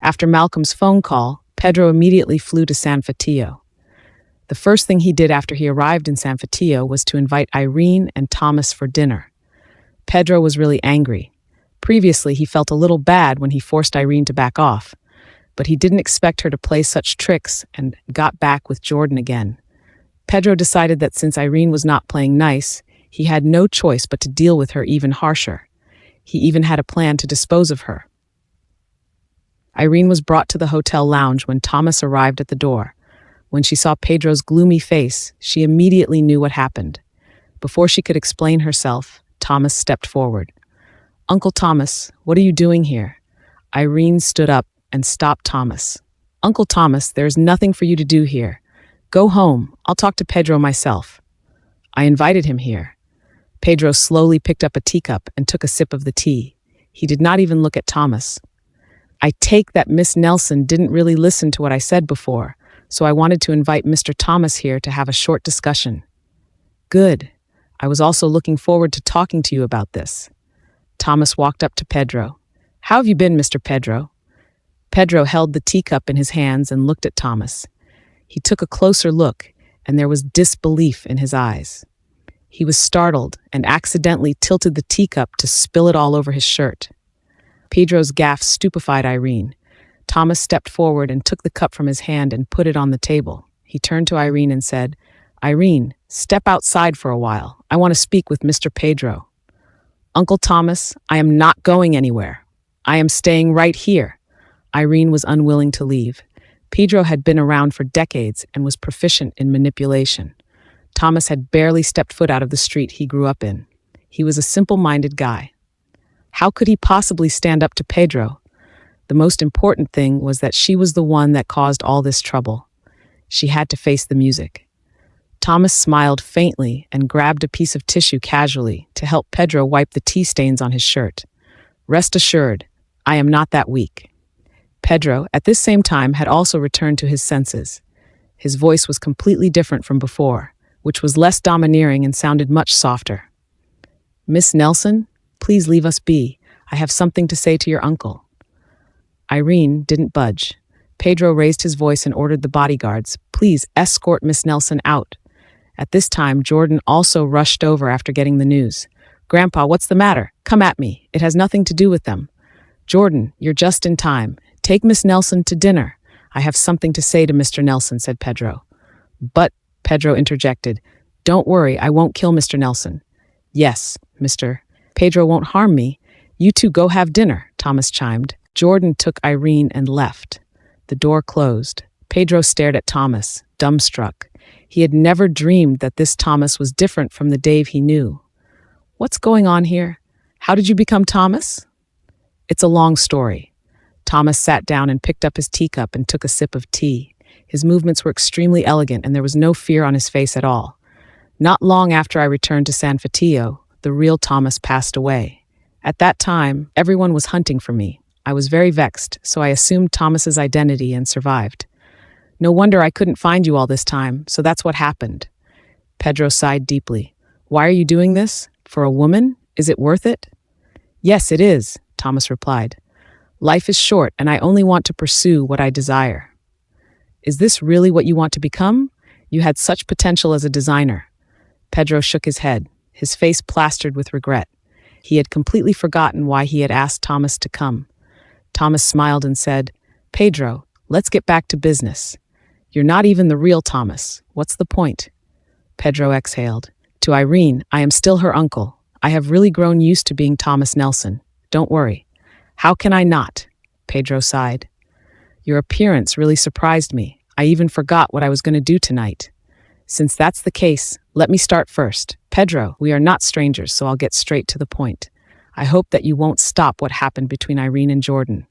After Malcolm's phone call, Pedro immediately flew to San Fatillo. The first thing he did after he arrived in San Fatillo was to invite Irene and Thomas for dinner. Pedro was really angry. Previously, he felt a little bad when he forced Irene to back off, but he didn't expect her to play such tricks and got back with Jordan again. Pedro decided that since Irene was not playing nice, he had no choice but to deal with her even harsher. He even had a plan to dispose of her. Irene was brought to the hotel lounge when Thomas arrived at the door. When she saw Pedro's gloomy face, she immediately knew what happened. Before she could explain herself, Thomas stepped forward. "Uncle Thomas, what are you doing here?" Irene stood up and stopped Thomas. "Uncle Thomas, there's nothing for you to do here. Go home. I'll talk to Pedro myself." "I invited him here." Pedro slowly picked up a teacup and took a sip of the tea. He did not even look at Thomas. "I take that Miss Nelson didn't really listen to what I said before, so I wanted to invite Mr. Thomas here to have a short discussion." "Good. I was also looking forward to talking to you about this." Thomas walked up to Pedro. "How have you been, Mr. Pedro?" Pedro held the teacup in his hands and looked at Thomas. He took a closer look, and there was disbelief in his eyes. He was startled and accidentally tilted the teacup to spill it all over his shirt. Pedro's gaffe stupefied Irene. Thomas stepped forward and took the cup from his hand and put it on the table. He turned to Irene and said, "Irene, step outside for a while. I want to speak with Mr. Pedro." "Uncle Thomas, I am not going anywhere. I am staying right here." Irene was unwilling to leave. Pedro had been around for decades and was proficient in manipulation. Thomas had barely stepped foot out of the street he grew up in. He was a simple-minded guy. How could he possibly stand up to Pedro? The most important thing was that she was the one that caused all this trouble. She had to face the music. Thomas smiled faintly and grabbed a piece of tissue casually to help Pedro wipe the tea stains on his shirt. "Rest assured, I am not that weak." Pedro, at this same time, had also returned to his senses. His voice was completely different from before, which was less domineering and sounded much softer. "Miss Nelson, please leave us be. I have something to say to your uncle." Irene didn't budge. Pedro raised his voice and ordered the bodyguards, "Please escort Miss Nelson out." At this time, Jordan also rushed over after getting the news. "Grandpa, what's the matter? Come at me. It has nothing to do with them." "Jordan, you're just in time. Take Miss Nelson to dinner. I have something to say to Mr. Nelson," said Pedro. "But," Pedro interjected, "don't worry, I won't kill Mr. Nelson." "Yes, Mr. Pedro won't harm me. You two go have dinner," Thomas chimed. Jordan took Irene and left. The door closed. Pedro stared at Thomas, dumbstruck. He had never dreamed that this Thomas was different from the Dave he knew. "What's going on here? How did you become Thomas?" "It's a long story." Thomas sat down and picked up his teacup and took a sip of tea. His movements were extremely elegant and there was no fear on his face at all. "Not long after I returned to San Fatillo, the real Thomas passed away. At that time, everyone was hunting for me. I was very vexed, so I assumed Thomas's identity and survived. No wonder I couldn't find you all this time, so that's what happened." Pedro sighed deeply. "Why are you doing this? For a woman? Is it worth it?" "Yes, it is," Thomas replied. "Life is short, and I only want to pursue what I desire." "Is this really what you want to become? You had such potential as a designer." Pedro shook his head, his face plastered with regret. He had completely forgotten why he had asked Thomas to come. Thomas smiled and said, "Pedro, let's get back to business. You're not even the real Thomas. What's the point?" Pedro exhaled. "To Irene, I am still her uncle. I have really grown used to being Thomas Nelson. Don't worry." "How can I not?" Pedro sighed. "Your appearance really surprised me. I even forgot what I was going to do tonight. Since that's the case, let me start first. Pedro, we are not strangers, so I'll get straight to the point. I hope that you won't stop what happened between Irene and Jordan."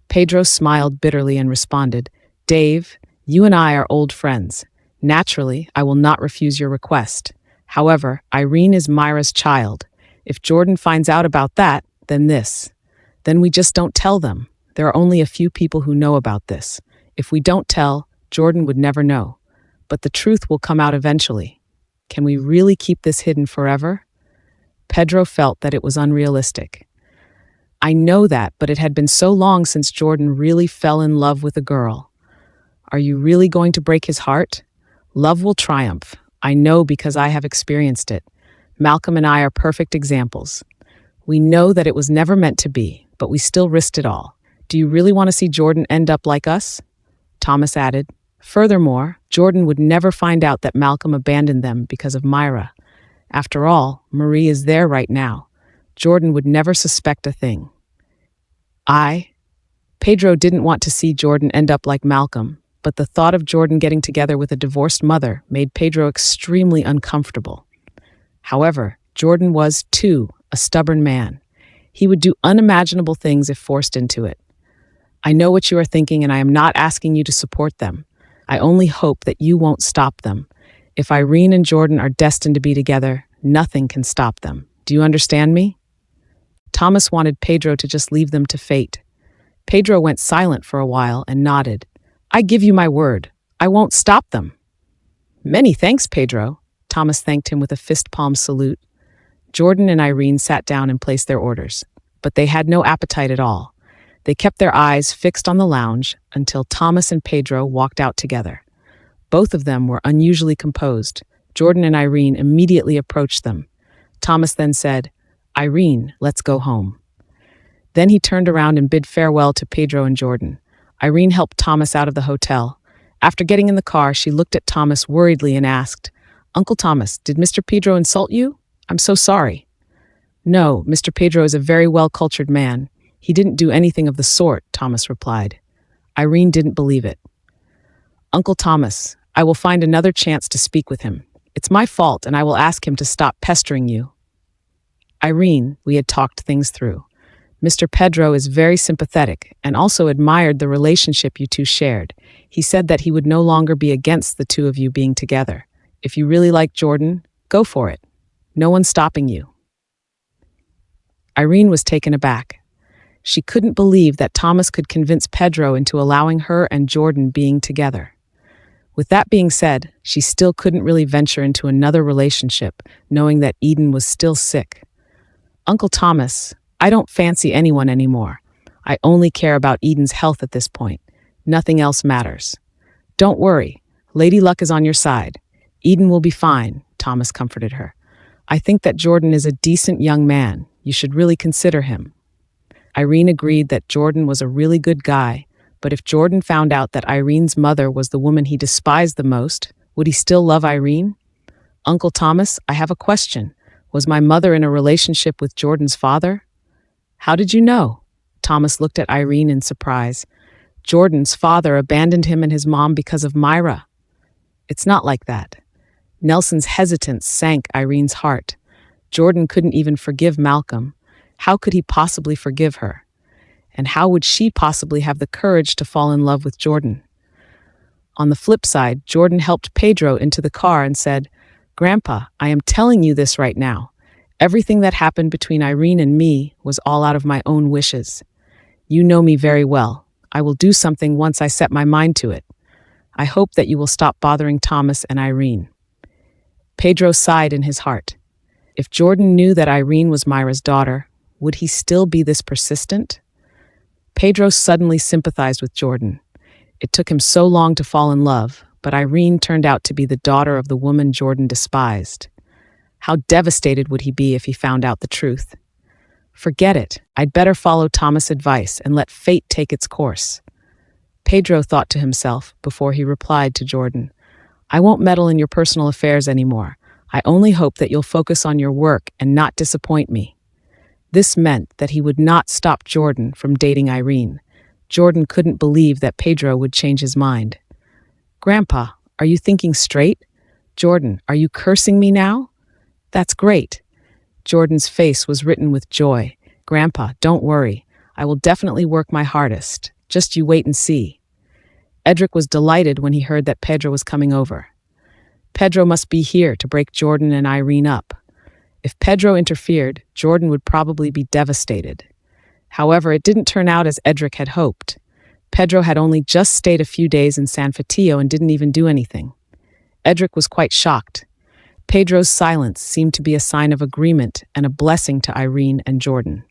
Pedro smiled bitterly and responded, "Dave, you and I are old friends. Naturally, I will not refuse your request. However, Irene is Myra's child. If Jordan finds out about that, then we just don't tell them. There are only a few people who know about this. If we don't tell, Jordan would never know. But the truth will come out eventually. Can we really keep this hidden forever?" Pedro felt that it was unrealistic. I know that, but it had been so long since Jordan really fell in love with a girl. Are you really going to break his heart? Love will triumph. I know because I have experienced it. Malcolm and I are perfect examples. We know that it was never meant to be, but we still risked it all. Do you really want to see Jordan end up like us? Thomas added. Furthermore, Jordan would never find out that Malcolm abandoned them because of Myra. After all, Marie is there right now. Jordan would never suspect a thing. Pedro didn't want to see Jordan end up like Malcolm, but the thought of Jordan getting together with a divorced mother made Pedro extremely uncomfortable. However, Jordan was, too, a stubborn man. He would do unimaginable things if forced into it. I know what you are thinking, and I am not asking you to support them. I only hope that you won't stop them. If Irene and Jordan are destined to be together, nothing can stop them. Do you understand me? Thomas wanted Pedro to just leave them to fate. Pedro went silent for a while and nodded. I give you my word. I won't stop them. Many thanks, Pedro. Thomas thanked him with a fist-palm salute. Jordan and Irene sat down and placed their orders, but they had no appetite at all. They kept their eyes fixed on the lounge until Thomas and Pedro walked out together. Both of them were unusually composed. Jordan and Irene immediately approached them. Thomas then said, Irene, let's go home. Then he turned around and bid farewell to Pedro and Jordan. Irene helped Thomas out of the hotel. After getting in the car, she looked at Thomas worriedly and asked, Uncle Thomas, did Mr. Pedro insult you? I'm so sorry. No, Mr. Pedro is a very well-cultured man. He didn't do anything of the sort, Thomas replied. Irene didn't believe it. Uncle Thomas, I will find another chance to speak with him. It's my fault, and I will ask him to stop pestering you. Irene, we had talked things through. Mr. Pedro is very sympathetic and also admired the relationship you two shared. He said that he would no longer be against the two of you being together. If you really like Jordan, go for it. No one's stopping you. Irene was taken aback. She couldn't believe that Thomas could convince Pedro into allowing her and Jordan being together. With that being said, she still couldn't really venture into another relationship, knowing that Eden was still sick. Uncle Thomas, I don't fancy anyone anymore. I only care about Eden's health at this point. Nothing else matters. Don't worry. Lady Luck is on your side. Eden will be fine, Thomas comforted her. I think that Jordan is a decent young man. You should really consider him. Irene agreed that Jordan was a really good guy, but if Jordan found out that Irene's mother was the woman he despised the most, would he still love Irene? Uncle Thomas, I have a question. Was my mother in a relationship with Jordan's father? How did you know? Thomas looked at Irene in surprise. Jordan's father abandoned him and his mom because of Myra. It's not like that. Nelson's hesitance sank Irene's heart. Jordan couldn't even forgive Malcolm. How could he possibly forgive her? And how would she possibly have the courage to fall in love with Jordan? On the flip side, Jordan helped Pedro into the car and said, Grandpa, I am telling you this right now. Everything that happened between Irene and me was all out of my own wishes. You know me very well. I will do something once I set my mind to it. I hope that you will stop bothering Thomas and Irene. Pedro sighed in his heart. If Jordan knew that Irene was Myra's daughter, would he still be this persistent? Pedro suddenly sympathized with Jordan. It took him so long to fall in love, but Irene turned out to be the daughter of the woman Jordan despised. How devastated would he be if he found out the truth? Forget it. I'd better follow Thomas' advice and let fate take its course. Pedro thought to himself before he replied to Jordan, I won't meddle in your personal affairs anymore. I only hope that you'll focus on your work and not disappoint me. This meant that he would not stop Jordan from dating Irene. Jordan couldn't believe that Pedro would change his mind. Grandpa, are you thinking straight? Jordan, are you cursing me now? That's great. Jordan's face was written with joy. Grandpa, don't worry. I will definitely work my hardest. Just you wait and see. Edric was delighted when he heard that Pedro was coming over. Pedro must be here to break Jordan and Irene up. If Pedro interfered, Jordan would probably be devastated. However, it didn't turn out as Edric had hoped. Pedro had only just stayed a few days in San Fatillo and didn't even do anything. Edric was quite shocked. Pedro's silence seemed to be a sign of agreement and a blessing to Irene and Jordan.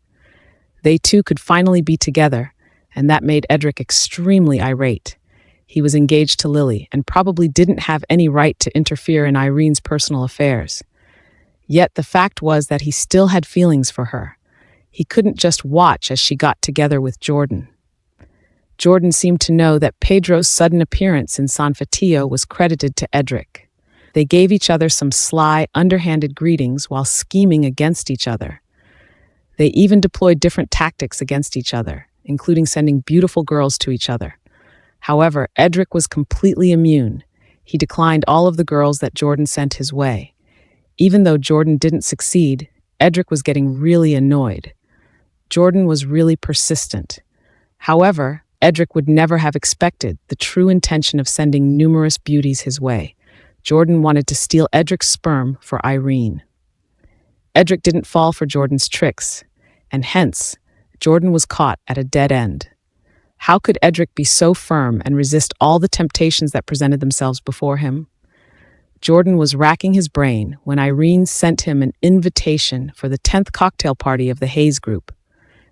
They two could finally be together, and that made Edric extremely irate. He was engaged to Lily and probably didn't have any right to interfere in Irene's personal affairs. Yet the fact was that he still had feelings for her. He couldn't just watch as she got together with Jordan. Jordan seemed to know that Pedro's sudden appearance in San Fatillo was credited to Edric. They gave each other some sly, underhanded greetings while scheming against each other. They even deployed different tactics against each other, including sending beautiful girls to each other. However, Edric was completely immune. He declined all of the girls that Jordan sent his way. Even though Jordan didn't succeed, Edric was getting really annoyed. Jordan was really persistent. However, Edric would never have expected the true intention of sending numerous beauties his way. Jordan wanted to steal Edric's sperm for Irene. Edric didn't fall for Jordan's tricks, and hence, Jordan was caught at a dead end. How could Edric be so firm and resist all the temptations that presented themselves before him? Jordan was racking his brain when Irene sent him an invitation for the 10th cocktail party of the Hayes group.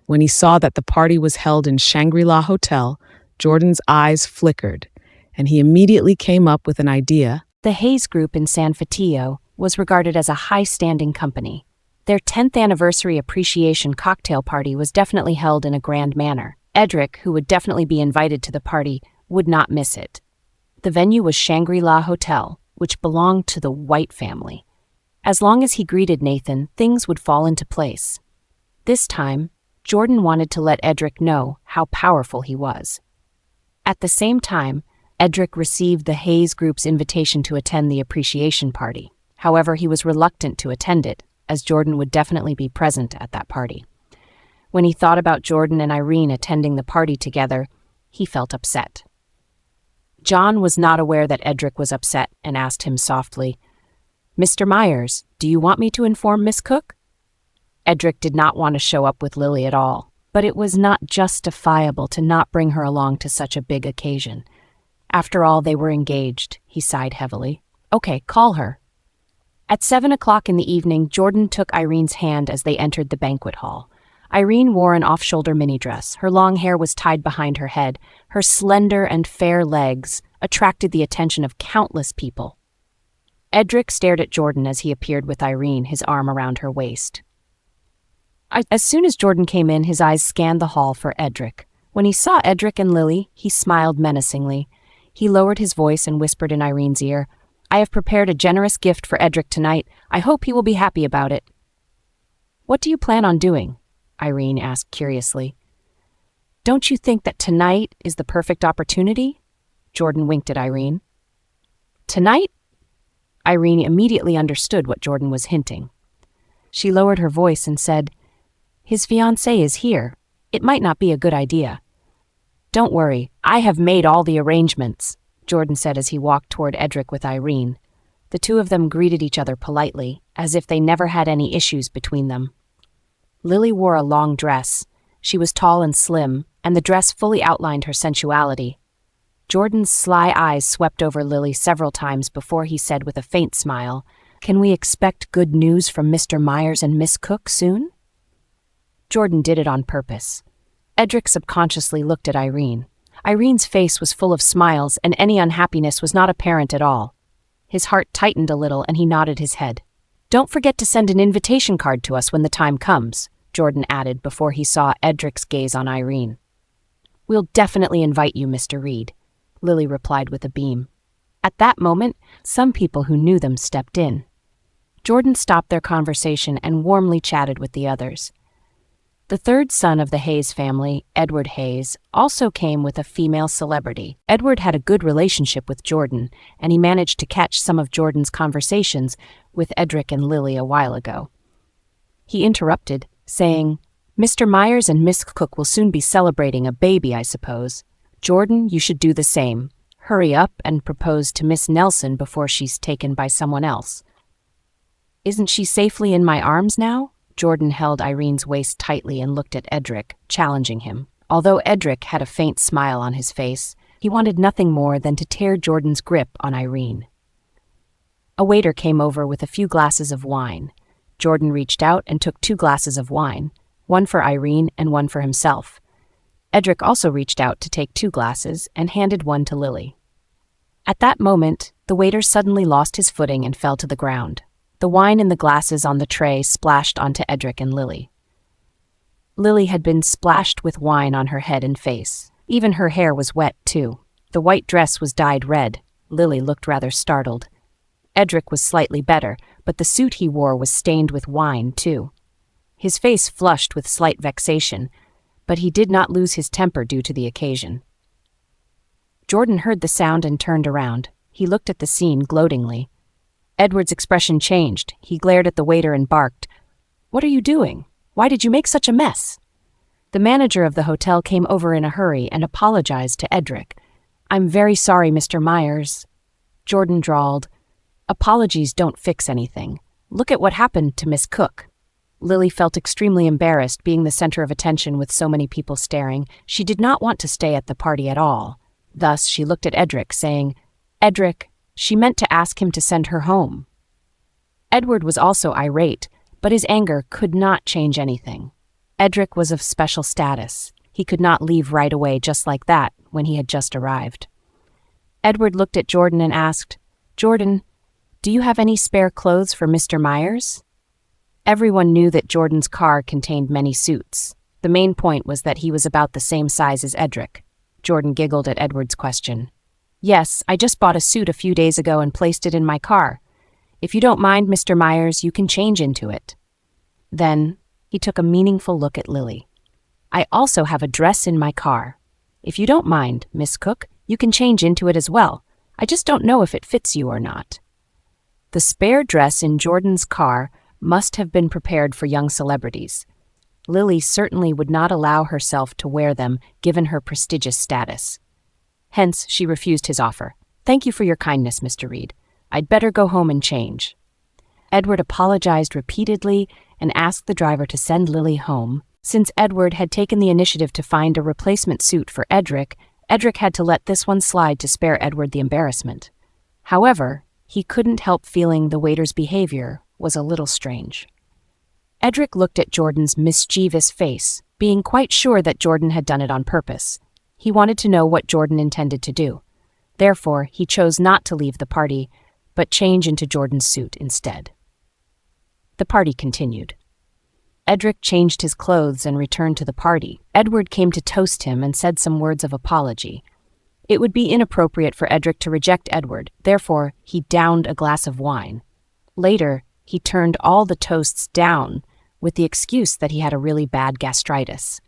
When he saw that the party was held in Shangri-La Hotel, Jordan's eyes flickered, and he immediately came up with an idea. The Hayes Group in San Fatillo was regarded as a high-standing company. Their 10th anniversary appreciation cocktail party was definitely held in a grand manner. Edric, who would definitely be invited to the party, would not miss it. The venue was Shangri-La Hotel, which belonged to the White family. As long as he greeted Nathan, things would fall into place. This time, Jordan wanted to let Edric know how powerful he was. At the same time, Edric received the Hayes Group's invitation to attend the appreciation party. However, he was reluctant to attend it, as Jordan would definitely be present at that party. When he thought about Jordan and Irene attending the party together, he felt upset. John was not aware that Edric was upset and asked him softly, "Mr. Myers, do you want me to inform Miss Cook?" Edric did not want to show up with Lily at all, but it was not justifiable to not bring her along to such a big occasion. After all, they were engaged, he sighed heavily. "Okay, call her." At 7 o'clock in the evening, Jordan took Irene's hand as they entered the banquet hall. Irene wore an off-shoulder mini-dress. Her long hair was tied behind her head. Her slender and fair legs attracted the attention of countless people. Edric stared at Jordan as he appeared with Irene, his arm around her waist. As soon as Jordan came in, his eyes scanned the hall for Edric. When he saw Edric and Lily, he smiled menacingly. He lowered his voice and whispered in Irene's ear, "I have prepared a generous gift for Edric tonight. I hope he will be happy about it." "What do you plan on doing?" Irene asked curiously. "Don't you think that tonight is the perfect opportunity?" Jordan winked at Irene. "Tonight?" Irene immediately understood what Jordan was hinting. She lowered her voice and said, "His fiancée is here. It might not be a good idea." "Don't worry, I have made all the arrangements," Jordan said as he walked toward Edric with Irene. The two of them greeted each other politely, as if they never had any issues between them. Lily wore a long dress. She was tall and slim, and the dress fully outlined her sensuality. Jordan's sly eyes swept over Lily several times before he said with a faint smile, "Can we expect good news from Mr. Myers and Miss Cook soon?" Jordan did it on purpose. Edric subconsciously looked at Irene. Irene's face was full of smiles, and any unhappiness was not apparent at all. His heart tightened a little, and he nodded his head. "Don't forget to send an invitation card to us when the time comes," Jordan added before he saw Edric's gaze on Irene. "We'll definitely invite you, Mr. Reed," Lily replied with a beam. At that moment, some people who knew them stepped in. Jordan stopped their conversation and warmly chatted with the others. The third son of the Hayes family, Edward Hayes, also came with a female celebrity. Edward had a good relationship with Jordan, and he managed to catch some of Jordan's conversations with Edric and Lily a while ago. He interrupted, saying, "Mr. Myers and Miss Cook will soon be celebrating a baby, I suppose. Jordan, you should do the same. Hurry up and propose to Miss Nelson before she's taken by someone else." "Isn't she safely in my arms now?" Jordan held Irene's waist tightly and looked at Edric, challenging him. Although Edric had a faint smile on his face, he wanted nothing more than to tear Jordan's grip on Irene. A waiter came over with a few glasses of wine. Jordan reached out and took 2 glasses of wine. one for Irene and one for himself. Edric also reached out to take 2 glasses and handed one to Lily. At that moment, the waiter suddenly lost his footing and fell to the ground. The wine in the glasses on the tray splashed onto Edric and Lily. Lily had been splashed with wine on her head and face. Even her hair was wet, too. The white dress was dyed red. Lily looked rather startled. Edric was slightly better, but the suit he wore was stained with wine, too. His face flushed with slight vexation, but he did not lose his temper due to the occasion. Jordan heard the sound and turned around. He looked at the scene gloatingly. Edward's expression changed. He glared at the waiter and barked, "What are you doing? Why did you make such a mess?" The manager of the hotel came over in a hurry and apologized to Edric. "I'm very sorry, Mr. Myers." Jordan drawled, "Apologies don't fix anything. Look at what happened to Miss Cook." Lily felt extremely embarrassed being the center of attention with so many people staring. She did not want to stay at the party at all. Thus, she looked at Edric, saying, "Edric, she meant to ask him to send her home." Edward was also irate, but his anger could not change anything. Edric was of special status. He could not leave right away just like that when he had just arrived. Edward looked at Jordan and asked, "Jordan, do you have any spare clothes for Mr. Myers?" Everyone knew that Jordan's car contained many suits. The main point was that he was about the same size as Edric. Jordan giggled at Edward's question. "Yes, I just bought a suit a few days ago and placed it in my car. If you don't mind, Mr. Myers, you can change into it." Then he took a meaningful look at Lily. "I also have a dress in my car. If you don't mind, Miss Cook, you can change into it as well. I just don't know if it fits you or not." The spare dress in Jordan's car must have been prepared for young celebrities. Lily certainly would not allow herself to wear them given her prestigious status. Hence, she refused his offer. "Thank you for your kindness, Mr. Reed. I'd better go home and change." Edward apologized repeatedly and asked the driver to send Lily home. Since Edward had taken the initiative to find a replacement suit for Edric, Edric had to let this one slide to spare Edward the embarrassment. However, he couldn't help feeling the waiter's behavior was a little strange. Edric looked at Jordan's mischievous face, being quite sure that Jordan had done it on purpose. He wanted to know what Jordan intended to do. Therefore, he chose not to leave the party, but change into Jordan's suit instead. The party continued. Edric changed his clothes and returned to the party. Edward came to toast him and said some words of apology. It would be inappropriate for Edric to reject Edward, therefore he downed a glass of wine. Later, he turned all the toasts down with the excuse that he had a really bad gastritis.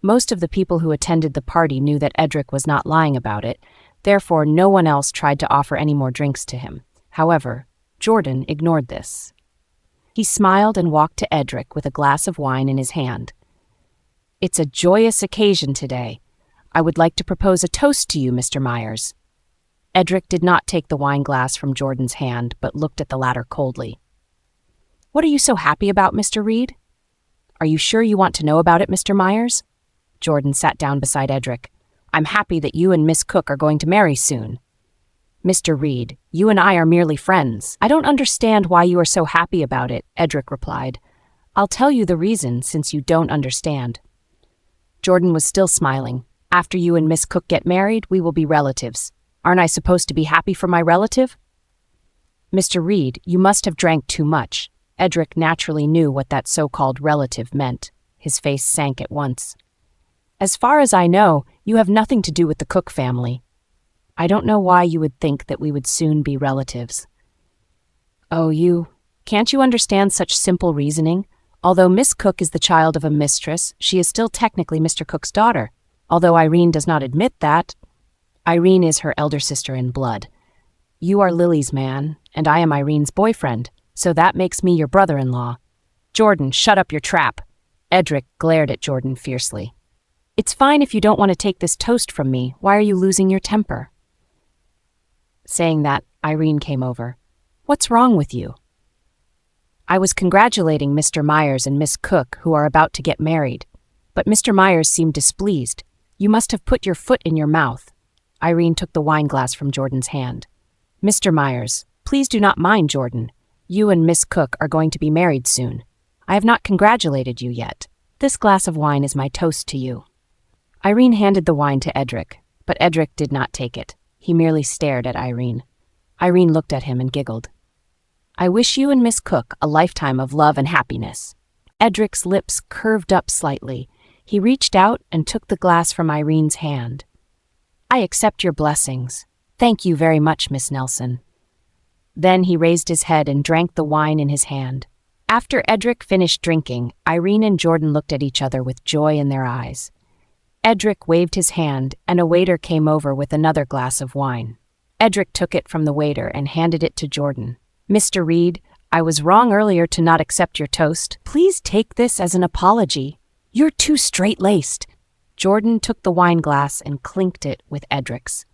Most of the people who attended the party knew that Edric was not lying about it, therefore no one else tried to offer any more drinks to him. However, Jordan ignored this. He smiled and walked to Edric with a glass of wine in his hand. "It's a joyous occasion today. I would like to propose a toast to you, Mr. Myers." Edric did not take the wine glass from Jordan's hand, but looked at the latter coldly. "What are you so happy about, Mr. Reed?" "Are you sure you want to know about it, Mr. Myers?" Jordan sat down beside Edric. "I'm happy that you and Miss Cook are going to marry soon." "Mr. Reed, you and I are merely friends. I don't understand why you are so happy about it," Edric replied. "I'll tell you the reason since you don't understand." Jordan was still smiling. "After you and Miss Cook get married, we will be relatives. Aren't I supposed to be happy for my relative?" "Mr. Reed, you must have drank too much." Edric naturally knew what that so-called relative meant. His face sank at once. "As far as I know, you have nothing to do with the Cook family. I don't know why you would think that we would soon be relatives." "Oh, can't you understand such simple reasoning? Although Miss Cook is the child of a mistress, she is still technically Mr. Cook's daughter. Although Irene does not admit that, Irene is her elder sister in blood. You are Lily's man, and I am Irene's boyfriend, so that makes me your brother-in-law." "Jordan, shut up your trap." Edric glared at Jordan fiercely. "It's fine if you don't want to take this toast from me. Why are you losing your temper?" Saying that, Irene came over. "What's wrong with you?" "I was congratulating Mr. Myers and Miss Cook, who are about to get married. But Mr. Myers seemed displeased. You must have put your foot in your mouth." Irene took the wine glass from Jordan's hand. "Mr. Myers, please do not mind Jordan. You and Miss Cook are going to be married soon. I have not congratulated you yet. This glass of wine is my toast to you." Irene handed the wine to Edric, but Edric did not take it. He merely stared at Irene. Irene looked at him and giggled. "I wish you and Miss Cook a lifetime of love and happiness." Edric's lips curved up slightly. He reached out and took the glass from Irene's hand. "I accept your blessings. Thank you very much, Miss Nelson." Then he raised his head and drank the wine in his hand. After Edric finished drinking, Irene and Jordan looked at each other with joy in their eyes. Edric waved his hand, and a waiter came over with another glass of wine. Edric took it from the waiter and handed it to Jordan. "Mr. Reed, I was wrong earlier to not accept your toast. Please take this as an apology. You're too straight-laced." Jordan took the wine glass and clinked it with Edric's.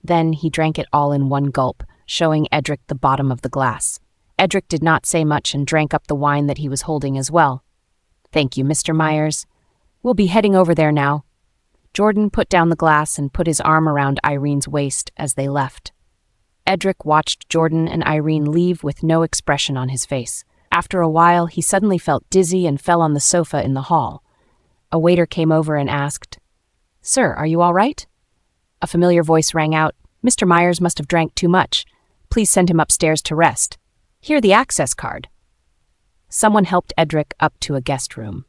Then he drank it all in one gulp, showing Edric the bottom of the glass. Edric did not say much and drank up the wine that he was holding as well. "Thank you, Mr. Myers. We'll be heading over there now." Jordan put down the glass and put his arm around Irene's waist as they left. Edric watched Jordan and Irene leave with no expression on his face. After a while, he suddenly felt dizzy and fell on the sofa in the hall. A waiter came over and asked, "Sir, are you all right?" A familiar voice rang out, "Mr. Myers must have drank too much. Please send him upstairs to rest. Here, the access card." Someone helped Edric up to a guest room.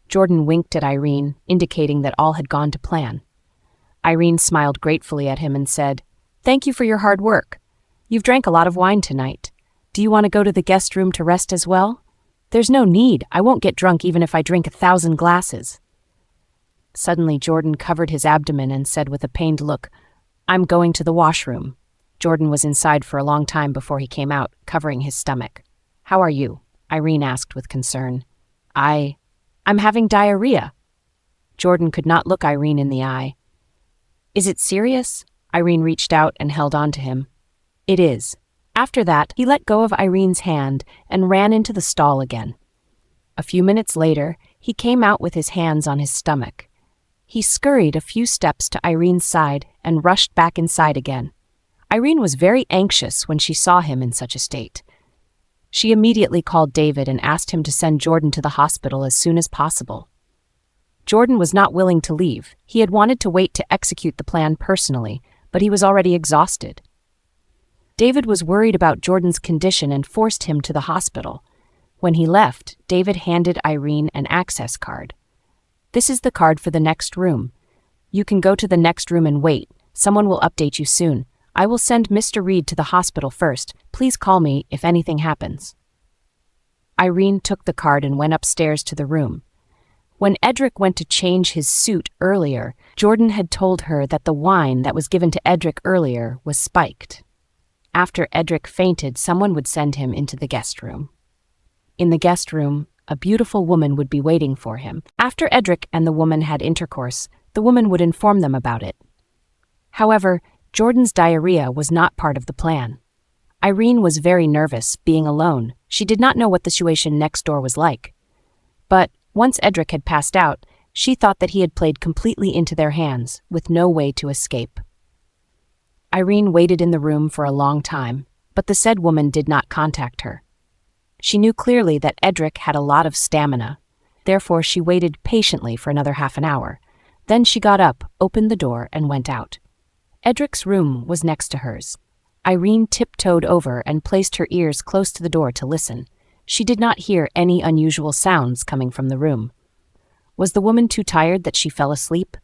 Jordan winked at Irene, indicating that all had gone to plan. Irene smiled gratefully at him and said, "Thank you for your hard work. You've drank a lot of wine tonight. Do you want to go to the guest room to rest as well?" "There's no need. I won't get drunk even if I drink 1,000 glasses." Suddenly, Jordan covered his abdomen and said with a pained look, "I'm going to the washroom." Jordan was inside for a long time before he came out, covering his stomach. "How are you?" Irene asked with concern. I'm having diarrhea." Jordan could not look Irene in the eye. "Is it serious?" Irene reached out and held on to him. "It is." After that, he let go of Irene's hand and ran into the stall again. A few minutes later, he came out with his hands on his stomach. He scurried a few steps to Irene's side and rushed back inside again. Irene was very anxious when she saw him in such a state. She immediately called David and asked him to send Jordan to the hospital as soon as possible. Jordan was not willing to leave. He had wanted to wait to execute the plan personally, but he was already exhausted. David was worried about Jordan's condition and forced him to the hospital. When he left, David handed Irene an access card. "This is the card for the next room. You can go to the next room and wait. Someone will update you soon. I will send Mr. Reed to the hospital first. Please call me if anything happens." Irene took the card and went upstairs to the room. When Edric went to change his suit earlier, Jordan had told her that the wine that was given to Edric earlier was spiked. After Edric fainted, someone would send him into the guest room. In the guest room, a beautiful woman would be waiting for him. After Edric and the woman had intercourse, the woman would inform them about it. However, Jordan's diarrhea was not part of the plan. Irene was very nervous, being alone. She did not know what the situation next door was like. But once Edric had passed out, she thought that he had played completely into their hands, with no way to escape. Irene waited in the room for a long time, but the said woman did not contact her. She knew clearly that Edric had a lot of stamina. Therefore, she waited patiently for another half an hour. Then she got up, opened the door, and went out. Edric's room was next to hers. Irene tiptoed over and placed her ears close to the door to listen. She did not hear any unusual sounds coming from the room. Was the woman too tired that she fell asleep?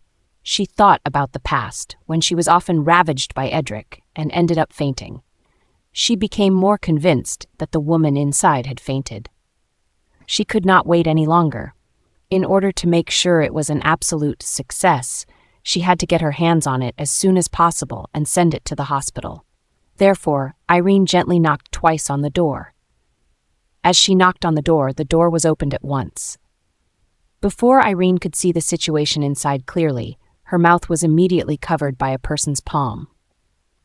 She thought about the past, when she was often ravaged by Edric and ended up fainting. She became more convinced that the woman inside had fainted. She could not wait any longer. In order to make sure it was an absolute success, she had to get her hands on it as soon as possible and send it to the hospital. Therefore, Irene gently knocked twice on the door. As she knocked on the door was opened at once. Before Irene could see the situation inside clearly, her mouth was immediately covered by a person's palm.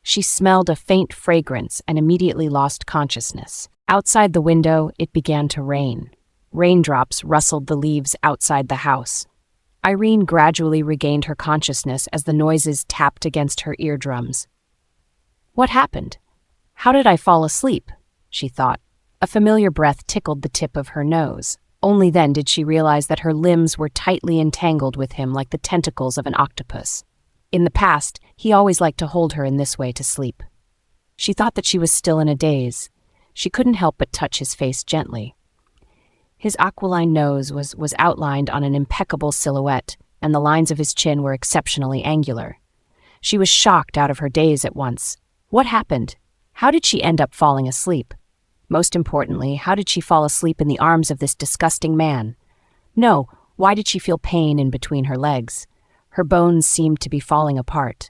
She smelled a faint fragrance and immediately lost consciousness. Outside the window, it began to rain. Raindrops rustled the leaves outside the house. Irene gradually regained her consciousness as the noises tapped against her eardrums. "What happened? How did I fall asleep?" she thought. A familiar breath tickled the tip of her nose. Only then did she realize that her limbs were tightly entangled with him like the tentacles of an octopus. In the past, he always liked to hold her in this way to sleep. She thought that she was still in a daze. She couldn't help but touch his face gently. His aquiline nose was outlined on an impeccable silhouette, and the lines of his chin were exceptionally angular. She was shocked out of her daze at once. What happened? How did she end up falling asleep? Most importantly, how did she fall asleep in the arms of this disgusting man? No, why did she feel pain in between her legs? Her bones seemed to be falling apart.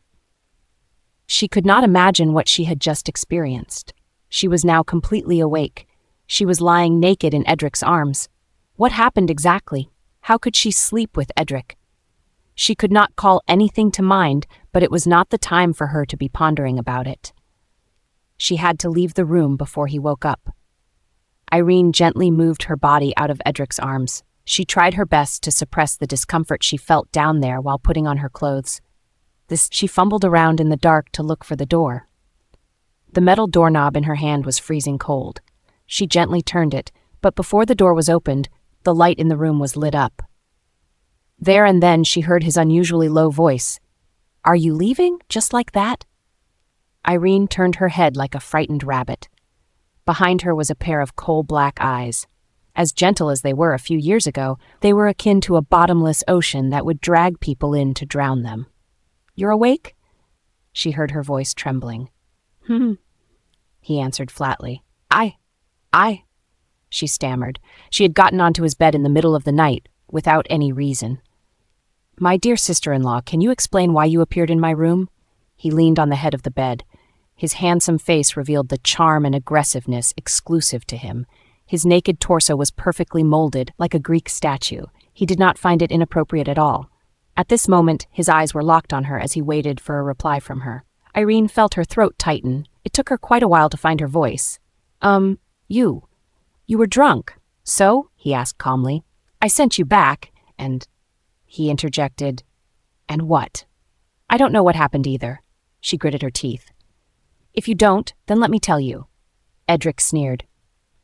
She could not imagine what she had just experienced. She was now completely awake. She was lying naked in Edric's arms. What happened exactly? How could she sleep with Edric? She could not call anything to mind, but it was not the time for her to be pondering about it. She had to leave the room before he woke up. Irene gently moved her body out of Edric's arms. She tried her best to suppress the discomfort she felt down there while putting on her clothes. She fumbled around in the dark to look for the door. The metal doorknob in her hand was freezing cold. She gently turned it, but before the door was opened, the light in the room was lit up. There and then she heard his unusually low voice. "Are you leaving? Just like that?" Irene turned her head like a frightened rabbit. Behind her was a pair of coal-black eyes. As gentle as they were a few years ago, they were akin to a bottomless ocean that would drag people in to drown them. "You're awake?" She heard her voice trembling. He answered flatly. I, she stammered. She had gotten onto his bed in the middle of the night, without any reason. "My dear sister-in-law, can you explain why you appeared in my room?" He leaned on the head of the bed. His handsome face revealed the charm and aggressiveness exclusive to him. His naked torso was perfectly molded, like a Greek statue. He did not find it inappropriate at all. At this moment, his eyes were locked on her as he waited for a reply from her. Irene felt her throat tighten. It took her quite a while to find her voice. You were drunk." "So?" he asked calmly. "I sent you back, and—" He interjected, "And what?" "I don't know what happened either." She gritted her teeth. "If you don't, then let me tell you." Edric sneered.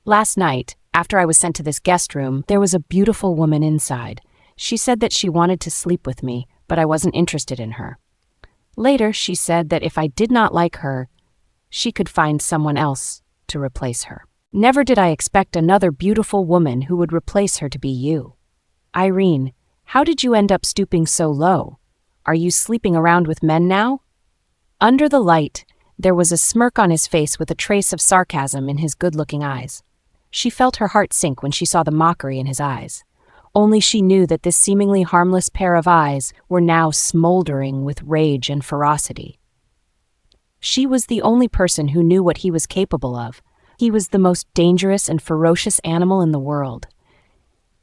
"Last night, after I was sent to this guest room, there was a beautiful woman inside. She said that she wanted to sleep with me, but I wasn't interested in her. Later, she said that if I did not like her, she could find someone else to replace her. Never did I expect another beautiful woman who would replace her to be you. Irene, how did you end up stooping so low? Are you sleeping around with men now?" Under the light, there was a smirk on his face with a trace of sarcasm in his good-looking eyes. She felt her heart sink when she saw the mockery in his eyes. Only she knew that this seemingly harmless pair of eyes were now smoldering with rage and ferocity. She was the only person who knew what he was capable of. He was the most dangerous and ferocious animal in the world.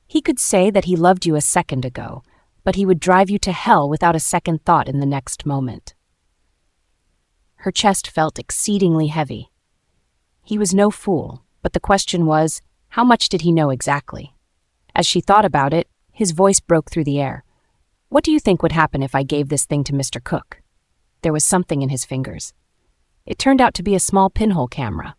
He could say that he loved you a second ago, but he would drive you to hell without a second thought in the next moment. Her chest felt exceedingly heavy. He was no fool, but the question was, how much did he know exactly? As she thought about it, his voice broke through the air. "What do you think would happen if I gave this thing to Mr. Cook?" There was something in his fingers. It turned out to be a small pinhole camera.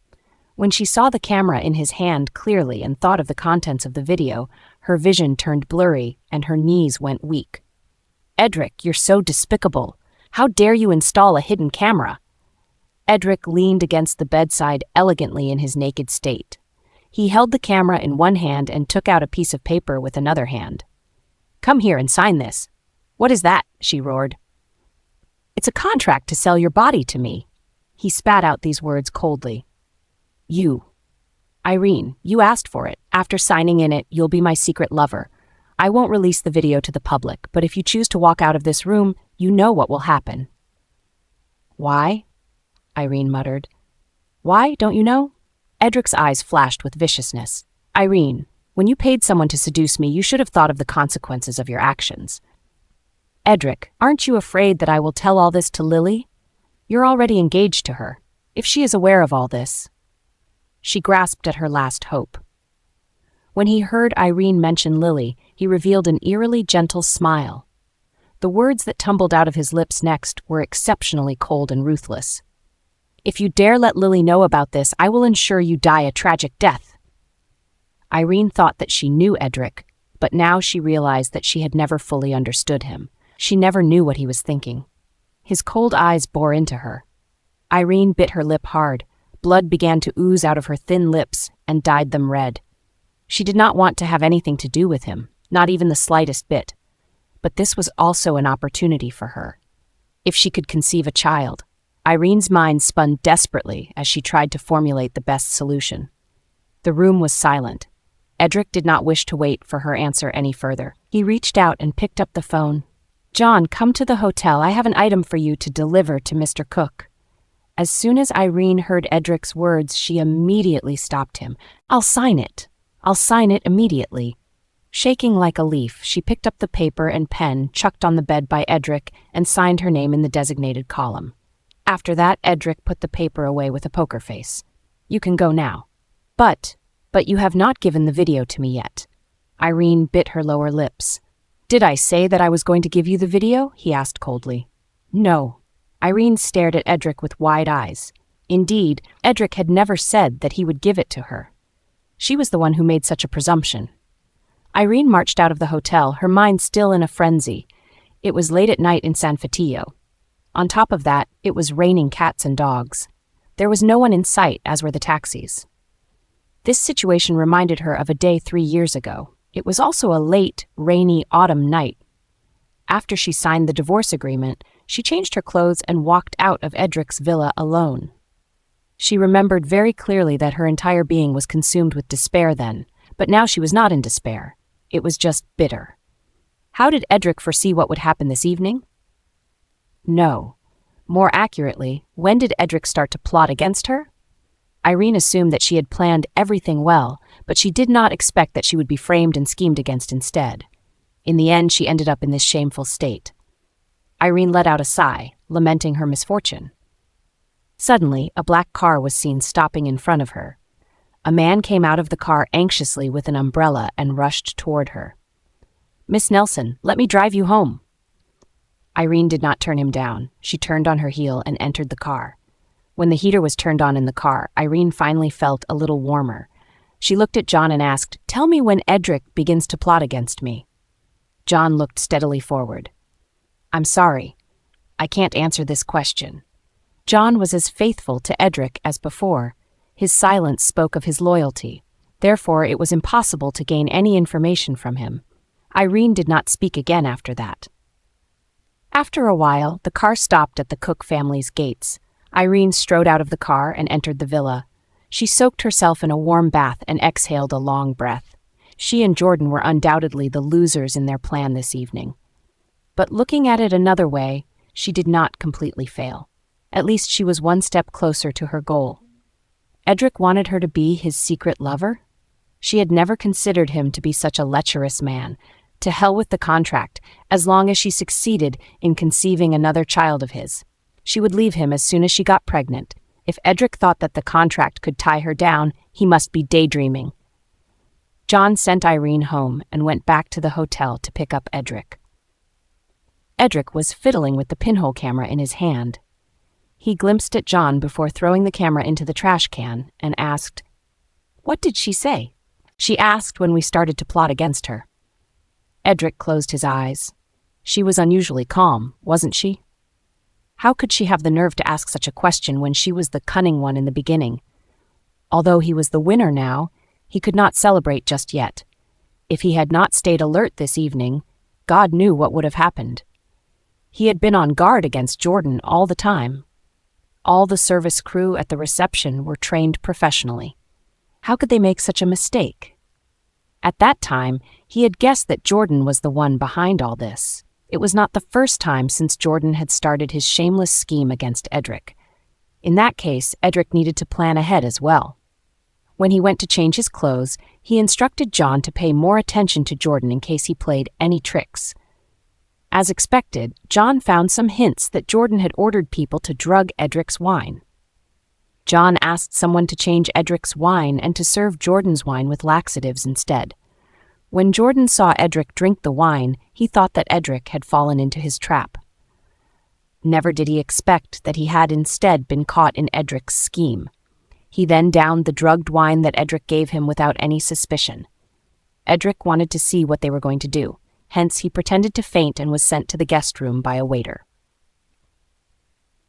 When she saw the camera in his hand clearly and thought of the contents of the video, her vision turned blurry and her knees went weak. "Edric, you're so despicable. How dare you install a hidden camera?" Edric leaned against the bedside elegantly in his naked state. He held the camera in one hand and took out a piece of paper with another hand. "Come here and sign this." "What is that?" she roared. "It's a contract to sell your body to me." He spat out these words coldly. Irene, you asked for it. After signing in it, you'll be my secret lover. I won't release the video to the public, but if you choose to walk out of this room, you know what will happen." "Why?" Irene muttered. "Why, don't you know?" Edric's eyes flashed with viciousness. "Irene, when you paid someone to seduce me, you should have thought of the consequences of your actions." "Edric, aren't you afraid that I will tell all this to Lily? You're already engaged to her. If she is aware of all this—" She grasped at her last hope. When he heard Irene mention Lily, he revealed an eerily gentle smile. The words that tumbled out of his lips next were exceptionally cold and ruthless. "If you dare let Lily know about this, I will ensure you die a tragic death." Irene thought that she knew Edric, but now she realized that she had never fully understood him. She never knew what he was thinking. His cold eyes bore into her. Irene bit her lip hard. Blood began to ooze out of her thin lips and dyed them red. She did not want to have anything to do with him, not even the slightest bit. But this was also an opportunity for her. If she could conceive a child, Irene's mind spun desperately as she tried to formulate the best solution. The room was silent. Edric did not wish to wait for her answer any further. He reached out and picked up the phone. "John, come to the hotel. I have an item for you to deliver to Mr. Cook." As soon as Irene heard Edric's words, she immediately stopped him. I'll sign it immediately." Shaking like a leaf, she picked up the paper and pen chucked on the bed by Edric and signed her name in the designated column. After that, Edric put the paper away with a poker face. "You can go now." But you have not given the video to me yet." Irene bit her lower lips. "Did I say that I was going to give you the video?" he asked coldly. "No." Irene stared at Edric with wide eyes. Indeed, Edric had never said that he would give it to her. She was the one who made such a presumption. Irene marched out of the hotel, her mind still in a frenzy. It was late at night in San Fatio. On top of that, it was raining cats and dogs. There was no one in sight, as were the taxis. This situation reminded her of a day 3 years ago. It was also a late, rainy autumn night. After she signed the divorce agreement, she changed her clothes and walked out of Edric's villa alone. She remembered very clearly that her entire being was consumed with despair then, but now she was not in despair. It was just bitter. How did Edric foresee what would happen this evening? No. More accurately, when did Edric start to plot against her? Irene assumed that she had planned everything well, but she did not expect that she would be framed and schemed against instead. In the end, she ended up in this shameful state. Irene let out a sigh, lamenting her misfortune. Suddenly, a black car was seen stopping in front of her. A man came out of the car anxiously with an umbrella and rushed toward her. "Miss Nelson, let me drive you home." Irene did not turn him down. She turned on her heel and entered the car. When the heater was turned on in the car, Irene finally felt a little warmer. She looked at John and asked, "Tell me when Edric begins to plot against me." John looked steadily forward. "I'm sorry. I can't answer this question." John was as faithful to Edric as before. His silence spoke of his loyalty. Therefore, it was impossible to gain any information from him. Irene did not speak again after that. After a while, the car stopped at the Cook family's gates. Irene strode out of the car and entered the villa. She soaked herself in a warm bath and exhaled a long breath. She and Jordan were undoubtedly the losers in their plan this evening. But looking at it another way, she did not completely fail. At least she was one step closer to her goal. Edric wanted her to be his secret lover? She had never considered him to be such a lecherous man. To hell with the contract, as long as she succeeded in conceiving another child of his. She would leave him as soon as she got pregnant. If Edric thought that the contract could tie her down, he must be daydreaming. John sent Irene home and went back to the hotel to pick up Edric. Edric was fiddling with the pinhole camera in his hand. He glimpsed at John before throwing the camera into the trash can and asked, "What did she say?" "She asked when we started to plot against her." Edric closed his eyes. She was unusually calm, wasn't she? How could she have the nerve to ask such a question when she was the cunning one in the beginning? Although he was the winner now, he could not celebrate just yet. If he had not stayed alert this evening, God knew what would have happened. He had been on guard against Jordan all the time. All the service crew at the reception were trained professionally. How could they make such a mistake? At that time, he had guessed that Jordan was the one behind all this. It was not the first time since Jordan had started his shameless scheme against Edric. In that case, Edric needed to plan ahead as well. When he went to change his clothes, he instructed John to pay more attention to Jordan in case he played any tricks. As expected, John found some hints that Jordan had ordered people to drug Edric's wine. John asked someone to change Edric's wine and to serve Jordan's wine with laxatives instead. When Jordan saw Edric drink the wine, he thought that Edric had fallen into his trap. Never did he expect that he had instead been caught in Edric's scheme. He then downed the drugged wine that Edric gave him without any suspicion. Edric wanted to see what they were going to do, hence he pretended to faint and was sent to the guest room by a waiter.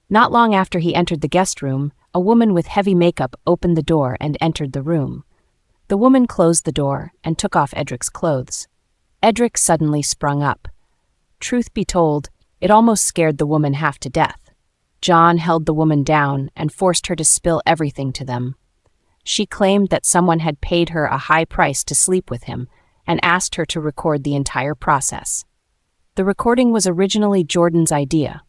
Not long after he entered the guest room, a woman with heavy makeup opened the door and entered the room. The woman closed the door and took off Edric's clothes. Edric suddenly sprung up. Truth be told, it almost scared the woman half to death. John held the woman down and forced her to spill everything to them. She claimed that someone had paid her a high price to sleep with him and asked her to record the entire process. The recording was originally Jordan's idea.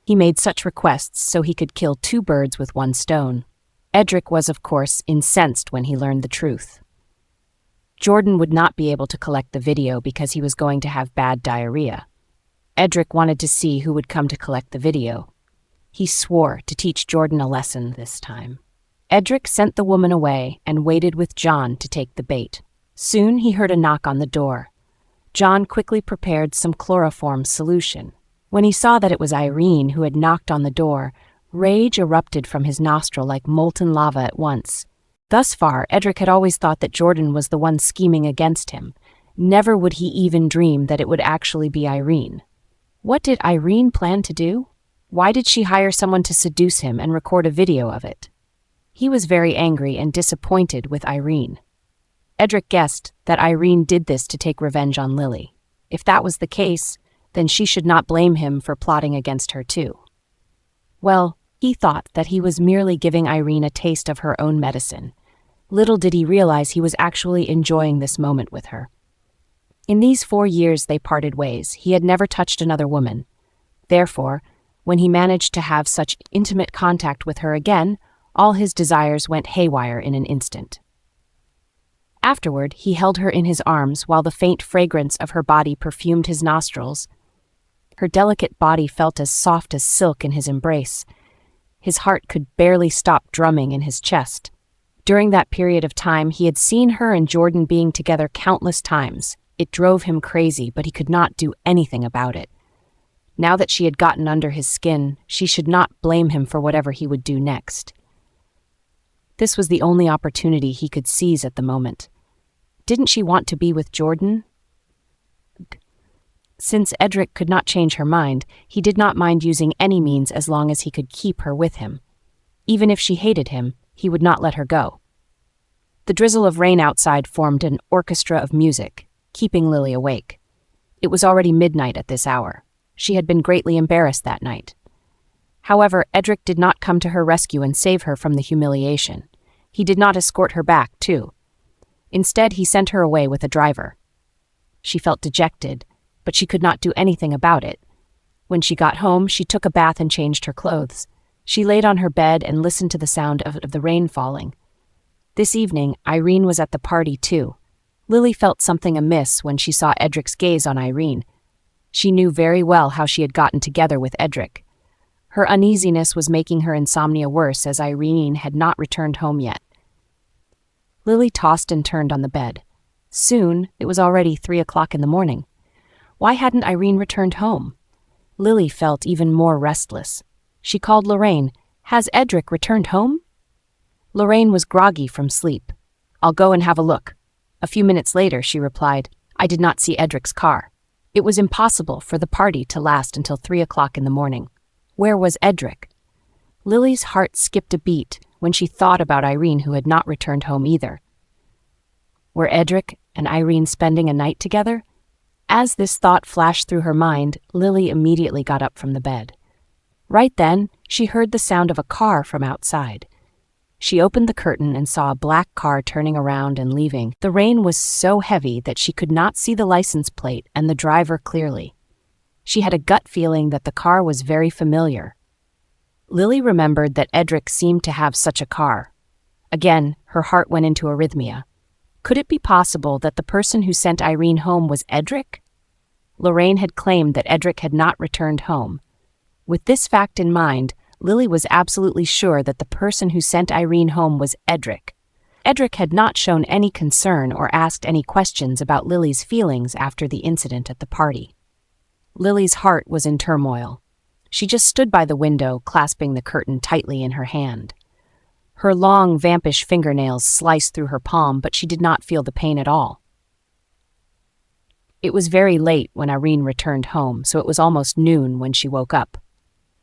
He made such requests so he could kill 2 birds with 1 stone. Edric was, of course, incensed when he learned the truth. Jordan would not be able to collect the video because he was going to have bad diarrhea. Edric wanted to see who would come to collect the video. He swore to teach Jordan a lesson this time. Edric sent the woman away and waited with John to take the bait. Soon he heard a knock on the door. John quickly prepared some chloroform solution. When he saw that it was Irene who had knocked on the door, rage erupted from his nostril like molten lava at once. Thus far, Edric had always thought that Jordan was the one scheming against him. Never would he even dream that it would actually be Irene. What did Irene plan to do? Why did she hire someone to seduce him and record a video of it? He was very angry and disappointed with Irene. Edric guessed that Irene did this to take revenge on Lily. If that was the case, then she should not blame him for plotting against her too. Well, he thought that he was merely giving Irene a taste of her own medicine. Little did he realize he was actually enjoying this moment with her. In these 4 years they parted ways. He had never touched another woman. Therefore, when he managed to have such intimate contact with her again, all his desires went haywire in an instant. Afterward, he held her in his arms while the faint fragrance of her body perfumed his nostrils. Her delicate body felt as soft as silk in his embrace. His heart could barely stop drumming in his chest. During that period of time, he had seen her and Jordan being together countless times. It drove him crazy, but he could not do anything about it. Now that she had gotten under his skin, she should not blame him for whatever he would do next. This was the only opportunity he could seize at the moment. Didn't she want to be with Jordan? Since Edric could not change her mind, he did not mind using any means as long as he could keep her with him. Even if she hated him, he would not let her go. The drizzle of rain outside formed an orchestra of music, keeping Lily awake. It was already midnight at this hour. She had been greatly embarrassed that night. However, Edric did not come to her rescue and save her from the humiliation. He did not escort her back, too. Instead, he sent her away with a driver. She felt dejected, but she could not do anything about it. When she got home, she took a bath and changed her clothes. She laid on her bed and listened to the sound of the rain falling. This evening, Irene was at the party, too. Lily felt something amiss when she saw Edric's gaze on Irene. She knew very well how she had gotten together with Edric. Her uneasiness was making her insomnia worse as Irene had not returned home yet. Lily tossed and turned on the bed. Soon, it was already 3 o'clock in the morning. Why hadn't Irene returned home? Lily felt even more restless. She called Lorraine. "Has Edric returned home?" Lorraine was groggy from sleep. "I'll go and have a look." A few minutes later, she replied, "I did not see Edric's car." It was impossible for the party to last until 3 o'clock in the morning. Where was Edric? Lily's heart skipped a beat when she thought about Irene, who had not returned home either. Were Edric and Irene spending a night together? As this thought flashed through her mind, Lily immediately got up from the bed. Right then, she heard the sound of a car from outside. She opened the curtain and saw a black car turning around and leaving. The rain was so heavy that she could not see the license plate and the driver clearly. She had a gut feeling that the car was very familiar. Lily remembered that Edric seemed to have such a car. Again, her heart went into arrhythmia. Could it be possible that the person who sent Irene home was Edric? Lorraine had claimed that Edric had not returned home. With this fact in mind, Lily was absolutely sure that the person who sent Irene home was Edric. Edric had not shown any concern or asked any questions about Lily's feelings after the incident at the party. Lily's heart was in turmoil. She just stood by the window, clasping the curtain tightly in her hand. Her long, vampish fingernails sliced through her palm, but she did not feel the pain at all. It was very late when Irene returned home, so it was almost noon when she woke up.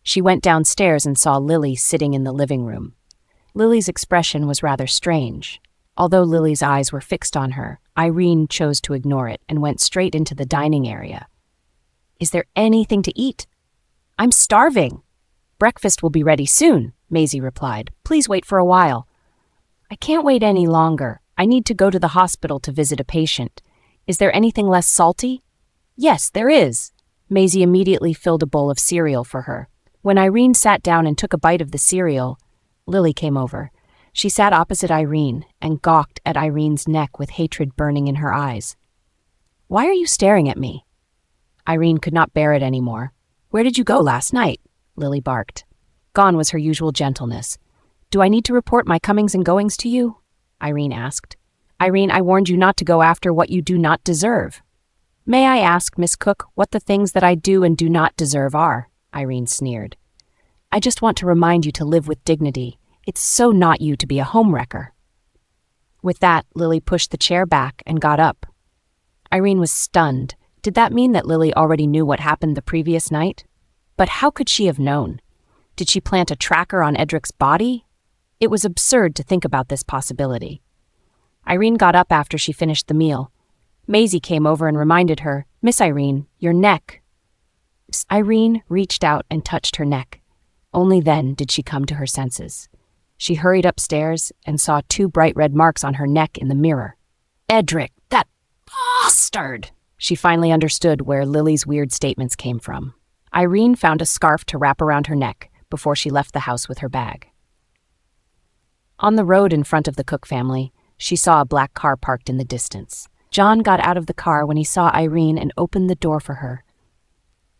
She went downstairs and saw Lily sitting in the living room. Lily's expression was rather strange. Although Lily's eyes were fixed on her, Irene chose to ignore it and went straight into the dining area. "Is there anything to eat?" "I'm starving." "Breakfast will be ready soon," Maisie replied. "Please wait for a while." "I can't wait any longer. I need to go to the hospital to visit a patient. Is there anything less salty?" "Yes, there is." Maisie immediately filled a bowl of cereal for her. When Irene sat down and took a bite of the cereal, Lily came over. She sat opposite Irene and gawked at Irene's neck with hatred burning in her eyes. "Why are you staring at me?" Irene could not bear it anymore. "Where did you go last night?" Lily barked. Gone was her usual gentleness. "Do I need to report my comings and goings to you?" Irene asked. "Irene, I warned you not to go after what you do not deserve." "May I ask, Miss Cook, what the things that I do and do not deserve are?" Irene sneered. "I just want to remind you to live with dignity. It's so not you to be a homewrecker." With that, Lily pushed the chair back and got up. Irene was stunned. Did that mean that Lily already knew what happened the previous night? But how could she have known? Did she plant a tracker on Edric's body? It was absurd to think about this possibility. Irene got up after she finished the meal. Maisie came over and reminded her, "Miss Irene, your neck." Irene reached out and touched her neck. Only then did she come to her senses. She hurried upstairs and saw 2 bright red marks on her neck in the mirror. "Edric, that bastard!" She finally understood where Lily's weird statements came from. Irene found a scarf to wrap around her neck before she left the house with her bag. On the road in front of the Cook family, she saw a black car parked in the distance. John got out of the car when he saw Irene and opened the door for her.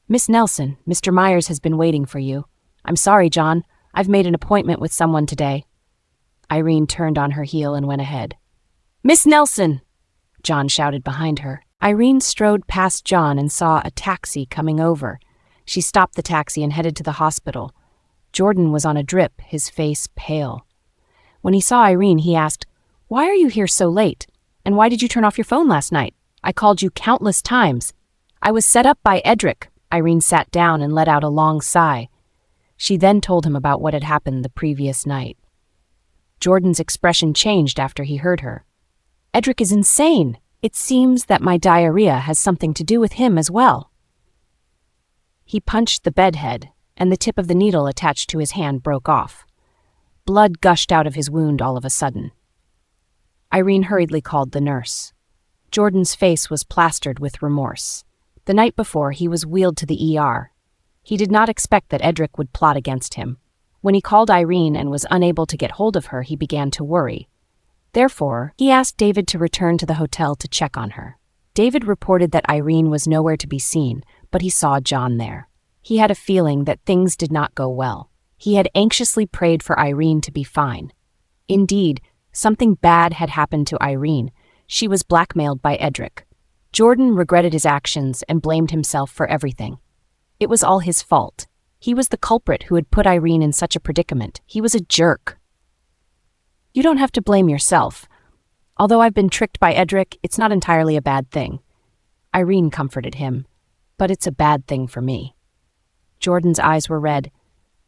"Miss Nelson, Mr. Myers has been waiting for you." "I'm sorry, John. I've made an appointment with someone today." Irene turned on her heel and went ahead. "Miss Nelson!" John shouted behind her. Irene strode past John and saw a taxi coming over. She stopped the taxi and headed to the hospital. Jordan was on a drip, his face pale. When he saw Irene, he asked, "Why are you here so late? And why did you turn off your phone last night? I called you countless times." "I was set up by Edric." Irene sat down and let out a long sigh. She then told him about what had happened the previous night. Jordan's expression changed after he heard her. "Edric is insane. It seems that my diarrhea has something to do with him as well." He punched the bedhead, and the tip of the needle attached to his hand broke off. Blood gushed out of his wound all of a sudden. Irene hurriedly called the nurse. Jordan's face was plastered with remorse. The night before, he was wheeled to the ER. He did not expect that Edric would plot against him. When he called Irene and was unable to get hold of her, he began to worry. Therefore, he asked David to return to the hotel to check on her. David reported that Irene was nowhere to be seen, but he saw John there. He had a feeling that things did not go well. He had anxiously prayed for Irene to be fine. Indeed, something bad had happened to Irene. She was blackmailed by Edric. Jordan regretted his actions and blamed himself for everything. It was all his fault. He was the culprit who had put Irene in such a predicament. He was a jerk. "You don't have to blame yourself. Although I've been tricked by Edric, it's not entirely a bad thing." Irene comforted him. "But it's a bad thing for me." Jordan's eyes were red.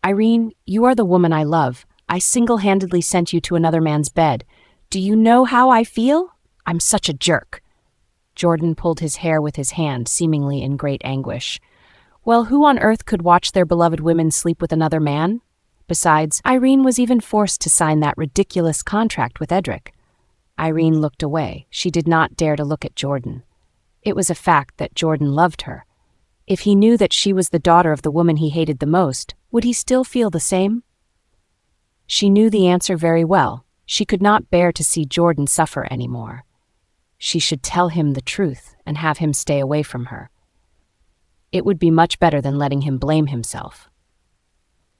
"Irene, you are the woman I love. I single-handedly sent you to another man's bed. Do you know how I feel? I'm such a jerk." Jordan pulled his hair with his hand, seemingly in great anguish. Well, who on earth could watch their beloved women sleep with another man? Besides, Irene was even forced to sign that ridiculous contract with Edric. Irene looked away. She did not dare to look at Jordan. It was a fact that Jordan loved her. If he knew that she was the daughter of the woman he hated the most, would he still feel the same? She knew the answer very well. She could not bear to see Jordan suffer anymore. She should tell him the truth and have him stay away from her. It would be much better than letting him blame himself.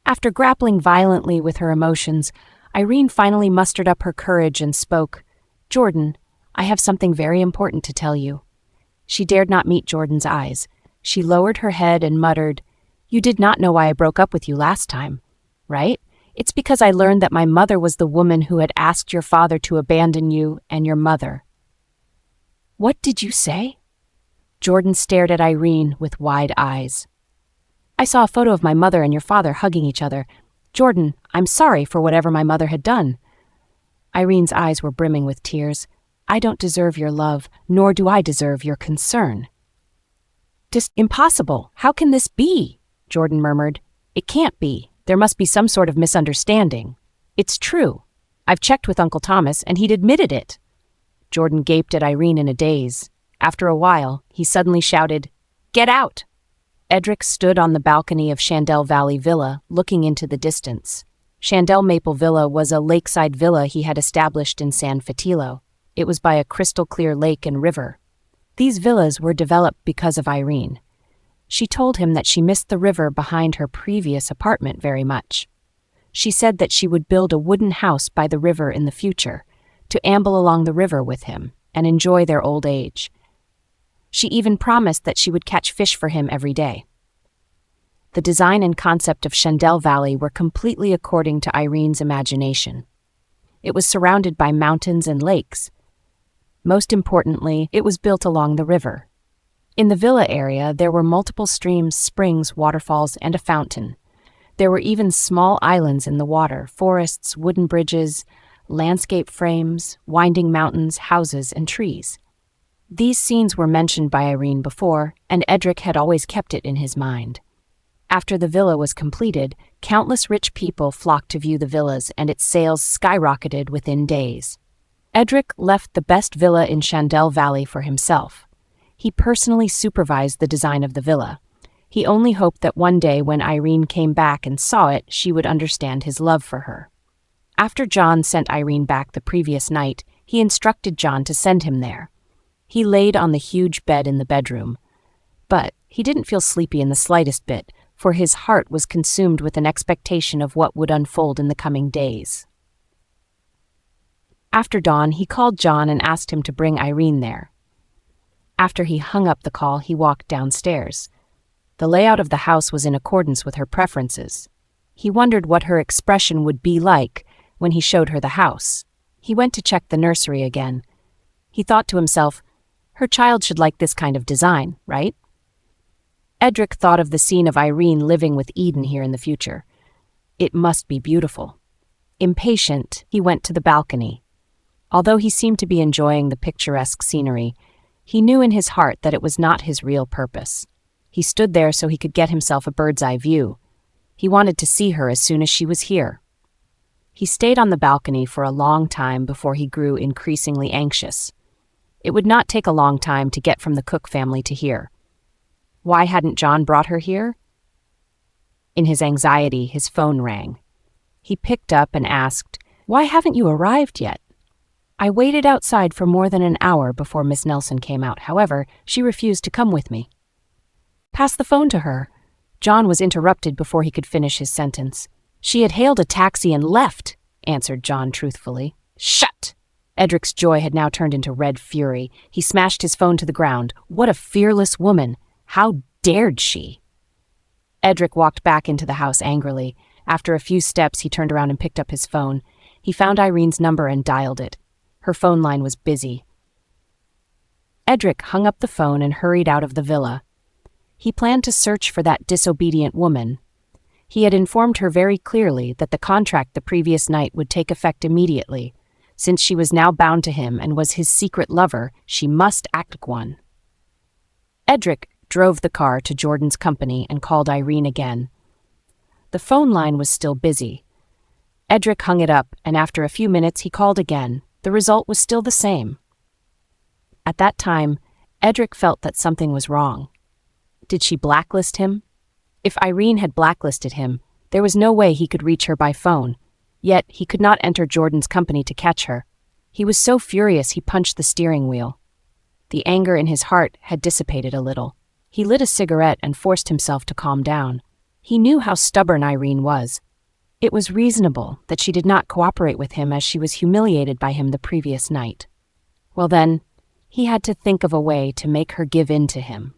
After grappling violently with her emotions, Irene finally mustered up her courage and spoke. "Jordan, I have something very important to tell you." She dared not meet Jordan's eyes. She lowered her head and muttered, "You did not know why I broke up with you last time, right? It's because I learned that my mother was the woman who had asked your father to abandon you and your mother." "What did you say?" Jordan stared at Irene with wide eyes. "I saw a photo of my mother and your father hugging each other. Jordan, I'm sorry for whatever my mother had done." Irene's eyes were brimming with tears. "I don't deserve your love, nor do I deserve your concern." "Impossible. How can this be?" Jordan murmured. "It can't be. There must be some sort of misunderstanding." "It's true. I've checked with Uncle Thomas, and he'd admitted it." Jordan gaped at Irene in a daze. After a while, he suddenly shouted, "Get out!" Edric stood on the balcony of Chandel Valley Villa, looking into the distance. Chandel Maple Villa was a lakeside villa he had established in San Fetilo. It was by a crystal-clear lake and river. These villas were developed because of Irene. She told him that she missed the river behind her previous apartment very much. She said that she would build a wooden house by the river in the future, to amble along the river with him and enjoy their old age. She even promised that she would catch fish for him every day. The design and concept of Chandel Valley were completely according to Irene's imagination. It was surrounded by mountains and lakes. Most importantly, it was built along the river. In the villa area, there were multiple streams, springs, waterfalls, and a fountain. There were even small islands in the water, forests, wooden bridges, landscape frames, winding mountains, houses, and trees. These scenes were mentioned by Irene before, and Edric had always kept it in his mind. After the villa was completed, countless rich people flocked to view the villas, and its sales skyrocketed within days. Edric left the best villa in Chandel Valley for himself. He personally supervised the design of the villa. He only hoped that one day when Irene came back and saw it, she would understand his love for her. After John sent Irene back the previous night, he instructed John to send him there. He laid on the huge bed in the bedroom. But he didn't feel sleepy in the slightest bit, for his heart was consumed with an expectation of what would unfold in the coming days. After dawn, he called John and asked him to bring Irene there. After he hung up the call, he walked downstairs. The layout of the house was in accordance with her preferences. He wondered what her expression would be like when he showed her the house. He went to check the nursery again. He thought to himself, her child should like this kind of design, right? Edric thought of the scene of Irene living with Eden here in the future. It must be beautiful. Impatient, he went to the balcony. Although he seemed to be enjoying the picturesque scenery, he knew in his heart that it was not his real purpose. He stood there so he could get himself a bird's-eye view. He wanted to see her as soon as she was here. He stayed on the balcony for a long time before he grew increasingly anxious. It would not take a long time to get from the Cook family to here. Why hadn't John brought her here? In his anxiety, his phone rang. He picked up and asked, "Why haven't you arrived yet?" "I waited outside for more than an hour before Miss Nelson came out. However, she refused to come with me." "Pass the phone to her." John was interrupted before he could finish his sentence. "She had hailed a taxi and left," answered John truthfully. "Shut!" Edric's joy had now turned into red fury. He smashed his phone to the ground. What a fearless woman! How dared she? Edric walked back into the house angrily. After a few steps, he turned around and picked up his phone. He found Irene's number and dialed it. Her phone line was busy. Edric hung up the phone and hurried out of the villa. He planned to search for that disobedient woman. He had informed her very clearly that the contract the previous night would take effect immediately. Since she was now bound to him and was his secret lover, she must act like one. Edric drove the car to Jordan's company and called Irene again. The phone line was still busy. Edric hung it up, and after a few minutes he called again. The result was still the same. At that time, Edric felt that something was wrong. Did she blacklist him? If Irene had blacklisted him, there was no way he could reach her by phone. Yet he could not enter Jordan's company to catch her. He was so furious he punched the steering wheel. The anger in his heart had dissipated a little. He lit a cigarette and forced himself to calm down. He knew how stubborn Irene was. It was reasonable that she did not cooperate with him as she was humiliated by him the previous night. Well then, he had to think of a way to make her give in to him.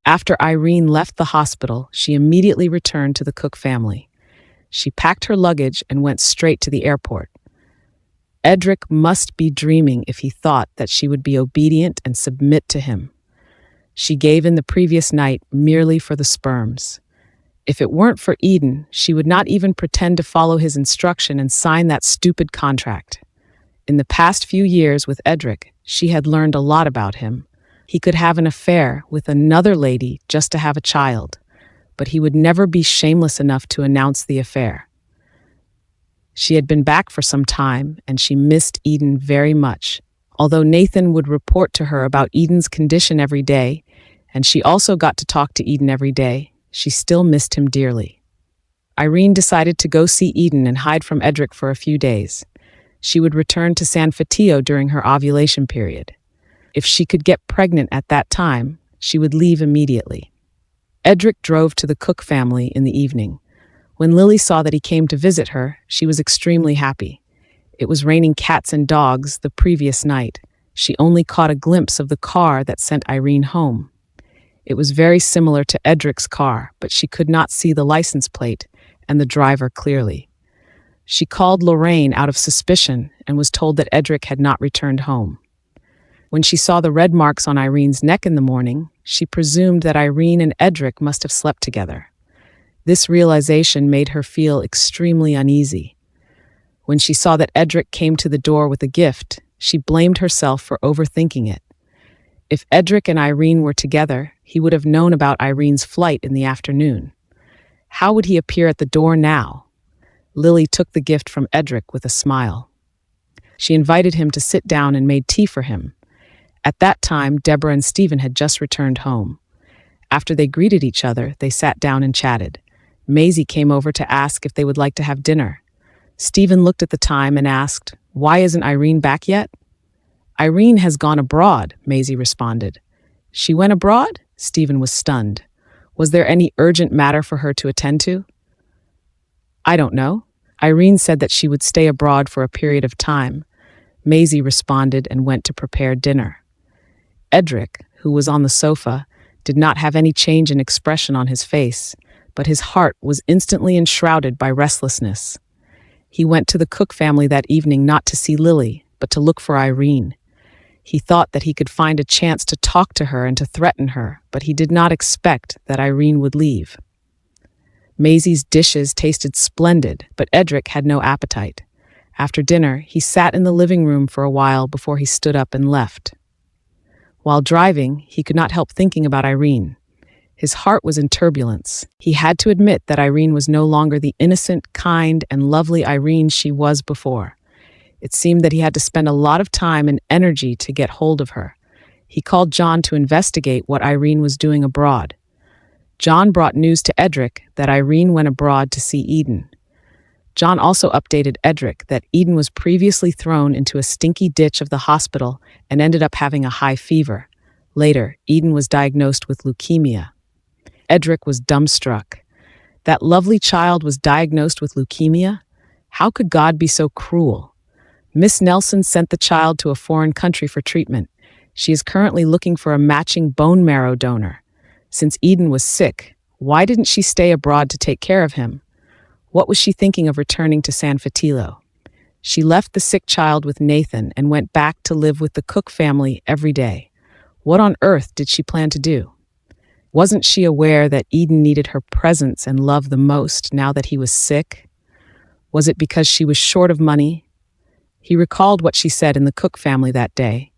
After Irene left the hospital, she immediately returned to the Cook family. She packed her luggage and went straight to the airport. Edric must be dreaming if he thought that she would be obedient and submit to him. She gave in the previous night merely for the sperms. If it weren't for Eden, she would not even pretend to follow his instruction and sign that stupid contract. In the past few years with Edric, she had learned a lot about him. He could have an affair with another lady just to have a child, but he would never be shameless enough to announce the affair. She had been back for some time, and she missed Eden very much. Although Nathan would report to her about Eden's condition every day, and she also got to talk to Eden every day, she still missed him dearly. Irene decided to go see Eden and hide from Edric for a few days. She would return to San Fatio during her ovulation period. If she could get pregnant at that time, she would leave immediately. Edric drove to the Cook family in the evening. When Lily saw that he came to visit her, she was extremely happy. It was raining cats and dogs the previous night. She only caught a glimpse of the car that sent Irene home. It was very similar to Edric's car, but she could not see the license plate and the driver clearly. She called Lorraine out of suspicion and was told that Edric had not returned home. When she saw the red marks on Irene's neck in the morning, she presumed that Irene and Edric must have slept together. This realization made her feel extremely uneasy. When she saw that Edric came to the door with a gift, she blamed herself for overthinking it. If Edric and Irene were together, he would have known about Irene's flight in the afternoon. How would he appear at the door now? Lily took the gift from Edric with a smile. She invited him to sit down and made tea for him. At that time, Deborah and Stephen had just returned home. After they greeted each other, they sat down and chatted. Maisie came over to ask if they would like to have dinner. Stephen looked at the time and asked, "Why isn't Irene back yet?" "Irene has gone abroad," Maisie responded. "She went abroad?" Stephen was stunned. Was there any urgent matter for her to attend to? "I don't know. Irene said that she would stay abroad for a period of time." Maisie responded and went to prepare dinner. Edric, who was on the sofa, did not have any change in expression on his face, but his heart was instantly enshrouded by restlessness. He went to the Cook family that evening not to see Lily, but to look for Irene. He thought that he could find a chance to talk to her and to threaten her, but he did not expect that Irene would leave. Maisie's dishes tasted splendid, but Edric had no appetite. After dinner, he sat in the living room for a while before he stood up and left. While driving, he could not help thinking about Irene. His heart was in turbulence. He had to admit that Irene was no longer the innocent, kind, and lovely Irene she was before. It seemed that he had to spend a lot of time and energy to get hold of her. He called John to investigate what Irene was doing abroad. John brought news to Edric that Irene went abroad to see Eden. John also updated Edric that Eden was previously thrown into a stinky ditch of the hospital and ended up having a high fever. Later, Eden was diagnosed with leukemia. Edric was dumbstruck. That lovely child was diagnosed with leukemia? How could God be so cruel? Miss Nelson sent the child to a foreign country for treatment. She is currently looking for a matching bone marrow donor. Since Eden was sick, why didn't she stay abroad to take care of him? What was she thinking of returning to San Fatilo? She left the sick child with Nathan and went back to live with the Cook family every day. What on earth did she plan to do? Wasn't she aware that Eden needed her presence and love the most now that he was sick? Was it because she was short of money? He recalled what she said in the Cook family that day.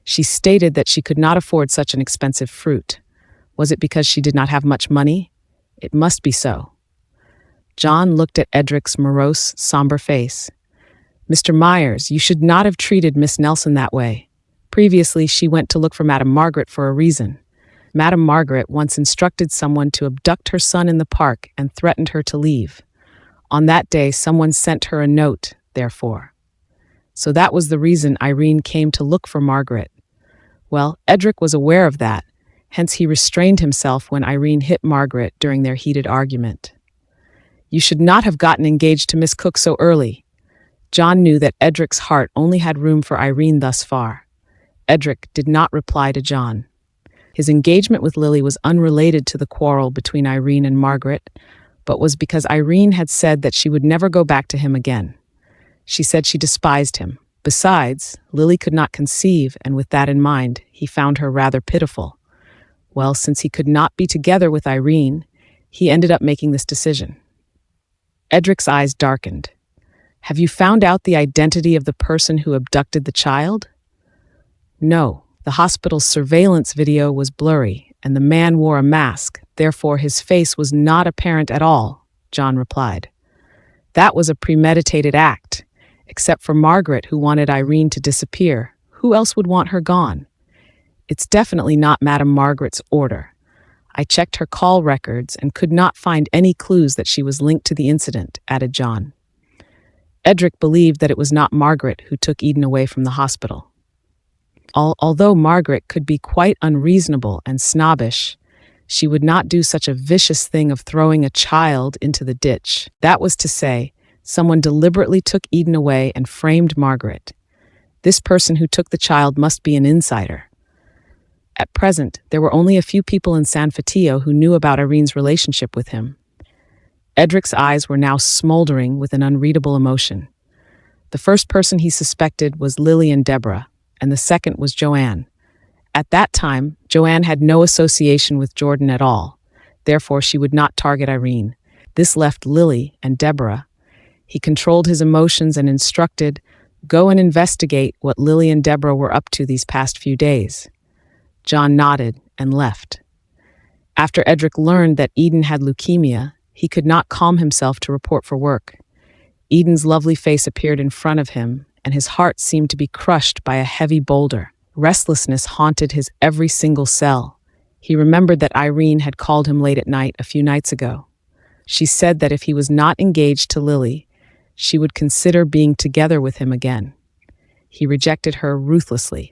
She stated that she could not afford such an expensive fruit. Was it because she did not have much money? It must be so. John looked at Edric's morose, somber face. "Mr. Myers, you should not have treated Miss Nelson that way. Previously, she went to look for Madame Margaret for a reason. Madame Margaret once instructed someone to abduct her son in the park and threatened her to leave. On that day, someone sent her a note, therefore. So that was the reason Irene came to look for Margaret. Well, Edric was aware of that, hence he restrained himself when Irene hit Margaret during their heated argument. You should not have gotten engaged to Miss Cook so early." John knew that Edric's heart only had room for Irene thus far. Edric did not reply to John. His engagement with Lily was unrelated to the quarrel between Irene and Margaret. but was because Irene had said that she would never go back to him again. She said she despised him. Besides, Lily could not conceive, and with that in mind, he found her rather pitiful. Well, since he could not be together with Irene, he ended up making this decision. Edric's eyes darkened. Have you found out the identity of the person who abducted the child? No, the hospital's surveillance video was blurry, and the man wore a mask, therefore his face was not apparent at all, John replied. That was a premeditated act. Except for Margaret, who wanted Irene to disappear. Who else would want her gone? It's definitely not Madame Margaret's order. I checked her call records and could not find any clues that she was linked to the incident, added John. Edric believed that it was not Margaret who took Eden away from the hospital. Although Margaret could be quite unreasonable and snobbish, she would not do such a vicious thing of throwing a child into the ditch. That was to say, someone deliberately took Eden away and framed Margaret. This person who took the child must be an insider. At present, there were only a few people in San Fatio who knew about Irene's relationship with him. Edric's eyes were now smoldering with an unreadable emotion. The first person he suspected was Lily and Deborah, and the second was Joanne. At that time, Joanne had no association with Jordan at all. Therefore, she would not target Irene. This left Lily and Deborah. He controlled his emotions and instructed, "Go and investigate what Lily and Deborah were up to these past few days." John nodded and left. After Edric learned that Eden had leukemia, he could not calm himself to report for work. Eden's lovely face appeared in front of him, and his heart seemed to be crushed by a heavy boulder. Restlessness haunted his every single cell. He remembered that Irene had called him late at night a few nights ago. She said that if he was not engaged to Lily, she would consider being together with him again. He rejected her ruthlessly.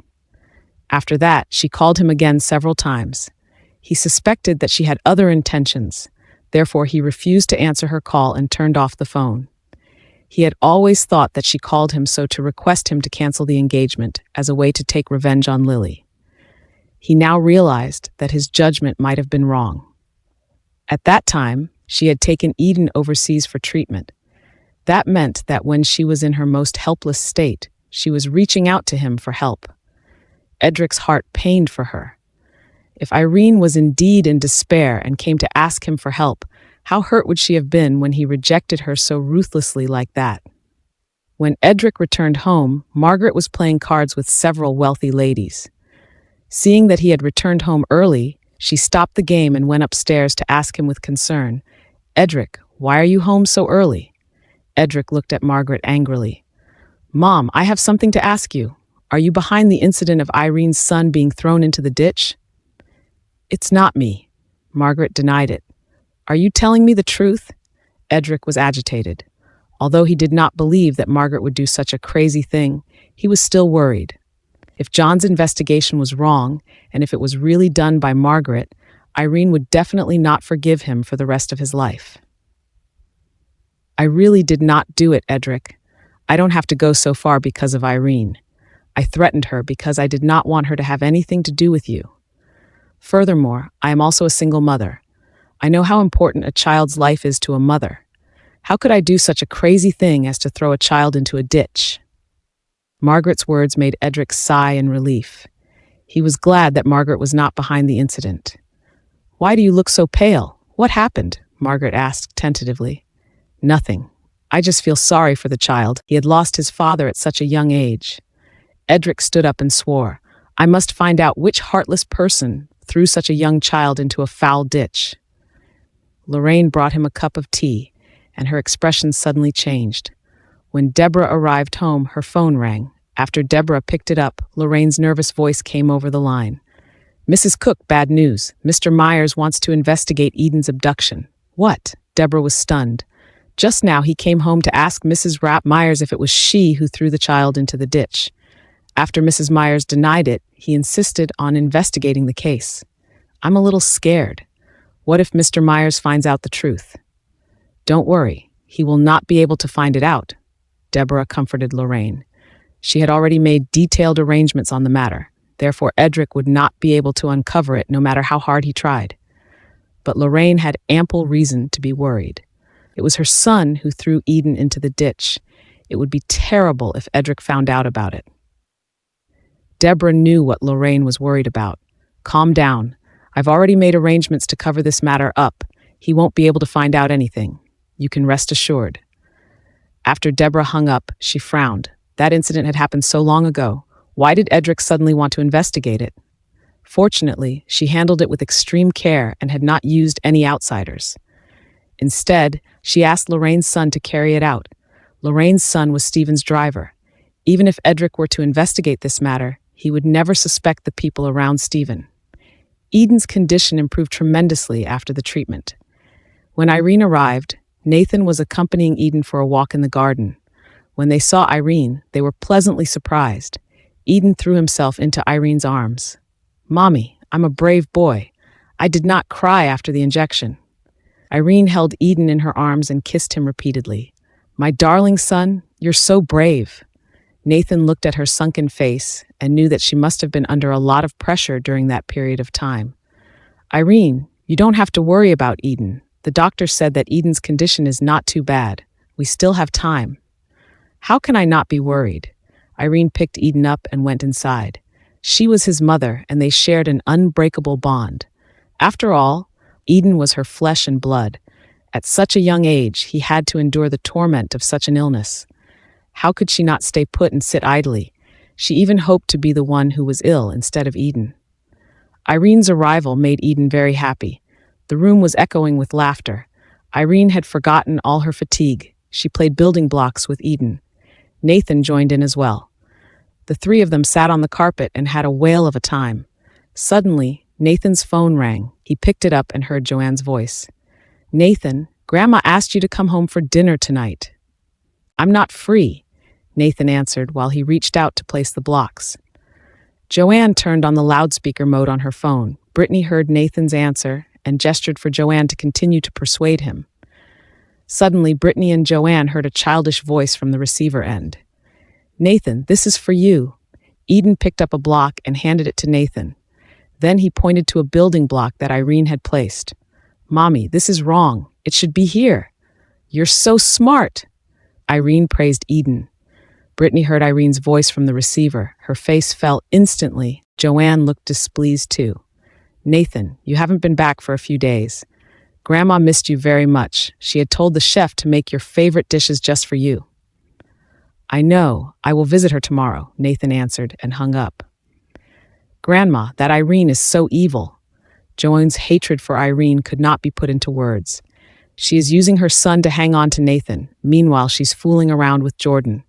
After that, she called him again several times. He suspected that she had other intentions. Therefore, he refused to answer her call and turned off the phone. He had always thought that she called him so to request him to cancel the engagement as a way to take revenge on Lily. He now realized that his judgment might have been wrong. At that time, she had taken Eden overseas for treatment. That meant that when she was in her most helpless state, she was reaching out to him for help. Edric's heart pained for her. If Irene was indeed in despair and came to ask him for help, how hurt would she have been when he rejected her so ruthlessly like that? When Edric returned home, Margaret was playing cards with several wealthy ladies. Seeing that he had returned home early, she stopped the game and went upstairs to ask him with concern, "Edric, why are you home so early?" Edric looked at Margaret angrily. "Mom, I have something to ask you. Are you behind the incident of Irene's son being thrown into the ditch?" "It's not me." Margaret denied it. "Are you telling me the truth?" Edric was agitated. Although he did not believe that Margaret would do such a crazy thing, he was still worried. If John's investigation was wrong, and if it was really done by Margaret, Irene would definitely not forgive him for the rest of his life. "I really did not do it, Edric. I don't have to go so far because of Irene. I threatened her because I did not want her to have anything to do with you. Furthermore, I am also a single mother. I know how important a child's life is to a mother. How could I do such a crazy thing as to throw a child into a ditch?" Margaret's words made Edric sigh in relief. He was glad that Margaret was not behind the incident. "Why do you look so pale? What happened?" Margaret asked tentatively. "Nothing. I just feel sorry for the child. He had lost his father at such a young age." Edric stood up and swore, "I must find out which heartless person threw such a young child into a foul ditch." Lorraine brought him a cup of tea, and her expression suddenly changed. When Deborah arrived home, her phone rang. After Deborah picked it up, Lorraine's nervous voice came over the line. "Mrs. Cook, bad news. Mr. Myers wants to investigate Eden's abduction." "What?" Deborah was stunned. Just now he came home to ask Mrs. Rapp Myers if it was she who threw the child into the ditch. After Mrs. Myers denied it, he insisted on investigating the case. "I'm a little scared. What if Mr. Myers finds out the truth?" "Don't worry, he will not be able to find it out," Deborah comforted Lorraine. She had already made detailed arrangements on the matter. Therefore, Edric would not be able to uncover it no matter how hard he tried. But Lorraine had ample reason to be worried. It was her son who threw Eden into the ditch. It would be terrible if Edric found out about it. Deborah knew what Lorraine was worried about. Calm down. I've already made arrangements to cover this matter up. He won't be able to find out anything. You can rest assured. After Deborah hung up, she frowned. That incident had happened so long ago. Why did Edric suddenly want to investigate it? Fortunately, she handled it with extreme care and had not used any outsiders. Instead, she asked Lorraine's son to carry it out. Lorraine's son was Stephen's driver. Even if Edric were to investigate this matter, he would never suspect the people around Stephen. Eden's condition improved tremendously after the treatment. When Irene arrived, Nathan was accompanying Eden for a walk in the garden. When they saw Irene, they were pleasantly surprised. Eden threw himself into Irene's arms. "Mommy, I'm a brave boy. I did not cry after the injection." Irene held Eden in her arms and kissed him repeatedly. "My darling son, you're so brave." Nathan looked at her sunken face and knew that she must have been under a lot of pressure during that period of time. "Irene, you don't have to worry about Eden. The doctor said that Eden's condition is not too bad. We still have time." "How can I not be worried?" Irene picked Eden up and went inside. She was his mother, and they shared an unbreakable bond. After all, Eden was her flesh and blood. At such a young age, he had to endure the torment of such an illness. How could she not stay put and sit idly? She even hoped to be the one who was ill instead of Eden. Irene's arrival made Eden very happy. The room was echoing with laughter. Irene had forgotten all her fatigue. She played building blocks with Eden. Nathan joined in as well. The three of them sat on the carpet and had a whale of a time. Suddenly, Nathan's phone rang. He picked it up and heard Joanne's voice. "Nathan, Grandma asked you to come home for dinner tonight." "I'm not free," Nathan answered while he reached out to place the blocks. Joanne turned on the loudspeaker mode on her phone. Brittany heard Nathan's answer and gestured for Joanne to continue to persuade him. Suddenly, Brittany and Joanne heard a childish voice from the receiver end. "Nathan, this is for you." Eden picked up a block and handed it to Nathan. Then he pointed to a building block that Irene had placed. "Mommy, this is wrong. It should be here." "You're so smart." Irene praised Eden. Brittany heard Irene's voice from the receiver. Her face fell instantly. Joanne looked displeased too. "Nathan, you haven't been back for a few days. Grandma missed you very much. She had told the chef to make your favorite dishes just for you." "I know. I will visit her tomorrow," Nathan answered and hung up. "Grandma, that Irene is so evil." Joanne's hatred for Irene could not be put into words. She is using her son to hang on to Nathan. Meanwhile, she's fooling around with Jordan.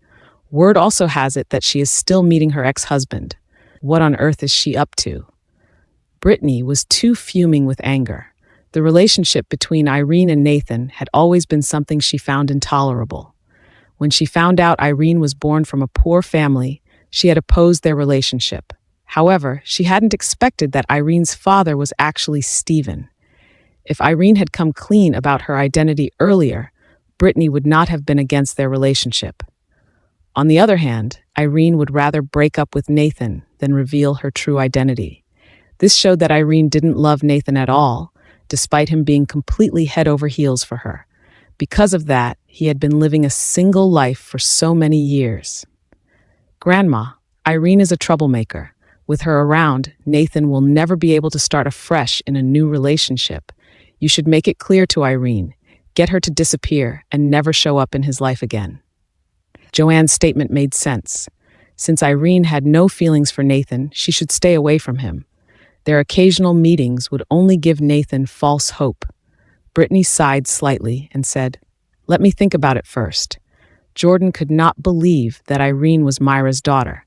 Word also has it that she is still meeting her ex-husband. What on earth is she up to? Brittany was too fuming with anger. The relationship between Irene and Nathan had always been something she found intolerable. When she found out Irene was born from a poor family, she had opposed their relationship. However, she hadn't expected that Irene's father was actually Stephen. If Irene had come clean about her identity earlier, Brittany would not have been against their relationship. On the other hand, Irene would rather break up with Nathan than reveal her true identity. This showed that Irene didn't love Nathan at all, despite him being completely head over heels for her. Because of that, he had been living a single life for so many years. "Grandma, Irene is a troublemaker. With her around, Nathan will never be able to start afresh in a new relationship. You should make it clear to Irene. Get her to disappear and never show up in his life again." Joanne's statement made sense. Since Irene had no feelings for Nathan, she should stay away from him. Their occasional meetings would only give Nathan false hope. Brittany sighed slightly and said, "Let me think about it first." Jordan could not believe that Irene was Myra's daughter.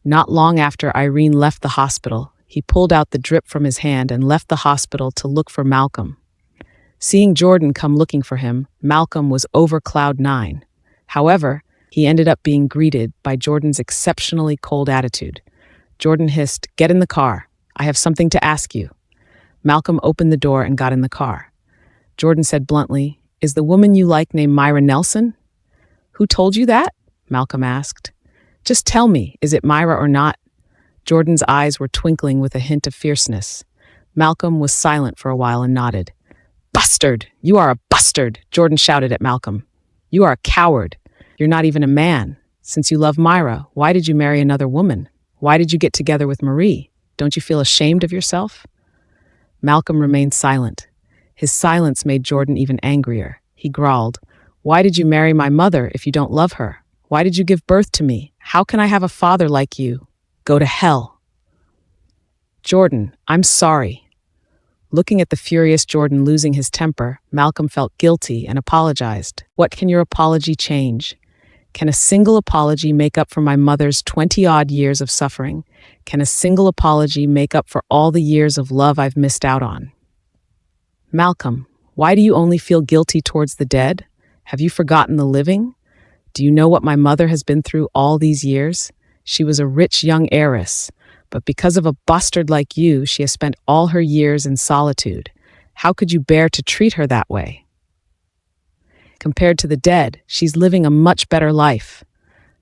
Not long after Irene left the hospital, he pulled out the drip from his hand and left the hospital to look for Malcolm. Seeing Jordan come looking for him, Malcolm was over cloud nine. However, he ended up being greeted by Jordan's exceptionally cold attitude. Jordan hissed, "Get in the car. I have something to ask you." Malcolm opened the door and got in the car. Jordan said bluntly, "Is the woman you like named Myra Nelson?" "Who told you that?" Malcolm asked. "Just tell me, is it Myra or not?" Jordan's eyes were twinkling with a hint of fierceness. Malcolm was silent for a while and nodded. Bastard! You are a bastard! Jordan shouted at Malcolm. You are a coward. You're not even a man. Since you love Myra, why did you marry another woman? Why did you get together with Marie? Don't you feel ashamed of yourself? Malcolm remained silent. His silence made Jordan even angrier. He growled, Why did you marry my mother if you don't love her? Why did you give birth to me? How can I have a father like you? Go to hell. Jordan, I'm sorry. Looking at the furious Jordan losing his temper, Malcolm felt guilty and apologized. What can your apology change? Can a single apology make up for my mother's 20-odd years of suffering? Can a single apology make up for all the years of love I've missed out on? Malcolm, why do you only feel guilty towards the dead? Have you forgotten the living? Do you know what my mother has been through all these years? She was a rich young heiress, but because of a bastard like you, she has spent all her years in solitude. How could you bear to treat her that way? Compared to the dead, she's living a much better life,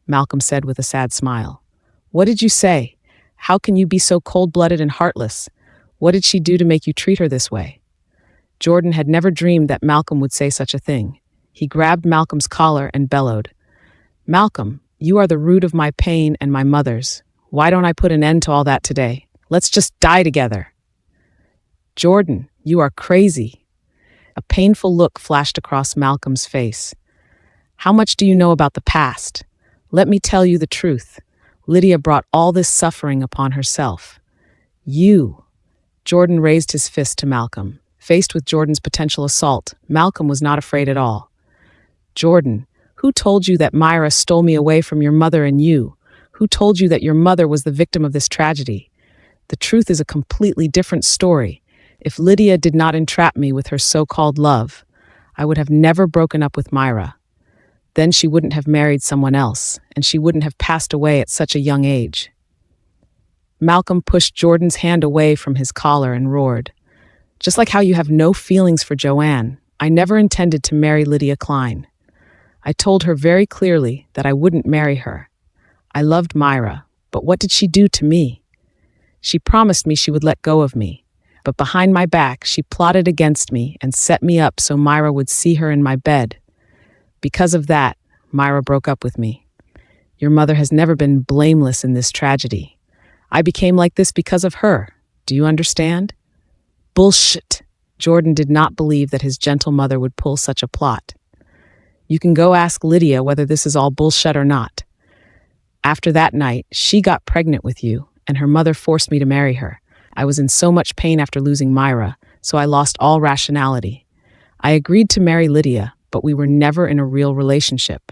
Malcolm said with a sad smile. What did you say? How can you be so cold-blooded and heartless? What did she do to make you treat her this way? Jordan had never dreamed that Malcolm would say such a thing. He grabbed Malcolm's collar and bellowed, Malcolm, you are the root of my pain and my mother's. Why don't I put an end to all that today? Let's just die together. Jordan, you are crazy. A painful look flashed across Malcolm's face. How much do you know about the past? Let me tell you the truth. Lydia brought all this suffering upon herself. You. Jordan raised his fist to Malcolm. Faced with Jordan's potential assault, Malcolm was not afraid at all. Jordan, who told you that Myra stole me away from your mother and you? Who told you that your mother was the victim of this tragedy? The truth is a completely different story. If Lydia did not entrap me with her so-called love, I would have never broken up with Myra. Then she wouldn't have married someone else, and she wouldn't have passed away at such a young age. Malcolm pushed Jordan's hand away from his collar and roared, Just like how you have no feelings for Joanne, I never intended to marry Lydia Klein. I told her very clearly that I wouldn't marry her. I loved Myra, but what did she do to me? She promised me she would let go of me, but behind my back she plotted against me and set me up so Myra would see her in my bed. Because of that, Myra broke up with me. Your mother has never been blameless in this tragedy. I became like this because of her. Do you understand? Bullshit. Jordan did not believe that his gentle mother would pull such a plot. You can go ask Lydia whether this is all bullshit or not. After that night, she got pregnant with you, and her mother forced me to marry her. I was in so much pain after losing Myra, so I lost all rationality. I agreed to marry Lydia, but we were never in a real relationship.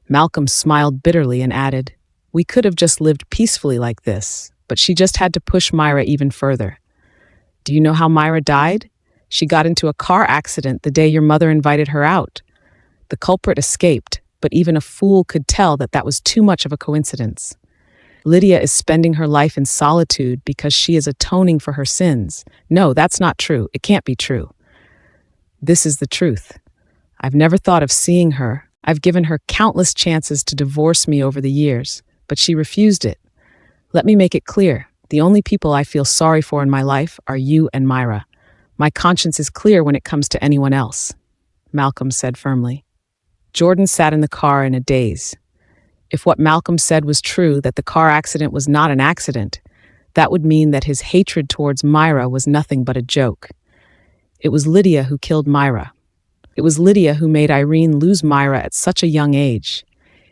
Malcolm smiled bitterly and added, We could have just lived peacefully like this, but she just had to push Myra even further. Do you know how Myra died? She got into a car accident the day your mother invited her out. The culprit escaped, but even a fool could tell that that was too much of a coincidence. Lydia is spending her life in solitude because she is atoning for her sins. No, that's not true. It can't be true. This is the truth. I've never thought of seeing her. I've given her countless chances to divorce me over the years, but she refused it. Let me make it clear. The only people I feel sorry for in my life are you and Myra. My conscience is clear when it comes to anyone else, Malcolm said firmly. Jordan sat in the car in a daze. If what Malcolm said was true, that the car accident was not an accident, that would mean that his hatred towards Myra was nothing but a joke. It was Lydia who killed Myra. It was Lydia who made Irene lose Myra at such a young age.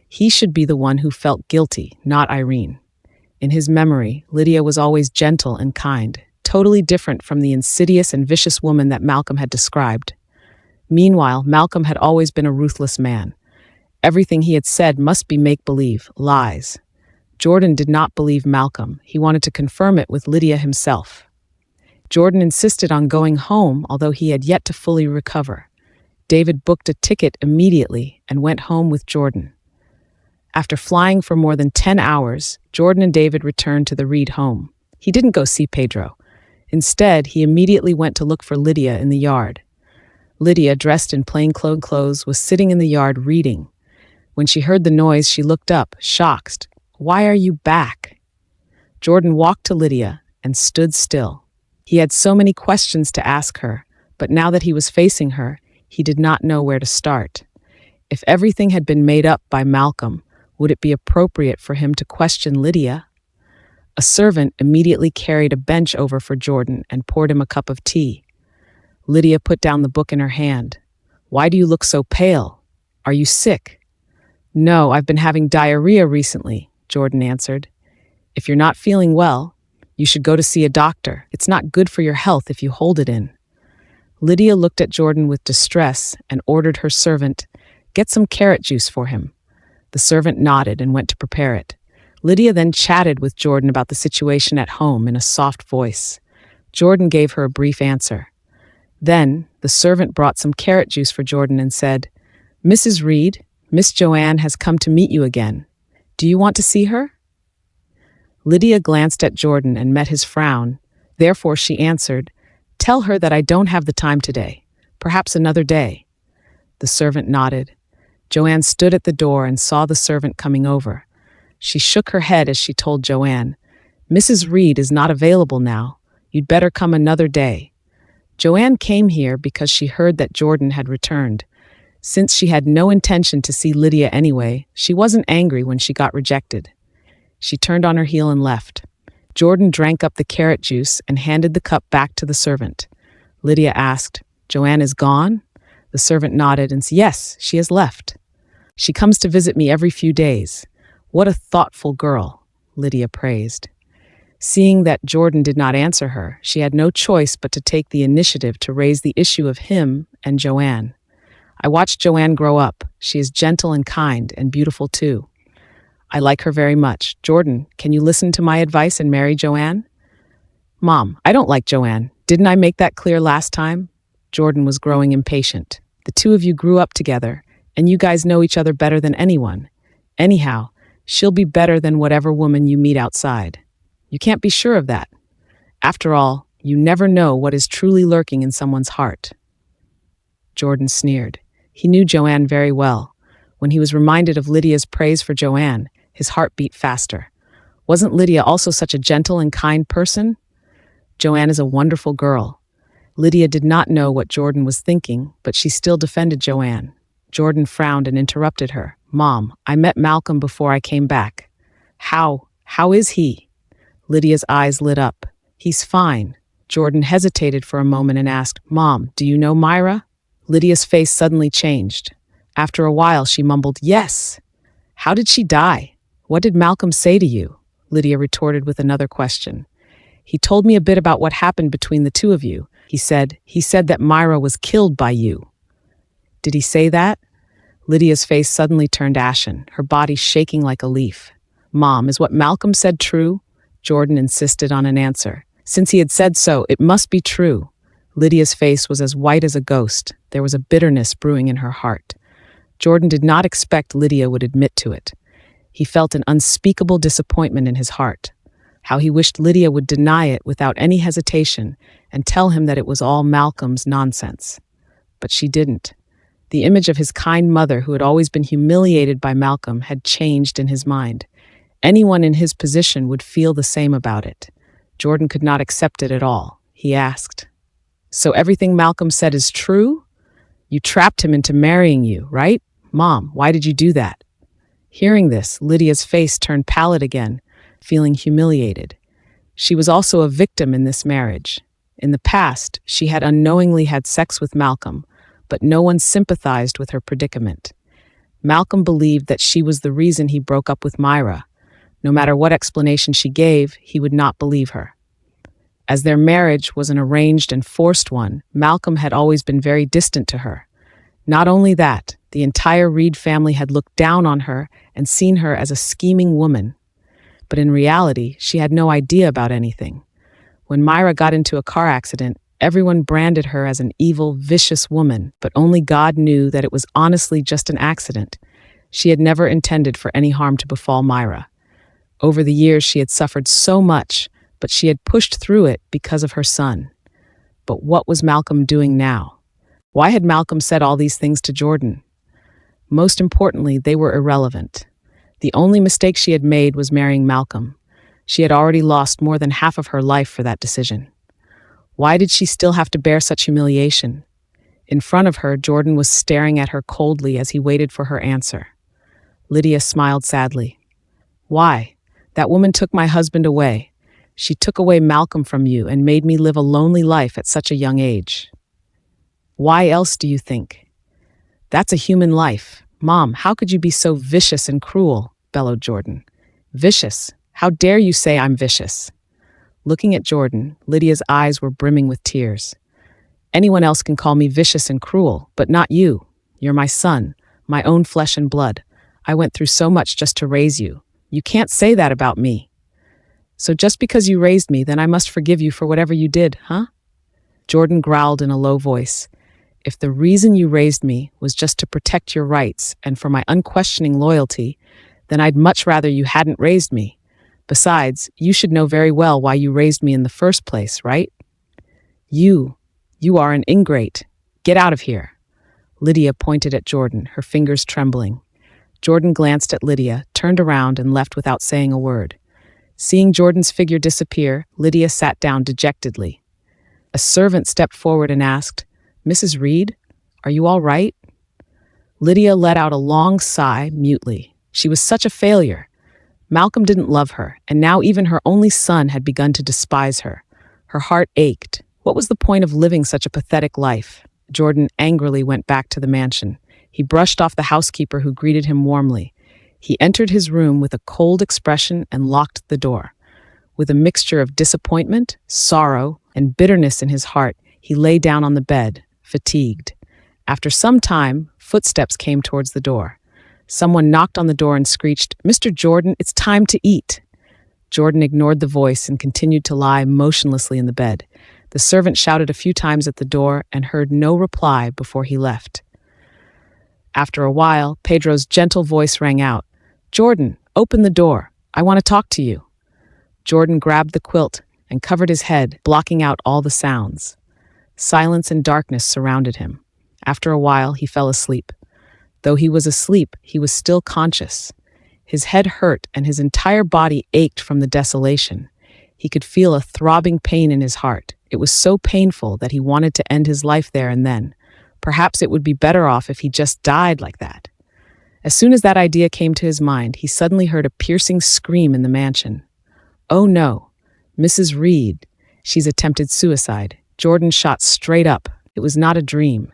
He should be the one who felt guilty, not Irene. In his memory, Lydia was always gentle and kind, totally different from the insidious and vicious woman that Malcolm had described. Meanwhile, Malcolm had always been a ruthless man. Everything he had said must be make-believe, lies. Jordan did not believe Malcolm. He wanted to confirm it with Lydia himself. Jordan insisted on going home, although he had yet to fully recover. David booked a ticket immediately and went home with Jordan. After flying for more than 10 hours, Jordan and David returned to the Reed home. He didn't go see Pedro. Instead, he immediately went to look for Lydia in the yard. Lydia, dressed in plainclothes clothes, was sitting in the yard reading. When she heard the noise, she looked up, shocked. Why are you back? Jordan walked to Lydia and stood still. He had so many questions to ask her, But now that he was facing her, he did not know where to start. If everything had been made up by Malcolm, would it be appropriate for him to question Lydia? A servant immediately carried a bench over for Jordan and poured him a cup of tea. Lydia put down the book in her hand. "Why do you look so pale? Are you sick?" "No, I've been having diarrhea recently," Jordan answered. "If you're not feeling well, you should go to see a doctor. It's not good for your health if you hold it in." Lydia looked at Jordan with distress and ordered her servant, "Get some carrot juice for him." The servant nodded and went to prepare it. Lydia then chatted with Jordan about the situation at home in a soft voice. Jordan gave her a brief answer. Then, the servant brought some carrot juice for Jordan and said, "Mrs. Reed, Miss Joanne has come to meet you again. Do you want to see her?" Lydia glanced at Jordan and met his frown. Therefore, she answered, "Tell her that I don't have the time today. Perhaps another day." The servant nodded. Joanne stood at the door and saw the servant coming over. She shook her head as she told Joanne, "Mrs. Reed is not available now. You'd better come another day." Joanne came here because she heard that Jordan had returned. Since she had no intention to see Lydia anyway, she wasn't angry when she got rejected. She turned on her heel and left. Jordan drank up the carrot juice and handed the cup back to the servant. Lydia asked, "Joanne is gone?" The servant nodded and said, "Yes, she has left. She comes to visit me every few days." "What a thoughtful girl," Lydia praised. Seeing that Jordan did not answer her, she had no choice but to take the initiative to raise the issue of him and Joanne. "I watched Joanne grow up. She is gentle and kind and beautiful too. I like her very much. Jordan, can you listen to my advice and marry Joanne?" "Mom, I don't like Joanne. Didn't I make that clear last time?" Jordan was growing impatient. "The two of you grew up together, and you guys know each other better than anyone. Anyhow, she'll be better than whatever woman you meet outside. You can't be sure of that. After all, you never know what is truly lurking in someone's heart." Jordan sneered. He knew Joanne very well. When he was reminded of Lydia's praise for Joanne, his heart beat faster. Wasn't Lydia also such a gentle and kind person? Joanne is a wonderful girl. Lydia did not know what Jordan was thinking, but she still defended Joanne. Jordan frowned and interrupted her. "Mom, I met Malcolm before I came back." How is he?" Lydia's eyes lit up. "He's fine." Jordan hesitated for a moment and asked, "Mom, do you know Myra?" Lydia's face suddenly changed. After a while, she mumbled, "Yes." "How did she die? What did Malcolm say to you?" Lydia retorted with another question. "He told me a bit about what happened between the two of you. He said that Myra was killed by you." "Did he say that?" Lydia's face suddenly turned ashen, her body shaking like a leaf. "Mom, is what Malcolm said true?" Jordan insisted on an answer. Since he had said so, it must be true. Lydia's face was as white as a ghost. There was a bitterness brewing in her heart. Jordan did not expect Lydia would admit to it. He felt an unspeakable disappointment in his heart. How he wished Lydia would deny it without any hesitation and tell him that it was all Malcolm's nonsense. But she didn't. The image of his kind mother, who had always been humiliated by Malcolm, had changed in his mind. Anyone in his position would feel the same about it. Jordan could not accept it at all. He asked, "So everything Malcolm said is true? You trapped him into marrying you, right? Mom, why did you do that?" Hearing this, Lydia's face turned pallid again, feeling humiliated. She was also a victim in this marriage. In the past, she had unknowingly had sex with Malcolm, but no one sympathized with her predicament. Malcolm believed that she was the reason he broke up with Myra. No matter what explanation she gave, he would not believe her. As their marriage was an arranged and forced one, Malcolm had always been very distant to her. Not only that, the entire Reed family had looked down on her and seen her as a scheming woman. But in reality, she had no idea about anything. When Myra got into a car accident, everyone branded her as an evil, vicious woman, but only God knew that it was honestly just an accident. She had never intended for any harm to befall Myra. Over the years, she had suffered so much, but she had pushed through it because of her son. But what was Malcolm doing now? Why had Malcolm said all these things to Jordan? Most importantly, they were irrelevant. The only mistake she had made was marrying Malcolm. She had already lost more than half of her life for that decision. Why did she still have to bear such humiliation? In front of her, Jordan was staring at her coldly as he waited for her answer. Lydia smiled sadly. Why? That woman took my husband away. She took away Malcolm from you and made me live a lonely life at such a young age. Why else do you think? That's a human life. Mom, how could you be so vicious and cruel? Bellowed Jordan. Vicious? How dare you say I'm vicious? Looking at Jordan, Lydia's eyes were brimming with tears. Anyone else can call me vicious and cruel, but not you. You're my son, my own flesh and blood. I went through so much just to raise you. You can't say that about me. So just because you raised me, then I must forgive you for whatever you did, huh? Jordan growled in a low voice. If the reason you raised me was just to protect your rights and for my unquestioning loyalty, then I'd much rather you hadn't raised me. Besides, you should know very well why you raised me in the first place, right? You are an ingrate. Get out of here. Lydia pointed at Jordan, her fingers trembling. Jordan glanced at Lydia, turned around, and left without saying a word. Seeing Jordan's figure disappear, Lydia sat down dejectedly. A servant stepped forward and asked, Mrs. Reed, are you all right? Lydia let out a long sigh mutely. She was such a failure. Malcolm didn't love her, and now even her only son had begun to despise her. Her heart ached. What was the point of living such a pathetic life? Jordan angrily went back to the mansion. He brushed off the housekeeper who greeted him warmly. He entered his room with a cold expression and locked the door. With a mixture of disappointment, sorrow, and bitterness in his heart, he lay down on the bed, fatigued. After some time, footsteps came towards the door. Someone knocked on the door and screeched, Mr. Jordan, it's time to eat. Jordan ignored the voice and continued to lie motionlessly in the bed. The servant shouted a few times at the door and heard no reply before he left. After a while, Pedro's gentle voice rang out, Jordan, open the door. I want to talk to you. Jordan grabbed the quilt and covered his head, blocking out all the sounds. Silence and darkness surrounded him. After a while, he fell asleep. Though he was asleep, he was still conscious. His head hurt and his entire body ached from the desolation. He could feel a throbbing pain in his heart. It was so painful that he wanted to end his life there and then. Perhaps it would be better off if he just died like that. As soon as that idea came to his mind, he suddenly heard a piercing scream in the mansion. Oh no, Mrs. Reed. She's attempted suicide. Jordan shot straight up. It was not a dream.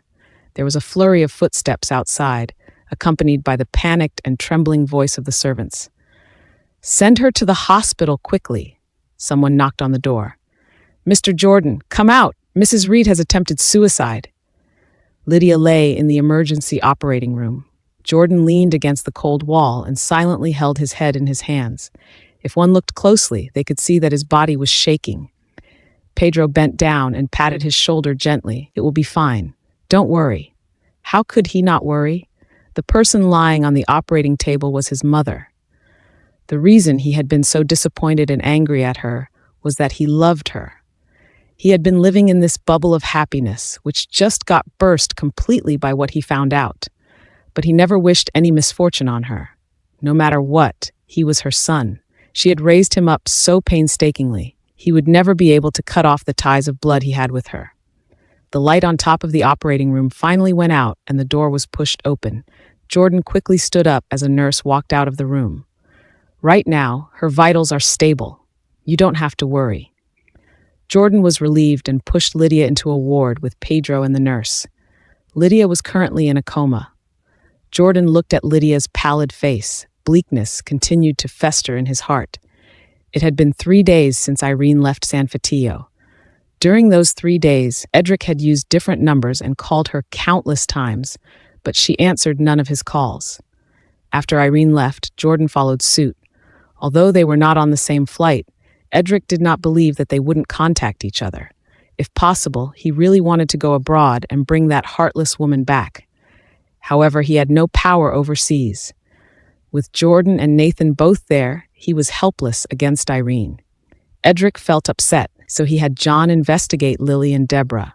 There was a flurry of footsteps outside, accompanied by the panicked and trembling voice of the servants. Send her to the hospital quickly. Someone knocked on the door. Mr. Jordan, come out. Mrs. Reed has attempted suicide. Lydia lay in the emergency operating room. Jordan leaned against the cold wall and silently held his head in his hands. If one looked closely, they could see that his body was shaking. Pedro bent down and patted his shoulder gently. It will be fine. Don't worry. How could he not worry? The person lying on the operating table was his mother. The reason he had been so disappointed and angry at her was that he loved her. He had been living in this bubble of happiness, which just got burst completely by what he found out. But he never wished any misfortune on her. No matter what, he was her son. She had raised him up so painstakingly. He would never be able to cut off the ties of blood he had with her. The light on top of the operating room finally went out and the door was pushed open. Jordan quickly stood up as a nurse walked out of the room. Right now, her vitals are stable. You don't have to worry. Jordan was relieved and pushed Lydia into a ward with Pedro and the nurse. Lydia was currently in a coma. Jordan looked at Lydia's pallid face. Bleakness continued to fester in his heart. It had been 3 days since Irene left San Fatillo. During those 3 days, Edric had used different numbers and called her countless times, but she answered none of his calls. After Irene left, Jordan followed suit. Although they were not on the same flight, Edric did not believe that they wouldn't contact each other. If possible, he really wanted to go abroad and bring that heartless woman back. However, he had no power overseas. With Jordan and Nathan both there, he was helpless against Irene. Edric felt upset, so he had John investigate Lily and Deborah.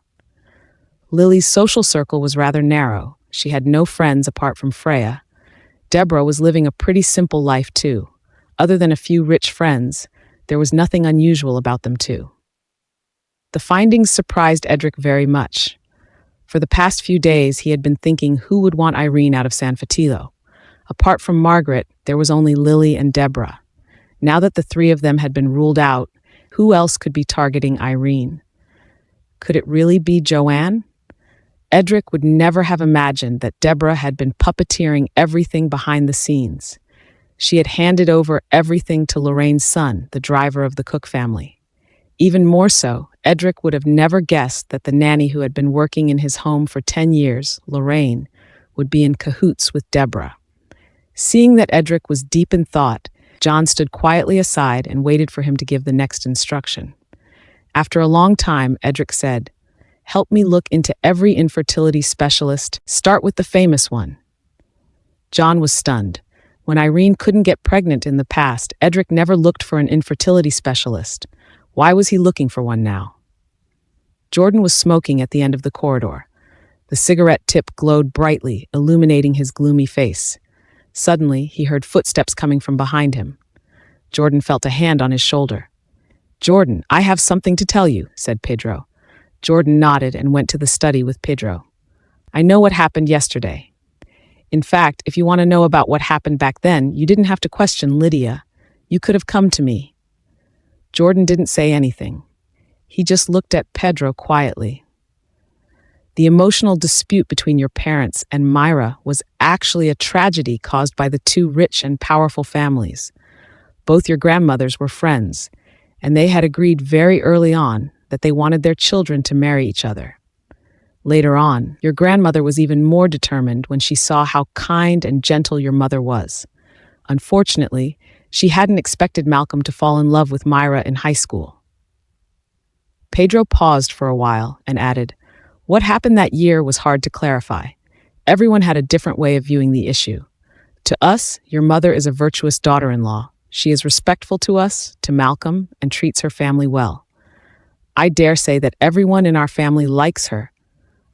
Lily's social circle was rather narrow. She had no friends apart from Freya. Deborah was living a pretty simple life too. Other than a few rich friends, there was nothing unusual about them too. The findings surprised Edric very much. For the past few days, he had been thinking who would want Irene out of San Fernando. Apart from Margaret, there was only Lily and Deborah. Now that the three of them had been ruled out, who else could be targeting Irene? Could it really be Joanne? Edric would never have imagined that Deborah had been puppeteering everything behind the scenes. She had handed over everything to Lorraine's son, the driver of the Cook family. Even more so, Edric would have never guessed that the nanny who had been working in his home for 10 years, Lorraine, would be in cahoots with Deborah. Seeing that Edric was deep in thought, John stood quietly aside and waited for him to give the next instruction. After a long time, Edric said, "Help me look into every infertility specialist. Start with the famous one." John was stunned. When Irene couldn't get pregnant in the past, Edric never looked for an infertility specialist. Why was he looking for one now? Jordan was smoking at the end of the corridor. The cigarette tip glowed brightly, illuminating his gloomy face. Suddenly, he heard footsteps coming from behind him. Jordan felt a hand on his shoulder. "Jordan, I have something to tell you," said Pedro. Jordan nodded and went to the study with Pedro. "I know what happened yesterday. In fact, if you want to know about what happened back then, you didn't have to question Lydia. You could have come to me." Jordan didn't say anything. He just looked at Pedro quietly. The emotional dispute between your parents and Myra was actually a tragedy caused by the two rich and powerful families. Both your grandmothers were friends, and they had agreed very early on that they wanted their children to marry each other. Later on, your grandmother was even more determined when she saw how kind and gentle your mother was. Unfortunately, she hadn't expected Malcolm to fall in love with Myra in high school. Pedro paused for a while and added, "What happened that year was hard to clarify. Everyone had a different way of viewing the issue. To us, your mother is a virtuous daughter-in-law. She is respectful to us, to Malcolm, and treats her family well. I dare say that everyone in our family likes her,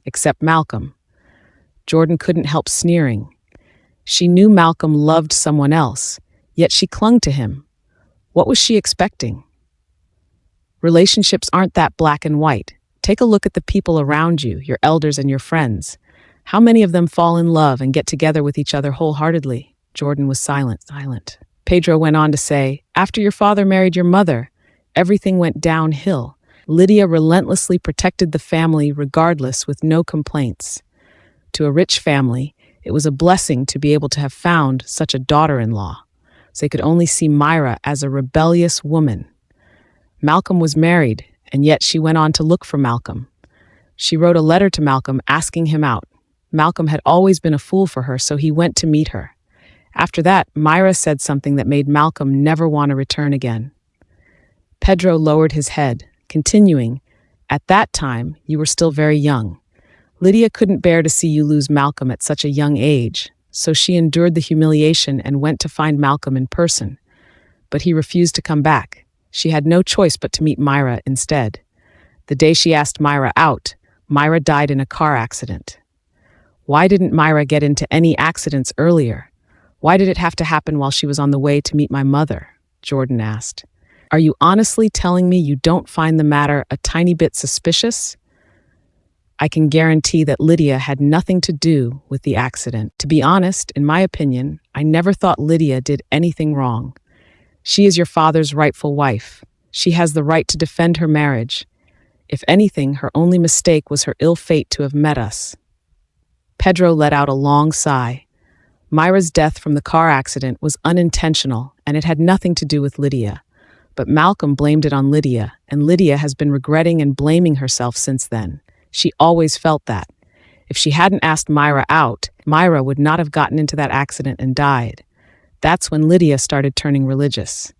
except Malcolm." Jordan couldn't help sneering. She knew Malcolm loved someone else, yet she clung to him. What was she expecting? Relationships aren't that black and white. Take a look at the people around you, your elders and your friends. How many of them fall in love and get together with each other wholeheartedly? Jordan was silent. Pedro went on to say, "After your father married your mother, everything went downhill. Lydia relentlessly protected the family regardless, with no complaints. To a rich family, it was a blessing to be able to have found such a daughter-in-law, so they could only see Myra as a rebellious woman. Malcolm was married, and yet she went on to look for Malcolm. She wrote a letter to Malcolm asking him out. Malcolm had always been a fool for her, so he went to meet her. After that, Myra said something that made Malcolm never want to return again." Pedro lowered his head, continuing, "At that time, you were still very young. Lydia couldn't bear to see you lose Malcolm at such a young age, so she endured the humiliation and went to find Malcolm in person. But he refused to come back. She had no choice but to meet Myra instead. The day she asked Myra out, Myra died in a car accident. Why didn't Myra get into any accidents earlier? Why did it have to happen while she was on the way to meet my mother?" Jordan asked. "Are you honestly telling me you don't find the matter a tiny bit suspicious?" "I can guarantee that Lydia had nothing to do with the accident. To be honest, in my opinion, I never thought Lydia did anything wrong. She is your father's rightful wife. She has the right to defend her marriage. If anything, her only mistake was her ill fate to have met us." Pedro let out a long sigh. Myra's death from the car accident was unintentional, and it had nothing to do with Lydia. But Malcolm blamed it on Lydia, and Lydia has been regretting and blaming herself since then. She always felt that. If she hadn't asked Myra out, Myra would not have gotten into that accident and died. That's when Lydia started turning religious.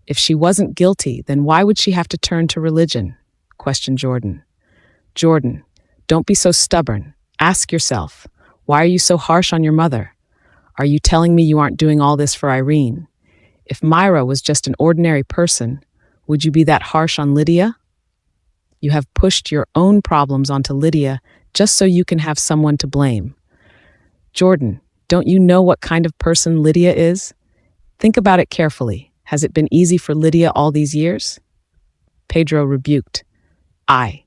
If she wasn't guilty, then why would she have to turn to religion? Questioned Jordan. "Jordan, don't be so stubborn. Ask yourself, why are you so harsh on your mother? Are you telling me you aren't doing all this for Irene? If Myra was just an ordinary person, would you be that harsh on Lydia? You have pushed your own problems onto Lydia just so you can have someone to blame. Jordan, don't you know what kind of person Lydia is? Think about it carefully. Has it been easy for Lydia all these years?" Pedro rebuked. I.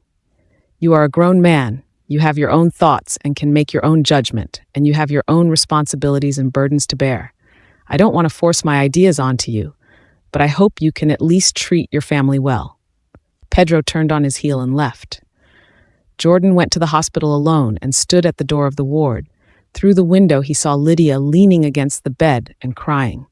You are a grown man. You have your own thoughts and can make your own judgment, and you have your own responsibilities and burdens to bear. I don't want to force my ideas onto you, but I hope you can at least treat your family well. Pedro turned on his heel and left. Jordan went to the hospital alone and stood at the door of the ward. Through the window, he saw Lydia leaning against the bed and crying.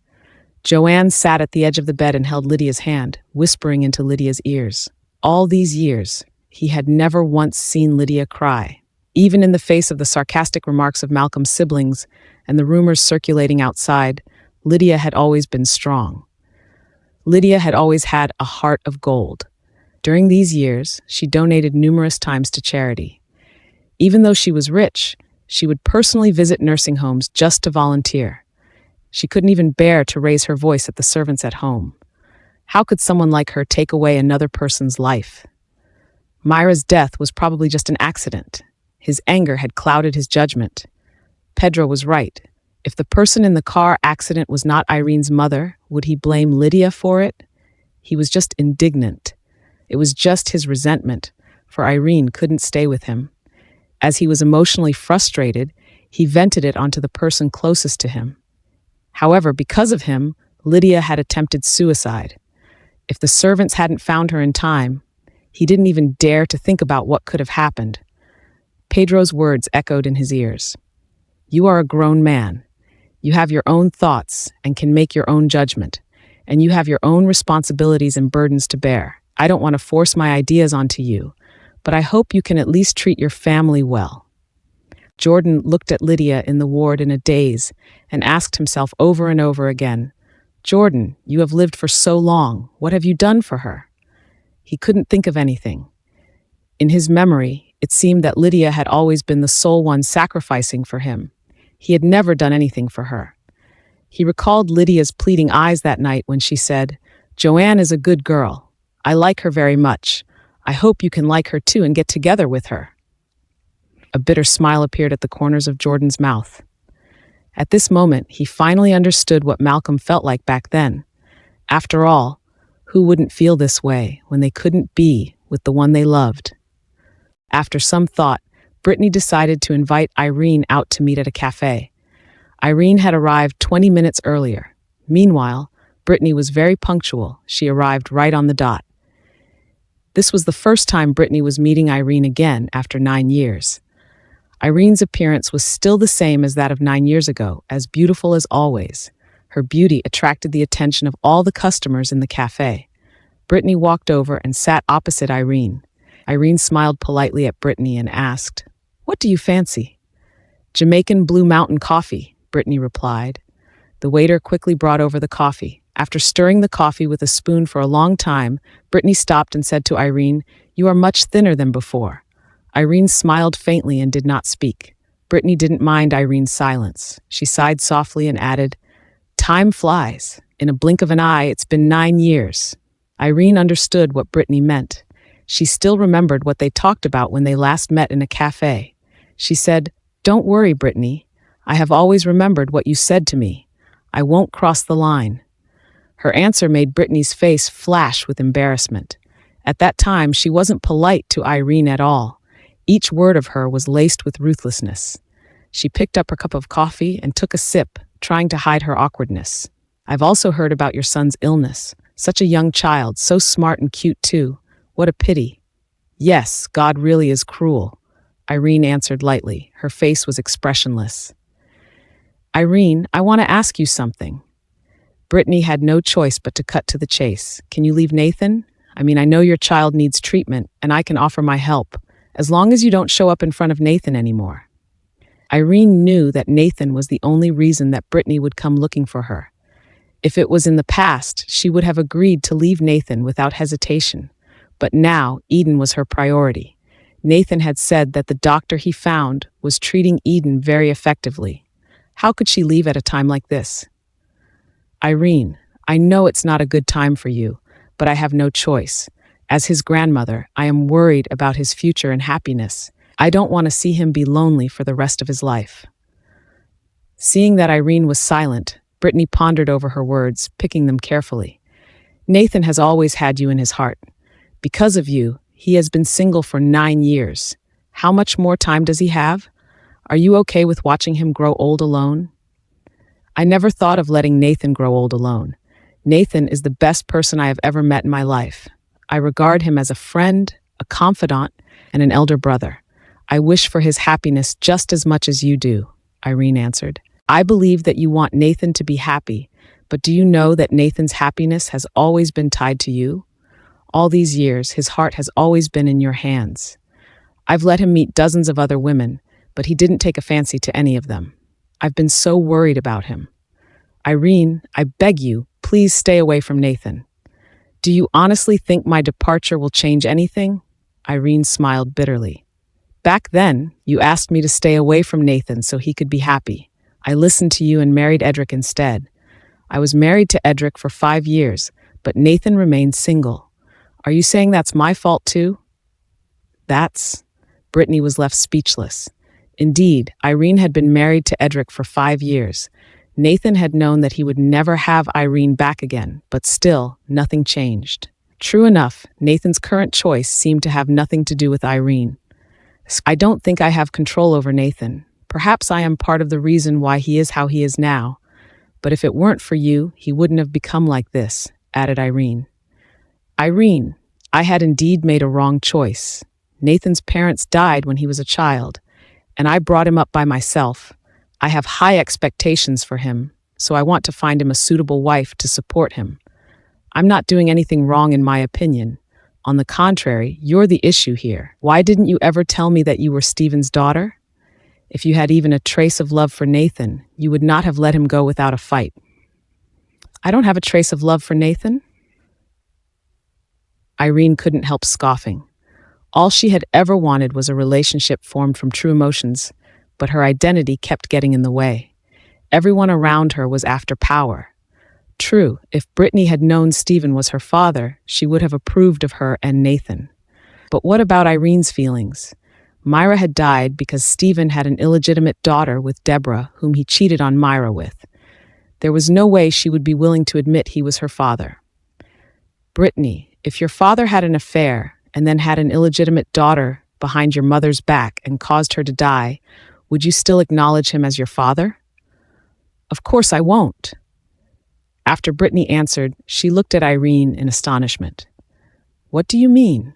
Joanne sat at the edge of the bed and held Lydia's hand, whispering into Lydia's ears. All these years, he had never once seen Lydia cry. Even in the face of the sarcastic remarks of Malcolm's siblings and the rumors circulating outside, Lydia had always been strong. Lydia had always had a heart of gold. During these years, she donated numerous times to charity. Even though she was rich, she would personally visit nursing homes just to volunteer. She couldn't even bear to raise her voice at the servants at home. How could someone like her take away another person's life? Myra's death was probably just an accident. His anger had clouded his judgment. Pedro was right. If the person in the car accident was not Irene's mother, would he blame Lydia for it? He was just indignant. It was just his resentment, for Irene couldn't stay with him. As he was emotionally frustrated, he vented it onto the person closest to him. However, because of him, Lydia had attempted suicide. If the servants hadn't found her in time, he didn't even dare to think about what could have happened. Pedro's words echoed in his ears. You are a grown man. You have your own thoughts and can make your own judgment, and you have your own responsibilities and burdens to bear. I don't want to force my ideas onto you, but I hope you can at least treat your family well. Jordan looked at Lydia in the ward in a daze and asked himself over and over again, Jordan, you have lived for so long. What have you done for her? He couldn't think of anything. In his memory, it seemed that Lydia had always been the sole one sacrificing for him. He had never done anything for her. He recalled Lydia's pleading eyes that night when she said, Joanne is a good girl. I like her very much. I hope you can like her too and get together with her. A bitter smile appeared at the corners of Jordan's mouth. At this moment, he finally understood what Malcolm felt like back then. After all, who wouldn't feel this way when they couldn't be with the one they loved? After some thought, Brittany decided to invite Irene out to meet at a cafe. Irene had arrived 20 minutes earlier. Meanwhile, Brittany was very punctual. She arrived right on the dot. This was the first time Brittany was meeting Irene again after 9 years. Irene's appearance was still the same as that of 9 years ago, as beautiful as always. Her beauty attracted the attention of all the customers in the cafe. Brittany walked over and sat opposite Irene. Irene smiled politely at Brittany and asked, What do you fancy? Jamaican Blue Mountain coffee, Brittany replied. The waiter quickly brought over the coffee. After stirring the coffee with a spoon for a long time, Brittany stopped and said to Irene, You are much thinner than before. Irene smiled faintly and did not speak. Brittany didn't mind Irene's silence. She sighed softly and added, Time flies. In a blink of an eye, it's been 9 years. Irene understood what Brittany meant. She still remembered what they talked about when they last met in a cafe. She said, Don't worry, Brittany. I have always remembered what you said to me. I won't cross the line. Her answer made Brittany's face flash with embarrassment. At that time, she wasn't polite to Irene at all. Each word of her was laced with ruthlessness. She picked up her cup of coffee and took a sip, trying to hide her awkwardness. I've also heard about your son's illness. Such a young child, so smart and cute too. What a pity. Yes, God really is cruel. Irene answered lightly. Her face was expressionless. Irene, I want to ask you something. Brittany had no choice but to cut to the chase. Can you leave Nathan? I know your child needs treatment, and I can offer my help, as long as you don't show up in front of Nathan anymore. Irene knew that Nathan was the only reason that Brittany would come looking for her. If it was in the past, she would have agreed to leave Nathan without hesitation. But now, Eden was her priority. Nathan had said that the doctor he found was treating Eden very effectively. How could she leave at a time like this? Irene, I know it's not a good time for you, but I have no choice. As his grandmother, I am worried about his future and happiness. I don't want to see him be lonely for the rest of his life. Seeing that Irene was silent, Brittany pondered over her words, picking them carefully. Nathan has always had you in his heart. Because of you, He has been single for 9 years. How much more time does he have? Are you okay with watching him grow old alone? I never thought of letting Nathan grow old alone. Nathan is the best person I have ever met in my life. I regard him as a friend, a confidant, and an elder brother. I wish for his happiness just as much as you do, Irene answered. I believe that you want Nathan to be happy, but do you know that Nathan's happiness has always been tied to you? All these years, his heart has always been in your hands. I've let him meet dozens of other women, but he didn't take a fancy to any of them. I've been so worried about him. Irene, I beg you, please stay away from Nathan. Do you honestly think my departure will change anything? Irene smiled bitterly. Back then, you asked me to stay away from Nathan so he could be happy. I listened to you and married Edric instead. I was married to Edric for 5 years, but Nathan remained single. Are you saying that's my fault too? Brittany was left speechless. Indeed, Irene had been married to Edric for 5 years. Nathan had known that he would never have Irene back again, but still, nothing changed. True enough, Nathan's current choice seemed to have nothing to do with Irene. I don't think I have control over Nathan. Perhaps I am part of the reason why he is how he is now. But if it weren't for you, he wouldn't have become like this, added Irene. Irene, I had indeed made a wrong choice. Nathan's parents died when he was a child, and I brought him up by myself. I have high expectations for him, so I want to find him a suitable wife to support him. I'm not doing anything wrong in my opinion. On the contrary, you're the issue here. Why didn't you ever tell me that you were Stephen's daughter? If you had even a trace of love for Nathan, you would not have let him go without a fight. I don't have a trace of love for Nathan? Irene couldn't help scoffing. All she had ever wanted was a relationship formed from true emotions, but her identity kept getting in the way. Everyone around her was after power. True, if Brittany had known Stephen was her father, she would have approved of her and Nathan. But what about Irene's feelings? Myra had died because Stephen had an illegitimate daughter with Deborah, whom he cheated on Myra with. There was no way she would be willing to admit he was her father. Brittany, if your father had an affair and then had an illegitimate daughter behind your mother's back and caused her to die, would you still acknowledge him as your father? Of course I won't. After Brittany answered, she looked at Irene in astonishment. What do you mean?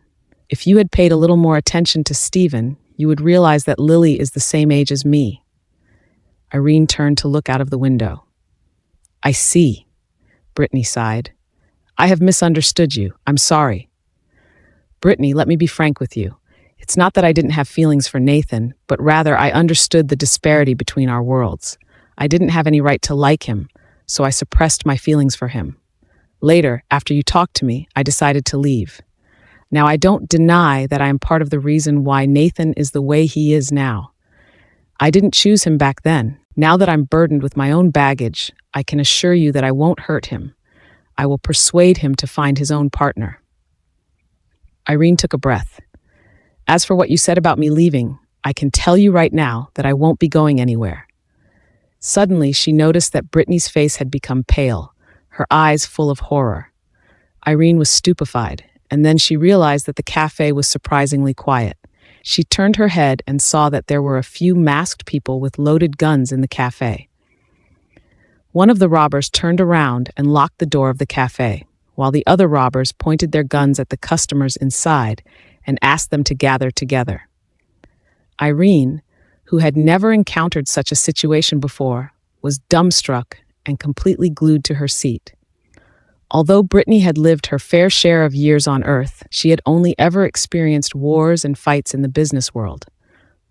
If you had paid a little more attention to Stephen, you would realize that Lily is the same age as me. Irene turned to look out of the window. I see, Brittany sighed. I have misunderstood you. I'm sorry. Brittany, let me be frank with you. It's not that I didn't have feelings for Nathan, but rather I understood the disparity between our worlds. I didn't have any right to like him, so I suppressed my feelings for him. Later, after you talked to me, I decided to leave. Now, I don't deny that I am part of the reason why Nathan is the way he is now. I didn't choose him back then. Now that I'm burdened with my own baggage, I can assure you that I won't hurt him. I will persuade him to find his own partner. Irene took a breath. As for what you said about me leaving, I can tell you right now that I won't be going anywhere. Suddenly, she noticed that Brittany's face had become pale, her eyes full of horror. Irene was stupefied, and then she realized that the cafe was surprisingly quiet. She turned her head and saw that there were a few masked people with loaded guns in the cafe. One of the robbers turned around and locked the door of the cafe, while the other robbers pointed their guns at the customers inside and asked them to gather together. Irene, who had never encountered such a situation before, was dumbstruck and completely glued to her seat. Although Brittany had lived her fair share of years on Earth, she had only ever experienced wars and fights in the business world.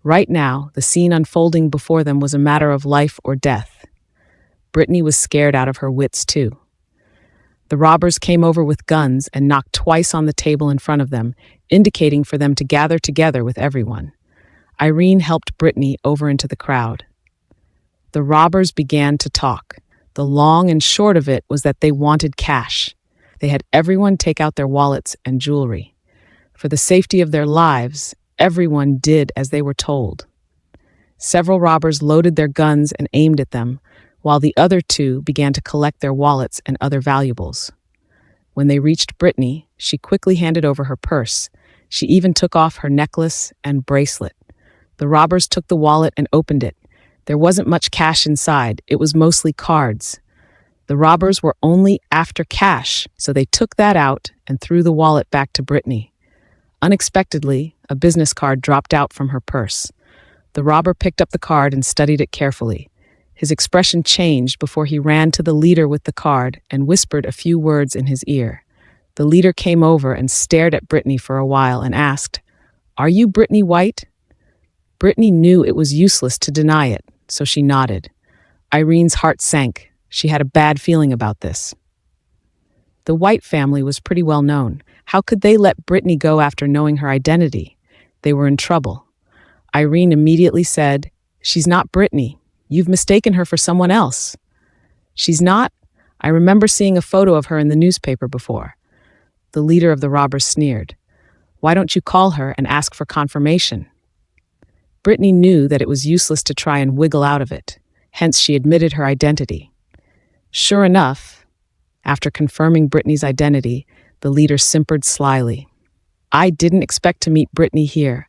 Right now, the scene unfolding before them was a matter of life or death. Brittany was scared out of her wits, too. The robbers came over with guns and knocked twice on the table in front of them, indicating for them to gather together with everyone. Irene helped Brittany over into the crowd. The robbers began to talk. The long and short of it was that they wanted cash. They had everyone take out their wallets and jewelry. For the safety of their lives, everyone did as they were told. Several robbers loaded their guns and aimed at them, while the other two began to collect their wallets and other valuables. When they reached Brittany, she quickly handed over her purse, She even took off her necklace and bracelet. The robbers took the wallet and opened it. There wasn't much cash inside, it was mostly cards. The robbers were only after cash, so they took that out and threw the wallet back to Brittany. Unexpectedly, a business card dropped out from her purse. The robber picked up the card and studied it carefully. His expression changed before he ran to the leader with the card and whispered a few words in his ear. The leader came over and stared at Brittany for a while and asked, "Are you Brittany White?" Brittany knew it was useless to deny it, so she nodded. Irene's heart sank. She had a bad feeling about this. The White family was pretty well known. How could they let Brittany go after knowing her identity? They were in trouble. Irene immediately said, "She's not Brittany. You've mistaken her for someone else." "She's not? I remember seeing a photo of her in the newspaper before." The leader of the robbers sneered. "Why don't you call her and ask for confirmation?" Brittany knew that it was useless to try and wiggle out of it, hence she admitted her identity. Sure enough, after confirming Brittany's identity, the leader simpered slyly. "I didn't expect to meet Brittany here.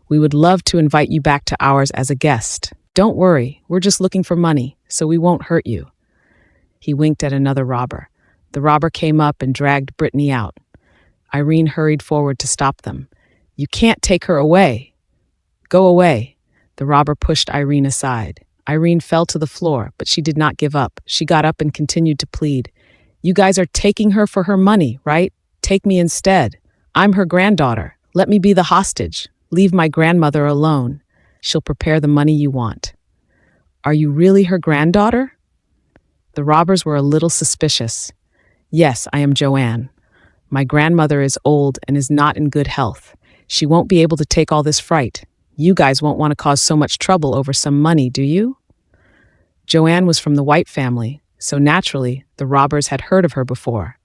We would love to invite you back to ours as a guest. Don't worry, we're just looking for money, so we won't hurt you." He winked at another robber. The robber came up and dragged Brittany out. Irene hurried forward to stop them. "You can't take her away." "Go away." The robber pushed Irene aside. Irene fell to the floor, but she did not give up. She got up and continued to plead. "You guys are taking her for her money, right? Take me instead. I'm her granddaughter. Let me be the hostage. Leave my grandmother alone. She'll prepare the money you want." "Are you really her granddaughter?" The robbers were a little suspicious. "Yes, I am Joanne. My grandmother is old and is not in good health. She won't be able to take all this fright. You guys won't want to cause so much trouble over some money, do you?" Joanne was from the White family, so naturally, the robbers had heard of her before.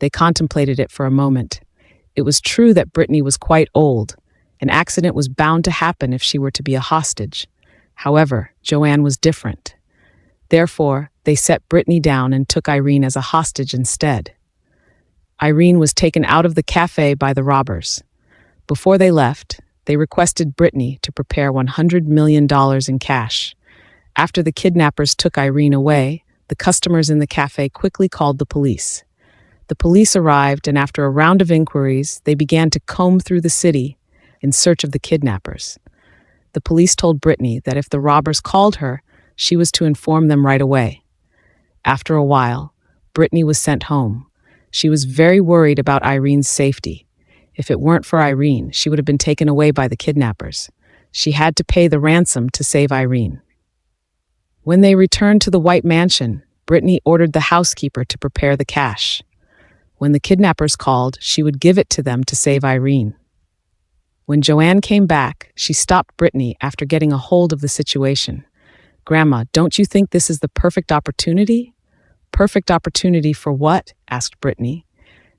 They contemplated it for a moment. It was true that Brittany was quite old. An accident was bound to happen if she were to be a hostage. However, Joanne was different. Therefore, they set Brittany down and took Irene as a hostage instead. Irene was taken out of the cafe by the robbers. Before they left, they requested Brittany to prepare $100 million in cash. After the kidnappers took Irene away, the customers in the cafe quickly called the police. The police arrived, and after a round of inquiries, they began to comb through the city in search of the kidnappers. The police told Brittany that if the robbers called her, she was to inform them right away. After a while, Brittany was sent home. She was very worried about Irene's safety. If it weren't for Irene, she would have been taken away by the kidnappers. She had to pay the ransom to save Irene. When they returned to the White Mansion, Brittany ordered the housekeeper to prepare the cash. When the kidnappers called, she would give it to them to save Irene. When Joanne came back, she stopped Brittany after getting a hold of the situation. "Grandma, don't you think this is the perfect opportunity?" "Perfect opportunity for what?" asked Brittany.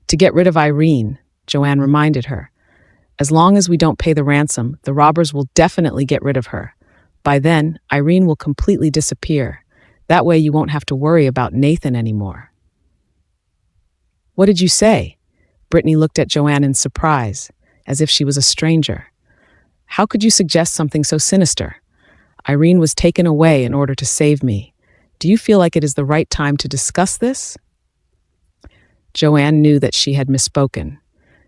"To get rid of Irene," Joanne reminded her. "As long as we don't pay the ransom, the robbers will definitely get rid of her. By then, Irene will completely disappear. That way you won't have to worry about Nathan anymore." "What did you say?" Brittany looked at Joanne in surprise, as if she was a stranger. "How could you suggest something so sinister? Irene was taken away in order to save me. Do you feel like it is the right time to discuss this?" Joanne knew that she had misspoken.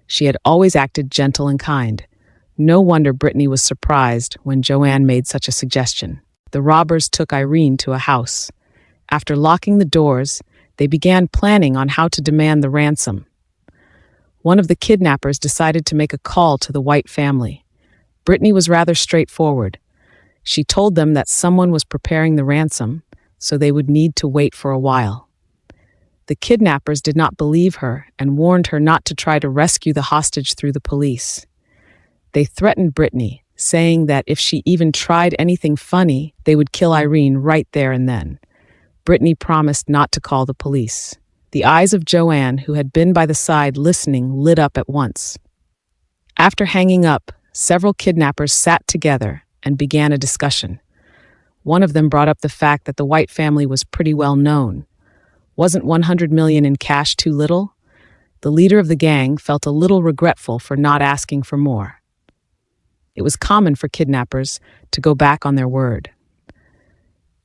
She had always acted gentle and kind. No wonder Brittany was surprised when Joanne made such a suggestion. The robbers took Irene to a house. After locking the doors, they began planning on how to demand the ransom. One of the kidnappers decided to make a call to the White family. Brittany was rather straightforward. She told them that someone was preparing the ransom, so they would need to wait for a while. The kidnappers did not believe her and warned her not to try to rescue the hostage through the police. They threatened Brittany, saying that if she even tried anything funny, they would kill Irene right there and then. Brittany promised not to call the police. The eyes of Joanne, who had been by the side listening, lit up at once. After hanging up, several kidnappers sat together and began a discussion. One of them brought up the fact that the White family was pretty well known. Wasn't $100 million in cash too little? The leader of the gang felt a little regretful for not asking for more. It was common for kidnappers to go back on their word.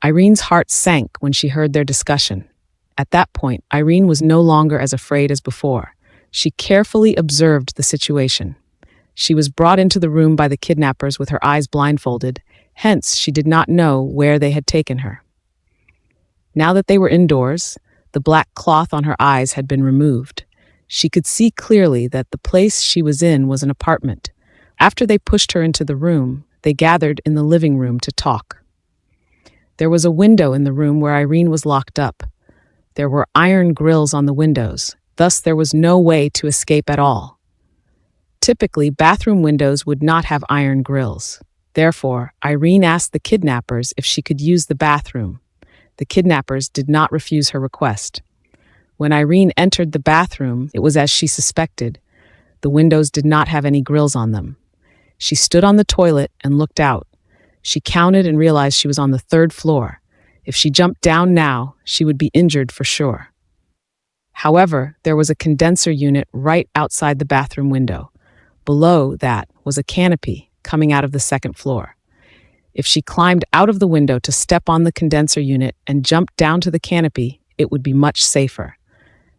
Irene's heart sank when she heard their discussion. At that point, Irene was no longer as afraid as before. She carefully observed the situation. She was brought into the room by the kidnappers with her eyes blindfolded, hence she did not know where they had taken her. Now that they were indoors, the black cloth on her eyes had been removed. She could see clearly that the place she was in was an apartment. After they pushed her into the room, they gathered in the living room to talk. There was a window in the room where Irene was locked up. There were iron grills on the windows, thus there was no way to escape at all. Typically, bathroom windows would not have iron grills. Therefore, Irene asked the kidnappers if she could use the bathroom. The kidnappers did not refuse her request. When Irene entered the bathroom, it was as she suspected. The windows did not have any grills on them. She stood on the toilet and looked out. She counted and realized she was on the 3rd floor. If she jumped down now, she would be injured for sure. However, there was a condenser unit right outside the bathroom window. Below that was a canopy coming out of the 2nd floor. If she climbed out of the window to step on the condenser unit and jumped down to the canopy, it would be much safer.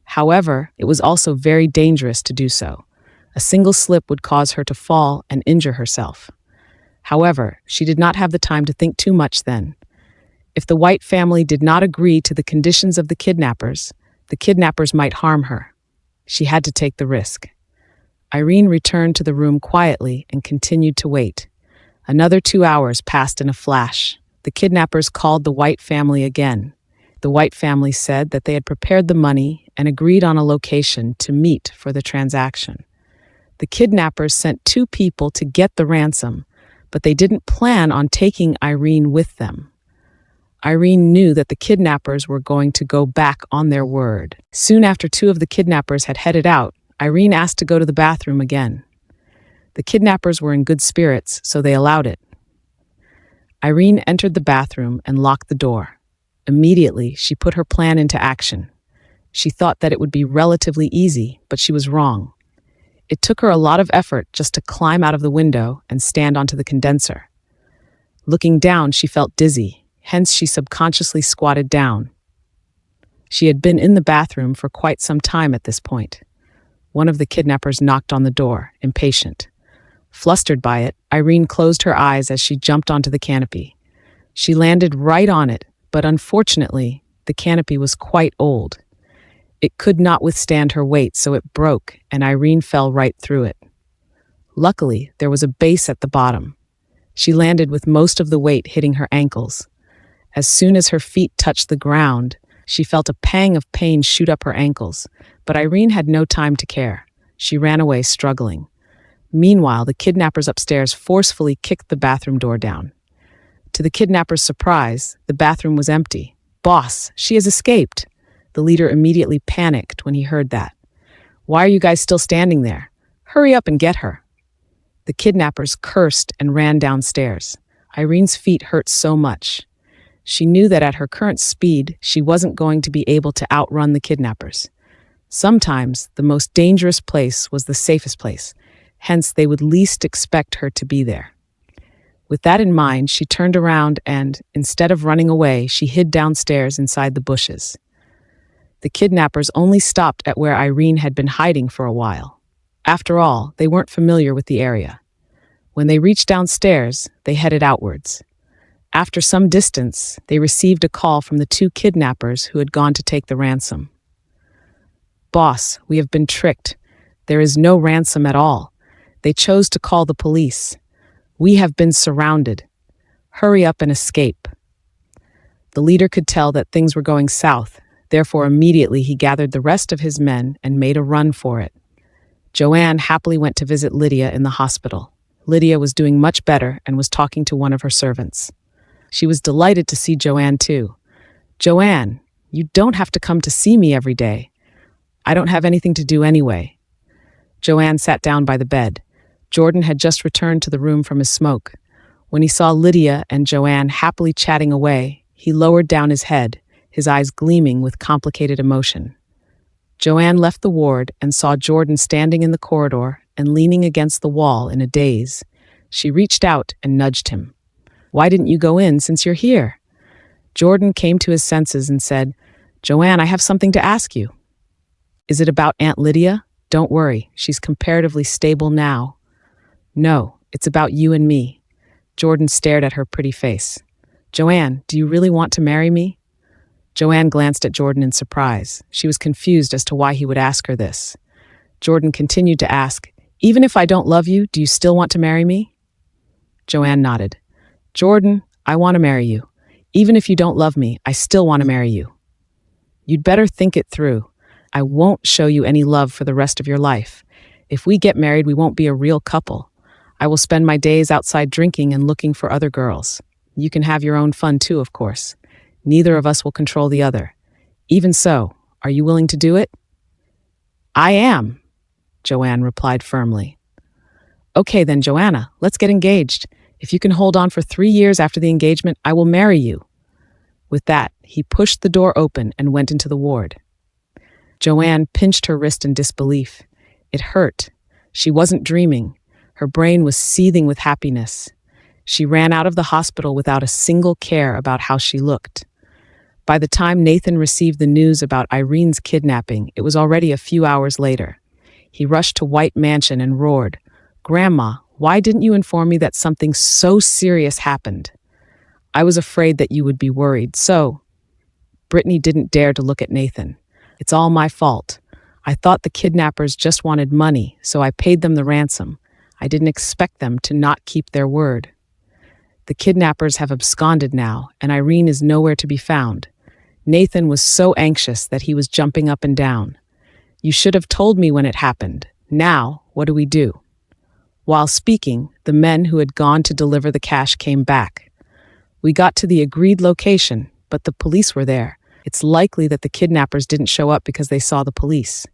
However, it was also very dangerous to do so. A single slip would cause her to fall and injure herself. However, she did not have the time to think too much then. If the White family did not agree to the conditions of the kidnappers might harm her. She had to take the risk. Irene returned to the room quietly and continued to wait. Another 2 hours passed in a flash. The kidnappers called the White family again. The White family said that they had prepared the money and agreed on a location to meet for the transaction. The kidnappers sent 2 people to get the ransom, but they didn't plan on taking Irene with them. Irene knew that the kidnappers were going to go back on their word. Soon after 2 of the kidnappers had headed out, Irene asked to go to the bathroom again. The kidnappers were in good spirits, so they allowed it. Irene entered the bathroom and locked the door. Immediately, she put her plan into action. She thought that it would be relatively easy, but she was wrong. It took her a lot of effort just to climb out of the window and stand onto the condenser. Looking down, she felt dizzy, hence she subconsciously squatted down. She had been in the bathroom for quite some time at this point. One of the kidnappers knocked on the door, impatient. Flustered by it, Irene closed her eyes as she jumped onto the canopy. She landed right on it, but unfortunately, the canopy was quite old. It could not withstand her weight, so it broke, and Irene fell right through it. Luckily, there was a base at the bottom. She landed with most of the weight hitting her ankles. As soon as her feet touched the ground, she felt a pang of pain shoot up her ankles, but Irene had no time to care. She ran away, struggling. Meanwhile, the kidnappers upstairs forcefully kicked the bathroom door down. To the kidnappers' surprise, the bathroom was empty. "Boss, she has escaped!" The leader immediately panicked when he heard that. "Why are you guys still standing there? Hurry up and get her." The kidnappers cursed and ran downstairs. Irene's feet hurt so much. She knew that at her current speed, she wasn't going to be able to outrun the kidnappers. Sometimes, the most dangerous place was the safest place. Hence, they would least expect her to be there. With that in mind, she turned around and, instead of running away, she hid downstairs inside the bushes. The kidnappers only stopped at where Irene had been hiding for a while. After all, they weren't familiar with the area. When they reached downstairs, they headed outwards. After some distance, they received a call from the 2 kidnappers who had gone to take the ransom. "Boss, we have been tricked. There is no ransom at all. They chose to call the police. We have been surrounded. Hurry up and escape." The leader could tell that things were going south. Therefore, immediately he gathered the rest of his men and made a run for it. Joanne happily went to visit Lydia in the hospital. Lydia was doing much better and was talking to one of her servants. She was delighted to see Joanne too. "Joanne, you don't have to come to see me every day. I don't have anything to do anyway." Joanne sat down by the bed. Jordan had just returned to the room from his smoke. When he saw Lydia and Joanne happily chatting away, he lowered down his head, his eyes gleaming with complicated emotion. Joanne left the ward and saw Jordan standing in the corridor and leaning against the wall in a daze. She reached out and nudged him. "Why didn't you go in since you're here?" Jordan came to his senses and said, "Joanne, I have something to ask you." "Is it about Aunt Lydia?" "Don't worry, she's comparatively stable now." "No, it's about you and me." Jordan stared at her pretty face. "Joanne, do you really want to marry me?" Joanne glanced at Jordan in surprise. She was confused as to why he would ask her this. Jordan continued to ask, "Even if I don't love you, do you still want to marry me?" Joanne nodded. "Jordan, I want to marry you. Even if you don't love me, I still want to marry you." "You'd better think it through. I won't show you any love for the rest of your life. If we get married, we won't be a real couple. I will spend my days outside drinking and looking for other girls. You can have your own fun too, of course. Neither of us will control the other. Even so, are you willing to do it?" "I am," Joanne replied firmly. "Okay then, Joanna, let's get engaged. If you can hold on for 3 years after the engagement, I will marry you." With that, he pushed the door open and went into the ward. Joanne pinched her wrist in disbelief. It hurt. She wasn't dreaming. Her brain was seething with happiness. She ran out of the hospital without a single care about how she looked. By the time Nathan received the news about Irene's kidnapping, it was already a few hours later. He rushed to White Mansion and roared, "Grandma, why didn't you inform me that something so serious happened? I was afraid that you would be worried, so—" Brittany didn't dare to look at Nathan. "It's all my fault. I thought the kidnappers just wanted money, so I paid them the ransom. I didn't expect them to not keep their word. The kidnappers have absconded now, and Irene is nowhere to be found." Nathan was so anxious that he was jumping up and down. "You should have told me when it happened. Now, what do we do?" While speaking, the men who had gone to deliver the cash came back. "We got to the agreed location, but the police were there. It's likely that the kidnappers didn't show up because they saw the police.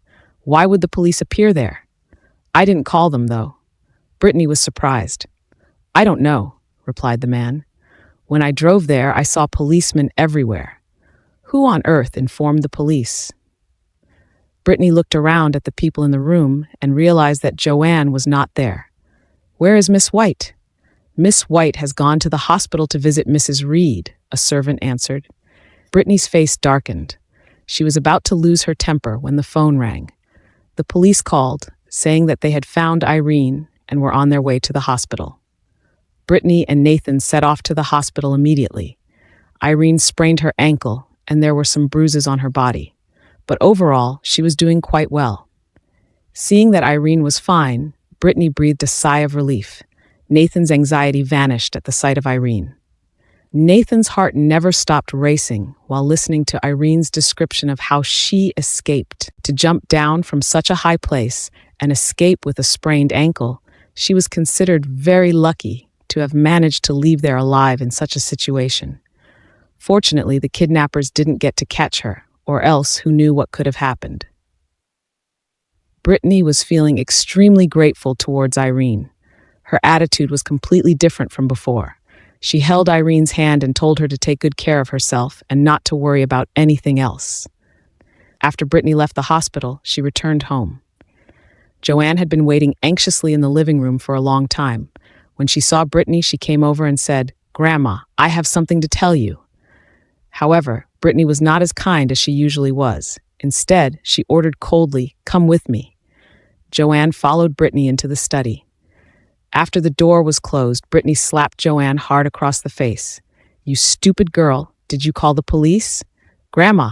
Why would the police appear there?" "I didn't call them, though." Brittany was surprised. "I don't know," replied the man. "When I drove there, I saw policemen everywhere. Who on earth informed the police?" Brittany looked around at the people in the room and realized that Joanne was not there. "Where is Miss White?" "Miss White has gone to the hospital to visit Mrs. Reed," a servant answered. Brittany's face darkened. She was about to lose her temper when the phone rang. The police called, saying that they had found Irene and were on their way to the hospital. Brittany and Nathan set off to the hospital immediately. Irene sprained her ankle, and there were some bruises on her body. But overall, she was doing quite well. Seeing that Irene was fine, Brittany breathed a sigh of relief. Nathan's anxiety vanished at the sight of Irene. Nathan's heart never stopped racing while listening to Irene's description of how she escaped. To jump down from such a high place and escape with a sprained ankle, she was considered very lucky to have managed to leave there alive in such a situation. Fortunately, the kidnappers didn't get to catch her, or else who knew what could have happened. Brittany was feeling extremely grateful towards Irene. Her attitude was completely different from before. She held Irene's hand and told her to take good care of herself and not to worry about anything else. After Brittany left the hospital, she returned home. Joanne had been waiting anxiously in the living room for a long time. When she saw Brittany, she came over and said, "Grandma, I have something to tell you." However, Brittany was not as kind as she usually was. Instead, she ordered coldly, "Come with me." Joanne followed Brittany into the study. After the door was closed, Brittany slapped Joanne hard across the face. "You stupid girl, did you call the police?" "Grandma,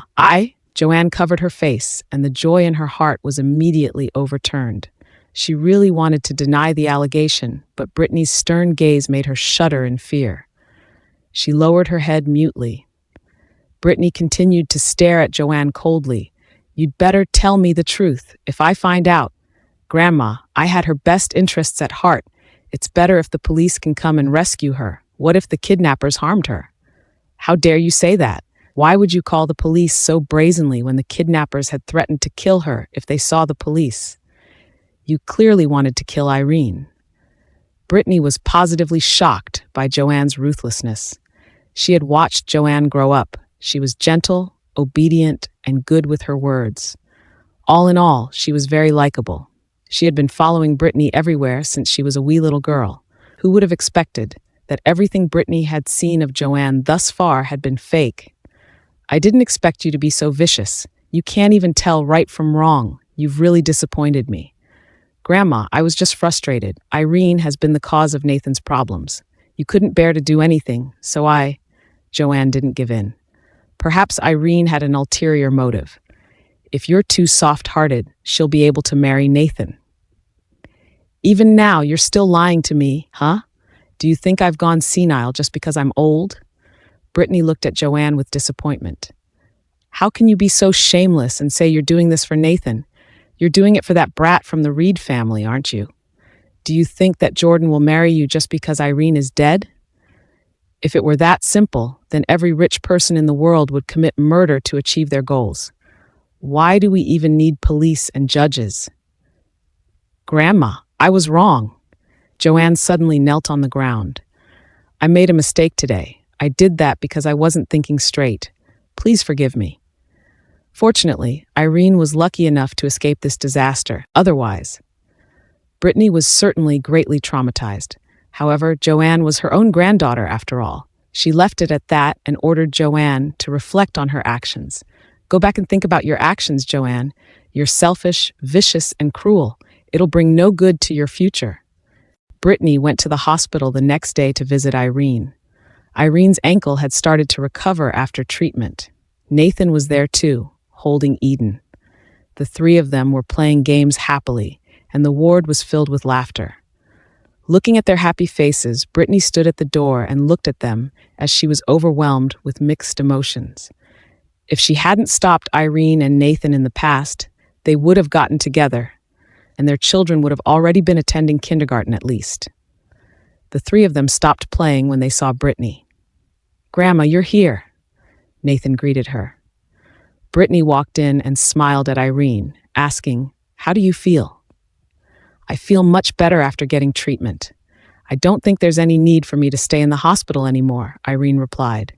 Joanne covered her face, and the joy in her heart was immediately overturned. She really wanted to deny the allegation, but Brittany's stern gaze made her shudder in fear. She lowered her head mutely. Brittany continued to stare at Joanne coldly. "You'd better tell me the truth. If I find out—" "Grandma, I had her best interests at heart. It's better if the police can come and rescue her. What if the kidnappers harmed her?" "How dare you say that? Why would you call the police so brazenly when the kidnappers had threatened to kill her if they saw the police? You clearly wanted to kill Irene." Brittany was positively shocked by Joanne's ruthlessness. She had watched Joanne grow up. She was gentle, obedient, and good with her words. All in all, she was very likable. She had been following Brittany everywhere since she was a wee little girl. Who would have expected that everything Brittany had seen of Joanne thus far had been fake? I didn't expect you to be so vicious. You can't even tell right from wrong. You've really disappointed me. Grandma, I was just frustrated. Irene has been the cause of Nathan's problems. You couldn't bear to do anything, so Joanne didn't give in. Perhaps Irene had an ulterior motive. If you're too soft-hearted, she'll be able to marry Nathan. Even now, you're still lying to me, huh? Do you think I've gone senile just because I'm old? Brittany looked at Joanne with disappointment. How can you be so shameless and say you're doing this for Nathan? You're doing it for that brat from the Reed family, aren't you? Do you think that Jordan will marry you just because Irene is dead? If it were that simple, then every rich person in the world would commit murder to achieve their goals. Why do we even need police and judges? Grandma, I was wrong. Joanne suddenly knelt on the ground. I made a mistake today. I did that because I wasn't thinking straight. Please forgive me. Fortunately, Irene was lucky enough to escape this disaster. Otherwise, Brittany was certainly greatly traumatized. However, Joanne was her own granddaughter after all. She left it at that and ordered Joanne to reflect on her actions. Go back and think about your actions, Joanne. You're selfish, vicious, and cruel. It'll bring no good to your future. Brittany went to the hospital the next day to visit Irene. Irene's ankle had started to recover after treatment. Nathan was there too, holding Eden. The three of them were playing games happily, and the ward was filled with laughter. Looking at their happy faces, Brittany stood at the door and looked at them as she was overwhelmed with mixed emotions. If she hadn't stopped Irene and Nathan in the past, they would have gotten together, and their children would have already been attending kindergarten at least. The three of them stopped playing when they saw Brittany. "Grandma, you're here," Nathan greeted her. Brittany walked in and smiled at Irene, asking, "How do you feel?" "I feel much better after getting treatment. I don't think there's any need for me to stay in the hospital anymore," Irene replied.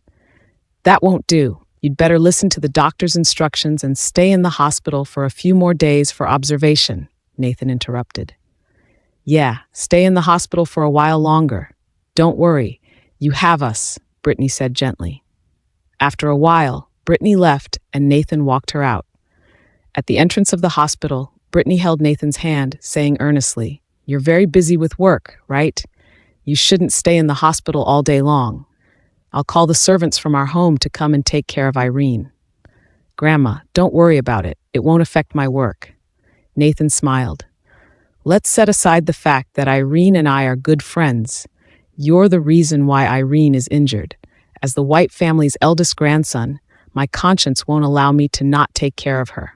"That won't do. You'd better listen to the doctor's instructions and stay in the hospital for a few more days for observation," Nathan interrupted. "Yeah, stay in the hospital for a while longer. Don't worry, you have us," Brittany said gently. After a while, Brittany left and Nathan walked her out. At the entrance of the hospital, Brittany held Nathan's hand, saying earnestly, "You're very busy with work, right? You shouldn't stay in the hospital all day long. I'll call the servants from our home to come and take care of Irene." "Grandma, don't worry about it. It won't affect my work." Nathan smiled. "Let's set aside the fact that Irene and I are good friends. You're the reason why Irene is injured. As the White family's eldest grandson, my conscience won't allow me to not take care of her."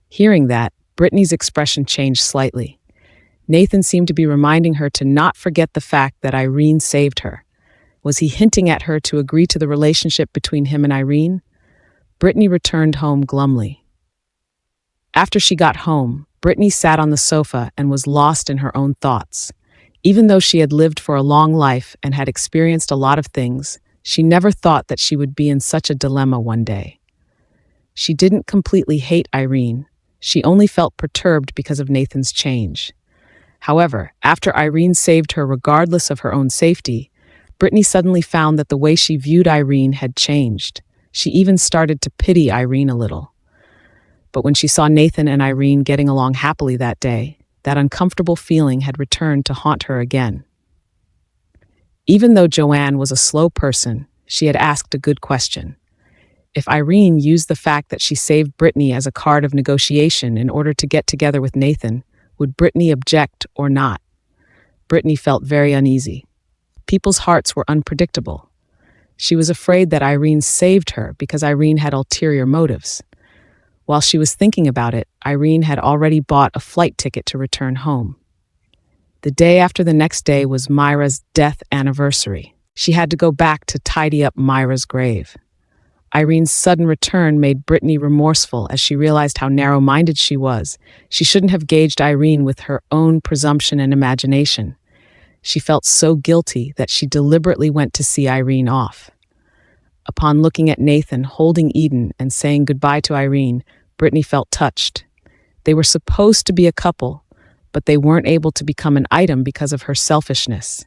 Hearing that, Brittany's expression changed slightly. Nathan seemed to be reminding her to not forget the fact that Irene saved her. Was he hinting at her to agree to the relationship between him and Irene? Brittany returned home glumly. After she got home, Brittany sat on the sofa and was lost in her own thoughts. Even though she had lived for a long life and had experienced a lot of things, she never thought that she would be in such a dilemma one day. She didn't completely hate Irene. She only felt perturbed because of Nathan's change. However, after Irene saved her regardless of her own safety, Brittany suddenly found that the way she viewed Irene had changed. She even started to pity Irene a little. But when she saw Nathan and Irene getting along happily that day, that uncomfortable feeling had returned to haunt her again. Even though Joanne was a slow person, she had asked a good question. If Irene used the fact that she saved Brittany as a card of negotiation in order to get together with Nathan, would Brittany object or not? Brittany felt very uneasy. People's hearts were unpredictable. She was afraid that Irene saved her because Irene had ulterior motives. While she was thinking about it, Irene had already bought a flight ticket to return home. The day after the next day was Myra's death anniversary. She had to go back to tidy up Myra's grave. Irene's sudden return made Brittany remorseful as she realized how narrow-minded she was. She shouldn't have gauged Irene with her own presumption and imagination. She felt so guilty that she deliberately went to see Irene off. Upon looking at Nathan holding Eden and saying goodbye to Irene, Brittany felt touched. They were supposed to be a couple, but they weren't able to become an item because of her selfishness.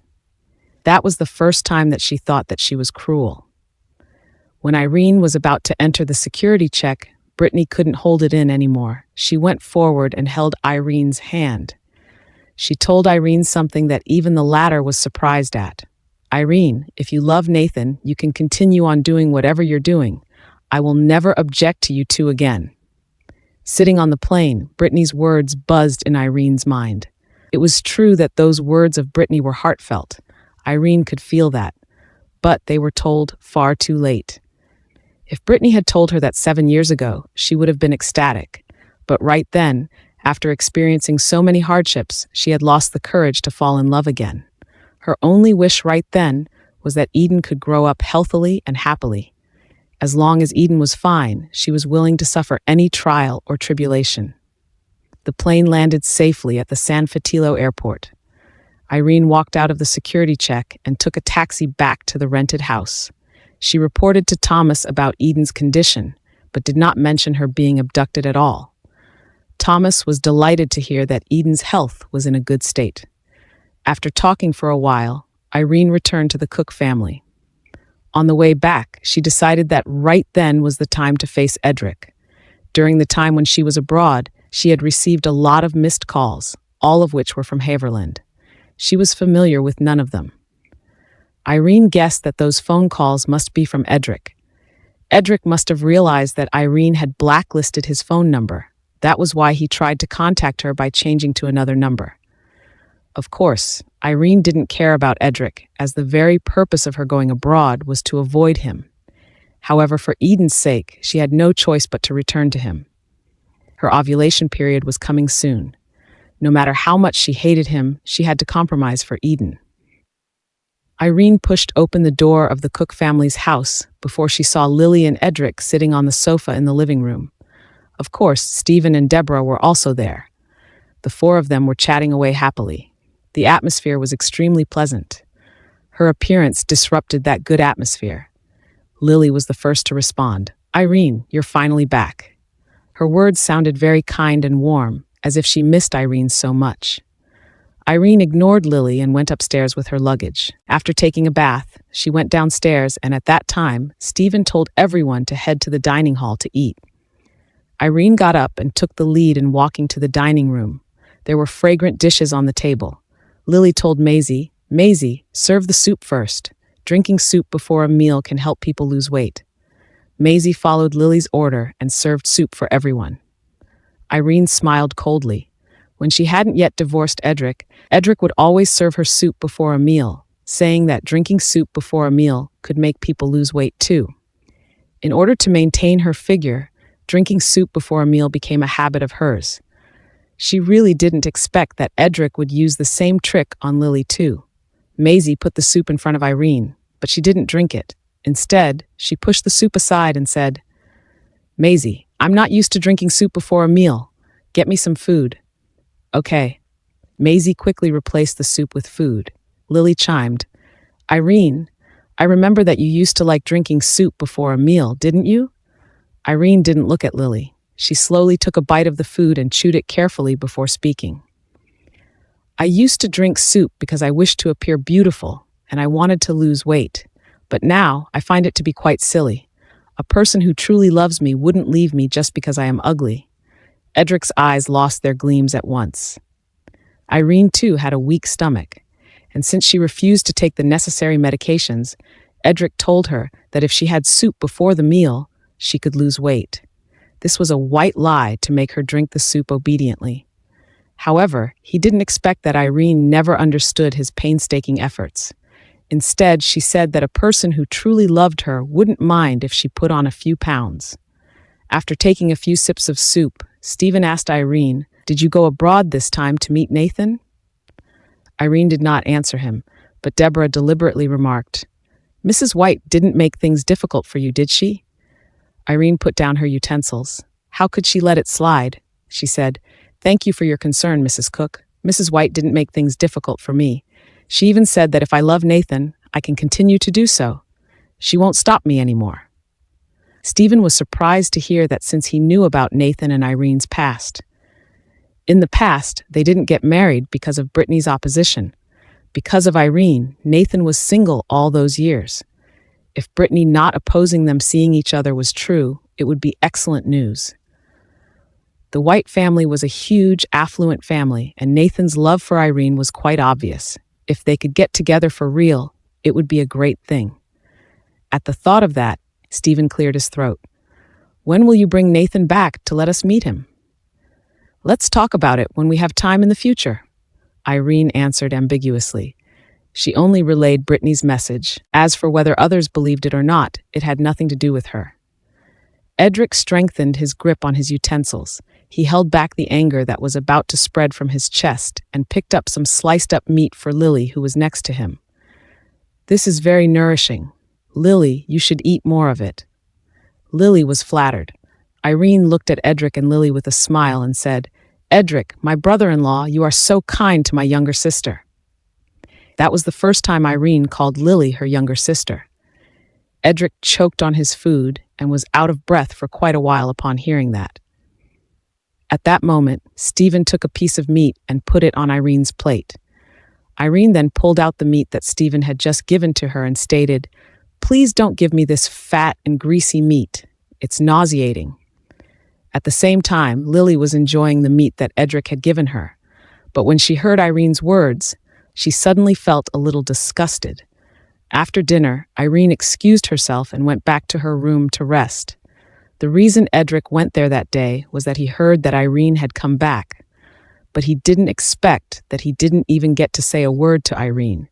That was the first time that she thought that she was cruel. When Irene was about to enter the security check, Brittany couldn't hold it in anymore. She went forward and held Irene's hand. She told Irene something that even the latter was surprised at. "Irene, if you love Nathan, you can continue on doing whatever you're doing. I will never object to you two again." Sitting on the plane, Brittany's words buzzed in Irene's mind. It was true that those words of Brittany were heartfelt. Irene could feel that, but they were told far too late. If Brittany had told her that 7 years ago, she would have been ecstatic. But right then, after experiencing so many hardships, she had lost the courage to fall in love again. Her only wish right then was that Eden could grow up healthily and happily. As long as Eden was fine, she was willing to suffer any trial or tribulation. The plane landed safely at the San Fernando airport. Irene walked out of the security check and took a taxi back to the rented house. She reported to Thomas about Eden's condition, but did not mention her being abducted at all. Thomas was delighted to hear that Eden's health was in a good state. After talking for a while, Irene returned to the Cook family. On the way back, she decided that right then was the time to face Edric. During the time when she was abroad, she had received a lot of missed calls, all of which were from Haverland. She was familiar with none of them. Irene guessed that those phone calls must be from Edric. Edric must have realized that Irene had blacklisted his phone number. That was why he tried to contact her by changing to another number. Of course, Irene didn't care about Edric, as the very purpose of her going abroad was to avoid him. However, for Eden's sake, she had no choice but to return to him. Her ovulation period was coming soon. No matter how much she hated him, she had to compromise for Eden. Irene pushed open the door of the Cook family's house before she saw Lily and Edric sitting on the sofa in the living room. Of course, Stephen and Deborah were also there. The four of them were chatting away happily. The atmosphere was extremely pleasant. Her appearance disrupted that good atmosphere. Lily was the first to respond. "Irene, you're finally back." Her words sounded very kind and warm, as if she missed Irene so much. Irene ignored Lily and went upstairs with her luggage. After taking a bath, she went downstairs, and at that time, Stephen told everyone to head to the dining hall to eat. Irene got up and took the lead in walking to the dining room. There were fragrant dishes on the table. Lily told Maisie, "Maisie, serve the soup first. Drinking soup before a meal can help people lose weight." Maisie followed Lily's order and served soup for everyone. Irene smiled coldly. When she hadn't yet divorced Edric, Edric would always serve her soup before a meal, saying that drinking soup before a meal could make people lose weight too. In order to maintain her figure, drinking soup before a meal became a habit of hers. She really didn't expect that Edric would use the same trick on Lily too. Maisie put the soup in front of Irene, but she didn't drink it. Instead, she pushed the soup aside and said, "Maisie, I'm not used to drinking soup before a meal. Get me some food." "Okay." Maisie quickly replaced the soup with food. Lily chimed, "Irene, I remember that you used to like drinking soup before a meal, didn't you?" Irene didn't look at Lily. She slowly took a bite of the food and chewed it carefully before speaking. "I used to drink soup because I wished to appear beautiful, and I wanted to lose weight. But now I find it to be quite silly. A person who truly loves me wouldn't leave me just because I am ugly." Edric's eyes lost their gleams at once. Irene, too, had a weak stomach, and since she refused to take the necessary medications, Edric told her that if she had soup before the meal, she could lose weight. This was a white lie to make her drink the soup obediently. However, he didn't expect that Irene never understood his painstaking efforts. Instead, she said that a person who truly loved her wouldn't mind if she put on a few pounds. After taking a few sips of soup, Stephen asked Irene, "Did you go abroad this time to meet Nathan?" Irene did not answer him, but Deborah deliberately remarked, "Mrs. White didn't make things difficult for you, did she?" Irene put down her utensils. "How could she let it slide?" she said. "Thank you for your concern, Mrs. Cook. Mrs. White didn't make things difficult for me. She even said that if I love Nathan, I can continue to do so. She won't stop me anymore." Stephen was surprised to hear that since he knew about Nathan and Irene's past. In the past, they didn't get married because of Brittany's opposition. Because of Irene, Nathan was single all those years. If Brittany not opposing them seeing each other was true, it would be excellent news. The White family was a huge, affluent family, and Nathan's love for Irene was quite obvious. If they could get together for real, it would be a great thing. At the thought of that, Stephen cleared his throat. When will you bring Nathan back to let us meet him? Let's talk about it when we have time in the future, Irene answered ambiguously. She only relayed Brittany's message. As for whether others believed it or not, it had nothing to do with her. Edric strengthened his grip on his utensils. He held back the anger that was about to spread from his chest and picked up some sliced-up meat for Lily, who was next to him. This is very nourishing. Lily, you should eat more of it. Lily was flattered. Irene looked at Edric and Lily with a smile and said, Edric, my brother-in-law, you are so kind to my younger sister. That was the first time Irene called Lily her younger sister. Edric choked on his food and was out of breath for quite a while upon hearing that. At that moment, Stephen took a piece of meat and put it on Irene's plate. Irene then pulled out the meat that Stephen had just given to her and stated, Please don't give me this fat and greasy meat. It's nauseating. At the same time, Lily was enjoying the meat that Edric had given her. But when she heard Irene's words, she suddenly felt a little disgusted. After dinner, Irene excused herself and went back to her room to rest. The reason Edric went there that day was that he heard that Irene had come back, but he didn't expect that he didn't even get to say a word to Irene.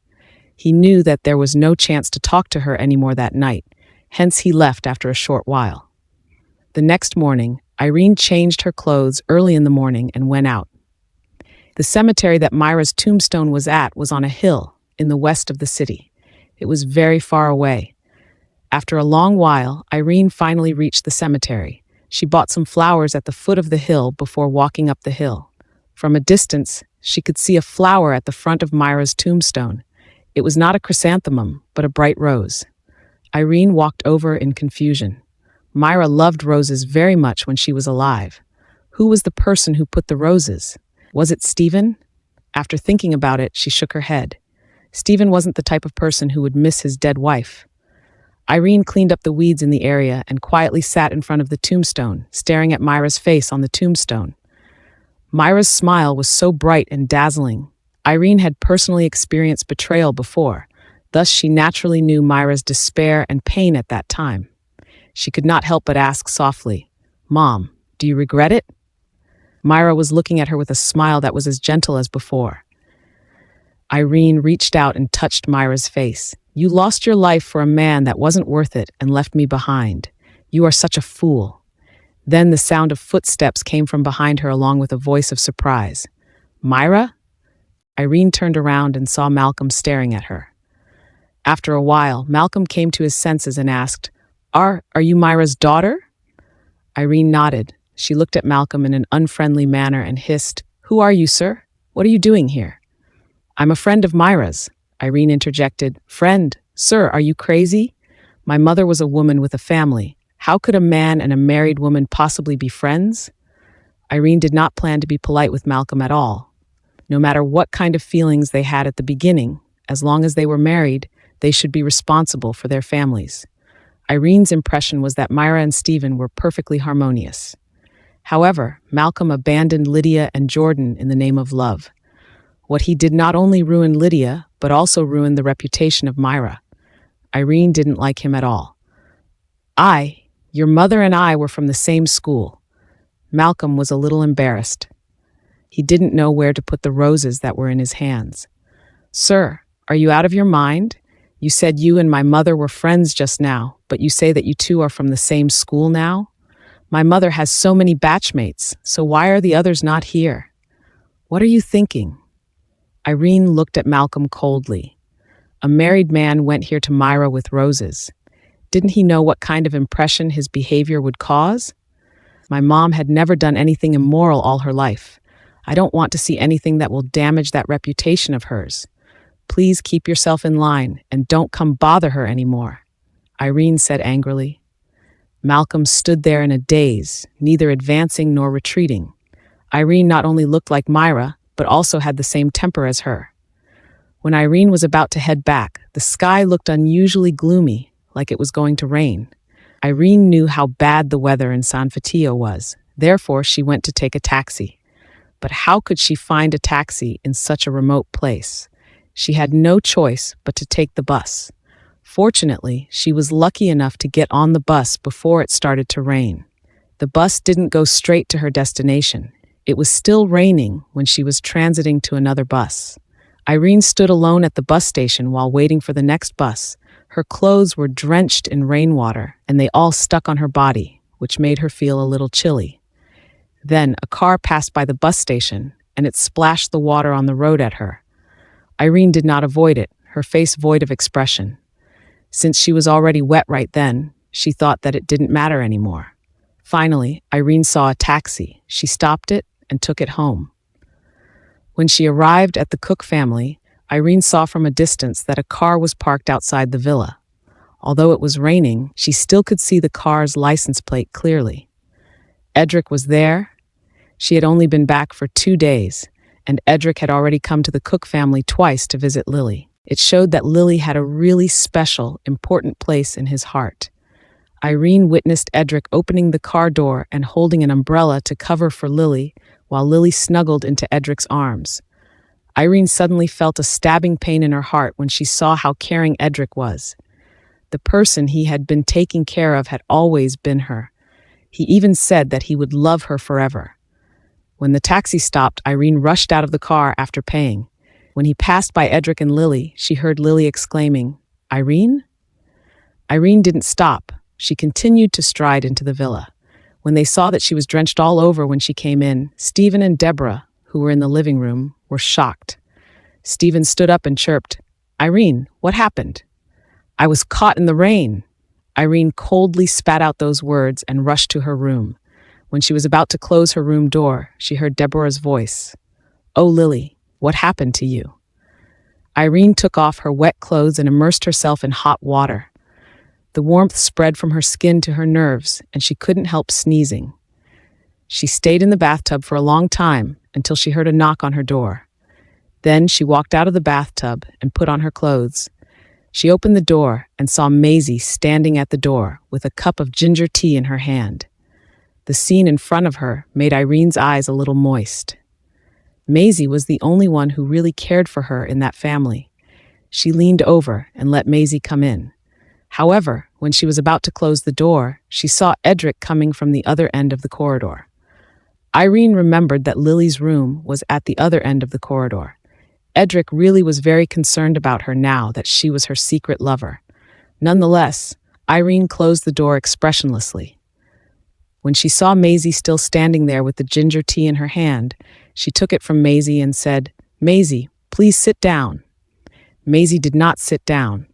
He knew that there was no chance to talk to her anymore that night, hence he left after a short while. The next morning, Irene changed her clothes early in the morning and went out. The cemetery that Myra's tombstone was at was on a hill in the west of the city. It was very far away. After a long while, Irene finally reached the cemetery. She bought some flowers at the foot of the hill before walking up the hill. From a distance, she could see a flower at the front of Myra's tombstone. It was not a chrysanthemum, but a bright rose. Irene walked over in confusion. Myra loved roses very much when she was alive. Who was the person who put the roses? Was it Stephen? After thinking about it, she shook her head. Stephen wasn't the type of person who would miss his dead wife. Irene cleaned up the weeds in the area and quietly sat in front of the tombstone, staring at Myra's face on the tombstone. Myra's smile was so bright and dazzling. Irene had personally experienced betrayal before, thus she naturally knew Myra's despair and pain at that time. She could not help but ask softly, Mom, do you regret it? Myra was looking at her with a smile that was as gentle as before. Irene reached out and touched Myra's face. You lost your life for a man that wasn't worth it and left me behind. You are such a fool. Then the sound of footsteps came from behind her along with a voice of surprise. Myra? Irene turned around and saw Malcolm staring at her. After a while, Malcolm came to his senses and asked, Are you Myra's daughter? Irene nodded. She looked at Malcolm in an unfriendly manner and hissed, Who are you, sir? What are you doing here? I'm a friend of Myra's. Irene interjected, Friend? Sir, are you crazy? My mother was a woman with a family. How could a man and a married woman possibly be friends? Irene did not plan to be polite with Malcolm at all. No matter what kind of feelings they had at the beginning, as long as they were married, they should be responsible for their families. Irene's impression was that Myra and Stephen were perfectly harmonious. However, Malcolm abandoned Lydia and Jordan in the name of love. What he did not only ruin Lydia, but also ruined the reputation of Myra. Irene didn't like him at all. Your mother and I were from the same school. Malcolm was a little embarrassed. He didn't know where to put the roses that were in his hands. Sir, are you out of your mind? You said you and my mother were friends just now, but you say that you two are from the same school now? My mother has so many batchmates, so why are the others not here? What are you thinking? Irene looked at Malcolm coldly. A married man went here to Myra with roses. Didn't he know what kind of impression his behavior would cause? My mom had never done anything immoral all her life. I don't want to see anything that will damage that reputation of hers. Please keep yourself in line and don't come bother her anymore, Irene said angrily. Malcolm stood there in a daze, neither advancing nor retreating. Irene not only looked like Myra, but also had the same temper as her. When Irene was about to head back, the sky looked unusually gloomy, like it was going to rain. Irene knew how bad the weather in San Fatio was. Therefore, she went to take a taxi. But how could she find a taxi in such a remote place? She had no choice but to take the bus. Fortunately, she was lucky enough to get on the bus before it started to rain. The bus didn't go straight to her destination. It was still raining when she was transiting to another bus. Irene stood alone at the bus station while waiting for the next bus. Her clothes were drenched in rainwater, and they all stuck on her body, which made her feel a little chilly. Then a car passed by the bus station, and it splashed the water on the road at her. Irene did not avoid it, her face void of expression. Since she was already wet right then, she thought that it didn't matter anymore. Finally, Irene saw a taxi. She stopped it and took it home. When she arrived at the Cook family, Irene saw from a distance that a car was parked outside the villa. Although it was raining, she still could see the car's license plate clearly. Edric was there. She had only been back for 2 days, and Edric had already come to the Cook family twice to visit Lily. It showed that Lily had a really special, important place in his heart. Irene witnessed Edric opening the car door and holding an umbrella to cover for Lily, while Lily snuggled into Edric's arms. Irene suddenly felt a stabbing pain in her heart when she saw how caring Edric was. The person he had been taking care of had always been her. He even said that he would love her forever. When the taxi stopped, Irene rushed out of the car after paying. When he passed by Edric and Lily, she heard Lily exclaiming, "Irene?" Irene didn't stop. She continued to stride into the villa. When they saw that she was drenched all over when she came in, Stephen and Deborah, who were in the living room, were shocked. Stephen stood up and chirped, "Irene, what happened?" "I was caught in the rain." Irene coldly spat out those words and rushed to her room. When she was about to close her room door, she heard Deborah's voice. "Oh, Lily, what happened to you?" Irene took off her wet clothes and immersed herself in hot water. The warmth spread from her skin to her nerves, and she couldn't help sneezing. She stayed in the bathtub for a long time until she heard a knock on her door. Then she walked out of the bathtub and put on her clothes. She opened the door and saw Maisie standing at the door with a cup of ginger tea in her hand. The scene in front of her made Irene's eyes a little moist. Maisie was the only one who really cared for her in that family. She leaned over and let Maisie come in. However, when she was about to close the door, she saw Edric coming from the other end of the corridor. Irene remembered that Lily's room was at the other end of the corridor. Edric really was very concerned about her now that she was her secret lover. Nonetheless, Irene closed the door expressionlessly. When she saw Maisie still standing there with the ginger tea in her hand, she took it from Maisie and said, "Maisie, please sit down." Maisie did not sit down.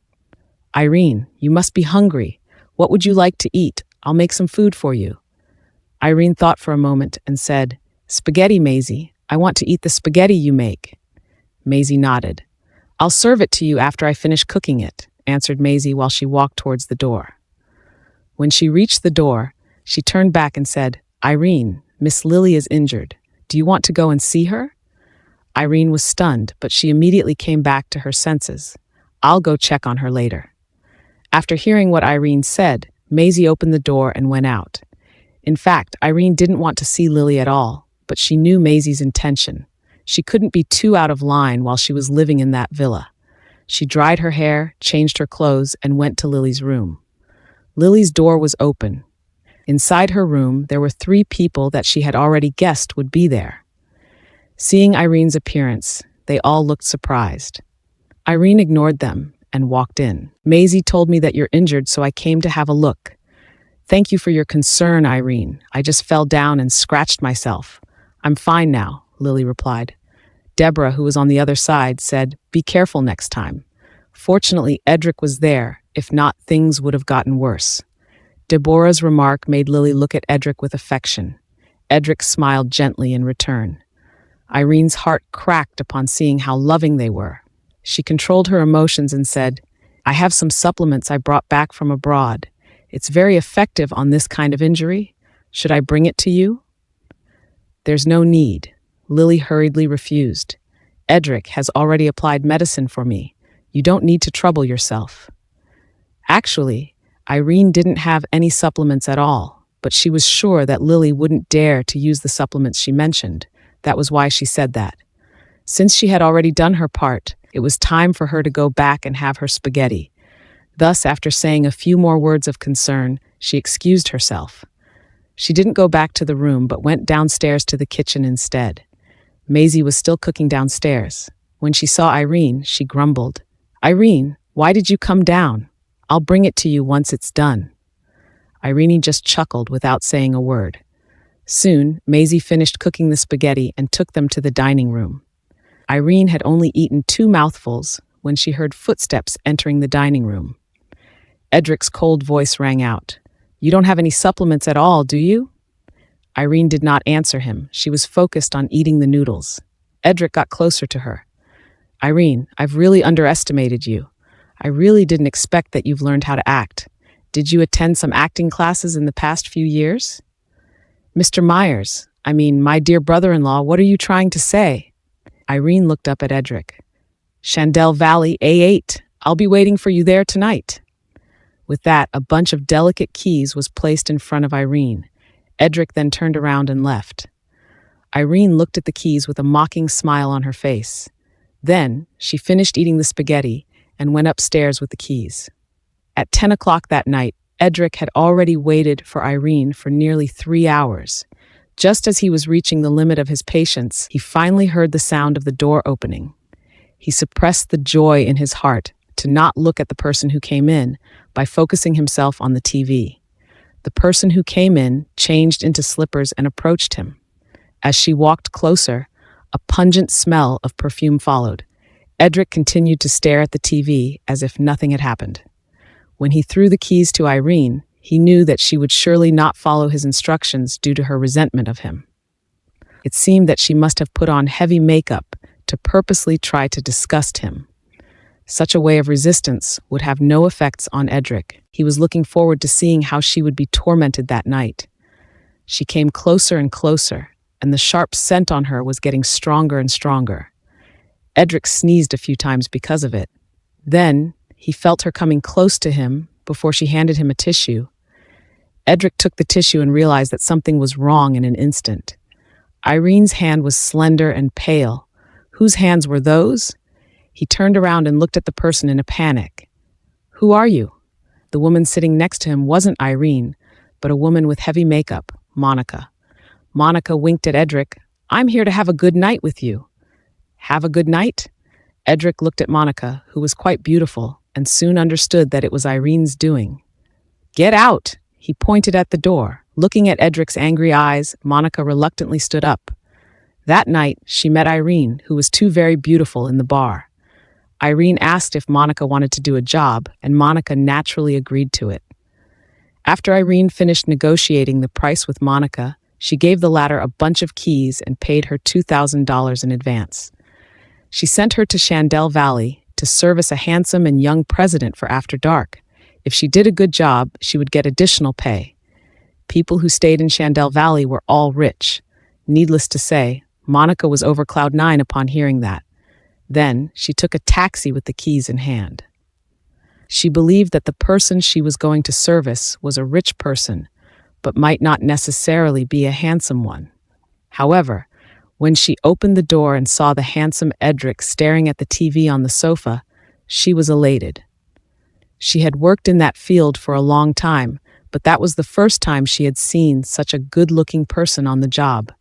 "Irene, you must be hungry. What would you like to eat? I'll make some food for you." Irene thought for a moment and said, "Spaghetti, Maisie. I want to eat the spaghetti you make." Maisie nodded. "I'll serve it to you after I finish cooking it," answered Maisie while she walked towards the door. When she reached the door, she turned back and said, "Irene, Miss Lily is injured. Do you want to go and see her?" Irene was stunned, but she immediately came back to her senses. "I'll go check on her later." After hearing what Irene said, Maisie opened the door and went out. In fact, Irene didn't want to see Lily at all, but she knew Maisie's intention. She couldn't be too out of line while she was living in that villa. She dried her hair, changed her clothes, and went to Lily's room. Lily's door was open. Inside her room, there were 3 people that she had already guessed would be there. Seeing Irene's appearance, they all looked surprised. Irene ignored them and walked in. "Maisie told me that you're injured, so I came to have a look." "Thank you for your concern, Irene. I just fell down and scratched myself." "I'm fine now," Lily replied. Deborah, who was on the other side, said, "Be careful next time." Fortunately, Edric was there. If not, things would have gotten worse. Deborah's remark made Lily look at Edric with affection. Edric smiled gently in return. Irene's heart cracked upon seeing how loving they were. She controlled her emotions and said, "I have some supplements I brought back from abroad. It's very effective on this kind of injury. Should I bring it to you?" There's no need. Lily hurriedly refused. Edric has already applied medicine for me. You don't need to trouble yourself. Actually, Irene didn't have any supplements at all, but she was sure that Lily wouldn't dare to use the supplements she mentioned. That was why she said that. Since she had already done her part, it was time for her to go back and have her spaghetti. Thus, after saying a few more words of concern, she excused herself. She didn't go back to the room, but went downstairs to the kitchen instead. Maisie was still cooking downstairs. When she saw Irene, she grumbled, "Irene, why did you come down? I'll bring it to you once it's done." Irene just chuckled without saying a word. Soon, Maisie finished cooking the spaghetti and took them to the dining room. Irene had only eaten 2 mouthfuls when she heard footsteps entering the dining room. Edric's cold voice rang out, "You don't have any supplements at all, do you?" Irene did not answer him. She was focused on eating the noodles. Edric got closer to her. "Irene, I've really underestimated you. I really didn't expect that you've learned how to act. Did you attend some acting classes in the past few years?" "Mr. Myers, my dear brother-in-law, what are you trying to say?" Irene looked up at Edric. "Chandel Valley, A8. I'll be waiting for you there tonight." With that, a bunch of delicate keys was placed in front of Irene. Edric then turned around and left. Irene looked at the keys with a mocking smile on her face. Then, she finished eating the spaghetti and went upstairs with the keys. At 10 o'clock that night, Edric had already waited for Irene for nearly 3 hours. Just as he was reaching the limit of his patience, he finally heard the sound of the door opening. He suppressed the joy in his heart to not look at the person who came in by focusing himself on the TV. The person who came in changed into slippers and approached him. As she walked closer, a pungent smell of perfume followed. Edric continued to stare at the TV as if nothing had happened. When he threw the keys to Irene, he knew that she would surely not follow his instructions due to her resentment of him. It seemed that she must have put on heavy makeup to purposely try to disgust him. Such a way of resistance would have no effects on Edric. He was looking forward to seeing how she would be tormented that night. She came closer and closer, and the sharp scent on her was getting stronger and stronger. Edric sneezed a few times because of it. Then, he felt her coming close to him before she handed him a tissue. Edric took the tissue and realized that something was wrong in an instant. Irene's hand was slender and pale. Whose hands were those? He turned around and looked at the person in a panic. "Who are you?" The woman sitting next to him wasn't Irene, but a woman with heavy makeup, Monica. Monica winked at Edric. "I'm here to have a good night with you." "Have a good night?" Edric looked at Monica, who was quite beautiful, and soon understood that it was Irene's doing. "Get out!" He pointed at the door. Looking at Edric's angry eyes, Monica reluctantly stood up. That night, she met Irene, who was too very beautiful, in the bar. Irene asked if Monica wanted to do a job, and Monica naturally agreed to it. After Irene finished negotiating the price with Monica, she gave the latter a bunch of keys and paid her $2,000 in advance. She sent her to Chandel Valley to service a handsome and young president for after dark. If she did a good job, she would get additional pay. People who stayed in Chandel Valley were all rich. Needless to say, Monica was over cloud 9 upon hearing that. Then, she took a taxi with the keys in hand. She believed that the person she was going to service was a rich person, but might not necessarily be a handsome one. However, when she opened the door and saw the handsome Edric staring at the TV on the sofa, she was elated. She had worked in that field for a long time, but that was the first time she had seen such a good-looking person on the job.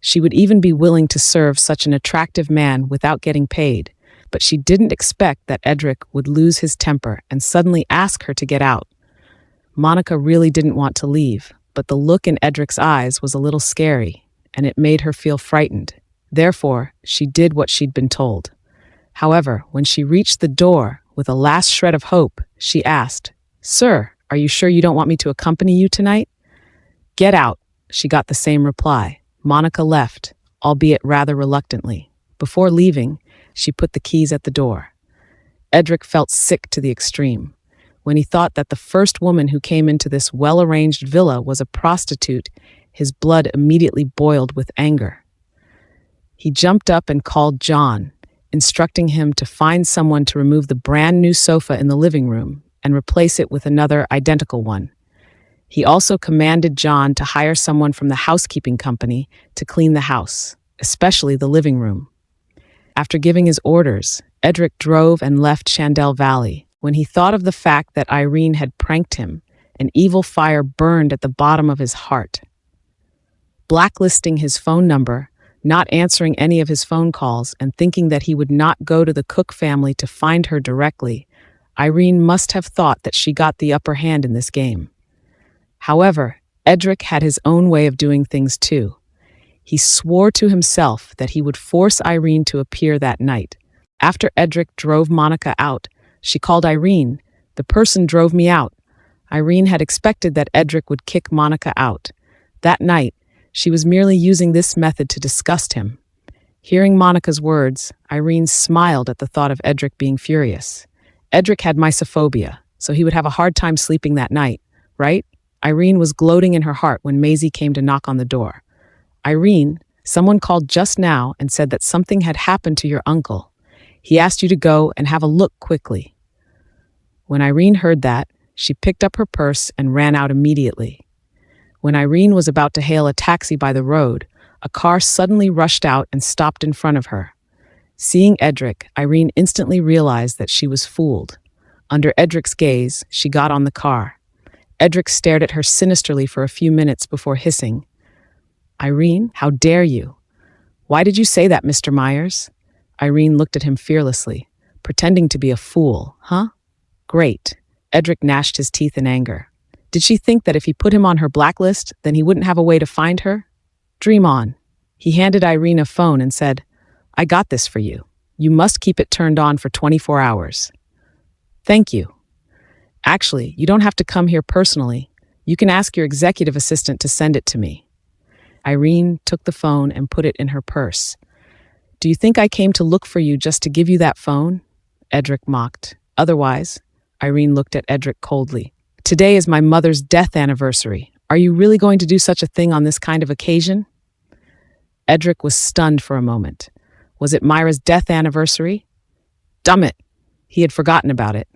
She would even be willing to serve such an attractive man without getting paid, but she didn't expect that Edric would lose his temper and suddenly ask her to get out. Monica really didn't want to leave, but the look in Edric's eyes was a little scary, and it made her feel frightened. Therefore, she did what she'd been told. However, when she reached the door, with a last shred of hope, she asked, "Sir, are you sure you don't want me to accompany you tonight?" "Get out," she got the same reply. Monica left, albeit rather reluctantly. Before leaving, she put the keys at the door. Edric felt sick to the extreme. When he thought that the first woman who came into this well-arranged villa was a prostitute, His blood immediately boiled with anger. He jumped up and called John, instructing him to find someone to remove the brand new sofa in the living room and replace it with another identical one. He also commanded John to hire someone from the housekeeping company to clean the house, especially the living room. After giving his orders, Edric drove and left Chandel Valley. When he thought of the fact that Irene had pranked him, an evil fire burned at the bottom of his heart. Blacklisting his phone number, not answering any of his phone calls, and thinking that he would not go to the Cook family to find her directly, Irene must have thought that she got the upper hand in this game. However, Edric had his own way of doing things too. He swore to himself that he would force Irene to appear that night. After Edric drove Monica out, she called Irene. "The person drove me out." Irene had expected that Edric would kick Monica out. That night, she was merely using this method to disgust him. Hearing Monica's words, Irene smiled at the thought of Edric being furious. Edric had mysophobia, so he would have a hard time sleeping that night, right? Irene was gloating in her heart when Maisie came to knock on the door. "Irene, someone called just now and said that something had happened to your uncle. He asked you to go and have a look quickly." When Irene heard that, she picked up her purse and ran out immediately. When Irene was about to hail a taxi by the road, a car suddenly rushed out and stopped in front of her. Seeing Edric, Irene instantly realized that she was fooled. Under Edric's gaze, she got on the car. Edric stared at her sinisterly for a few minutes before hissing, "Irene, how dare you? Why did you say that, Mr. Myers?" Irene looked at him fearlessly, pretending to be a fool, huh? Great. Edric gnashed his teeth in anger. Did she think that if he put him on her blacklist, then he wouldn't have a way to find her? Dream on. He handed Irene a phone and said, "I got this for you. You must keep it turned on for 24 hours. Thank you. Actually, you don't have to come here personally. You can ask your executive assistant to send it to me." Irene took the phone and put it in her purse. "Do you think I came to look for you just to give you that phone?" Edric mocked. "Otherwise," Irene looked at Edric coldly. "Today is my mother's death anniversary. Are you really going to do such a thing on this kind of occasion?" Edric was stunned for a moment. Was it Myra's death anniversary? Dumn it! He had forgotten about it.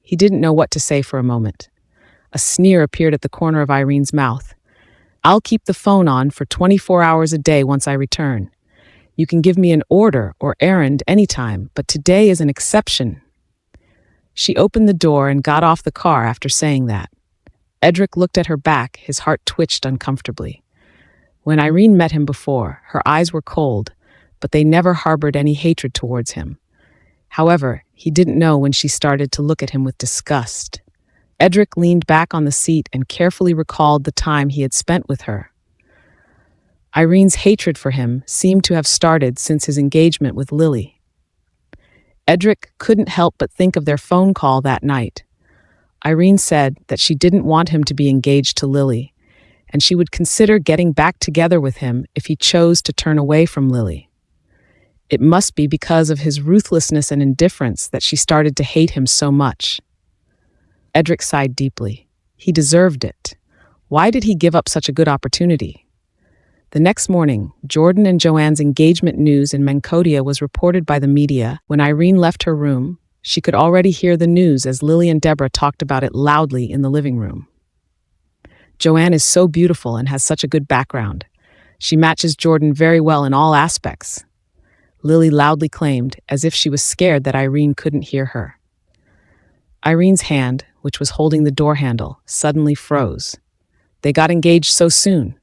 He didn't know what to say for a moment. A sneer appeared at the corner of Irene's mouth. "I'll keep the phone on for 24 hours a day once I return. You can give me an order or errand anytime, but today is an exception." She opened the door and got off the car after saying that. Edric looked at her back, his heart twitched uncomfortably. When Irene met him before, her eyes were cold, but they never harbored any hatred towards him. However, he didn't know when she started to look at him with disgust. Edric leaned back on the seat and carefully recalled the time he had spent with her. Irene's hatred for him seemed to have started since his engagement with Lily. Edric couldn't help but think of their phone call that night. Irene said that she didn't want him to be engaged to Lily, and she would consider getting back together with him if he chose to turn away from Lily. It must be because of his ruthlessness and indifference that she started to hate him so much. Edric sighed deeply. He deserved it. Why did he give up such a good opportunity? The next morning, Jordan and Joanne's engagement news in Mancotia was reported by the media. When Irene left her room, she could already hear the news as Lily and Deborah talked about it loudly in the living room. Joanne is so beautiful and has such a good background. She matches Jordan very well in all aspects, Lily loudly claimed, as if she was scared that Irene couldn't hear her. Irene's hand, which was holding the door handle, suddenly froze. They got engaged so soon.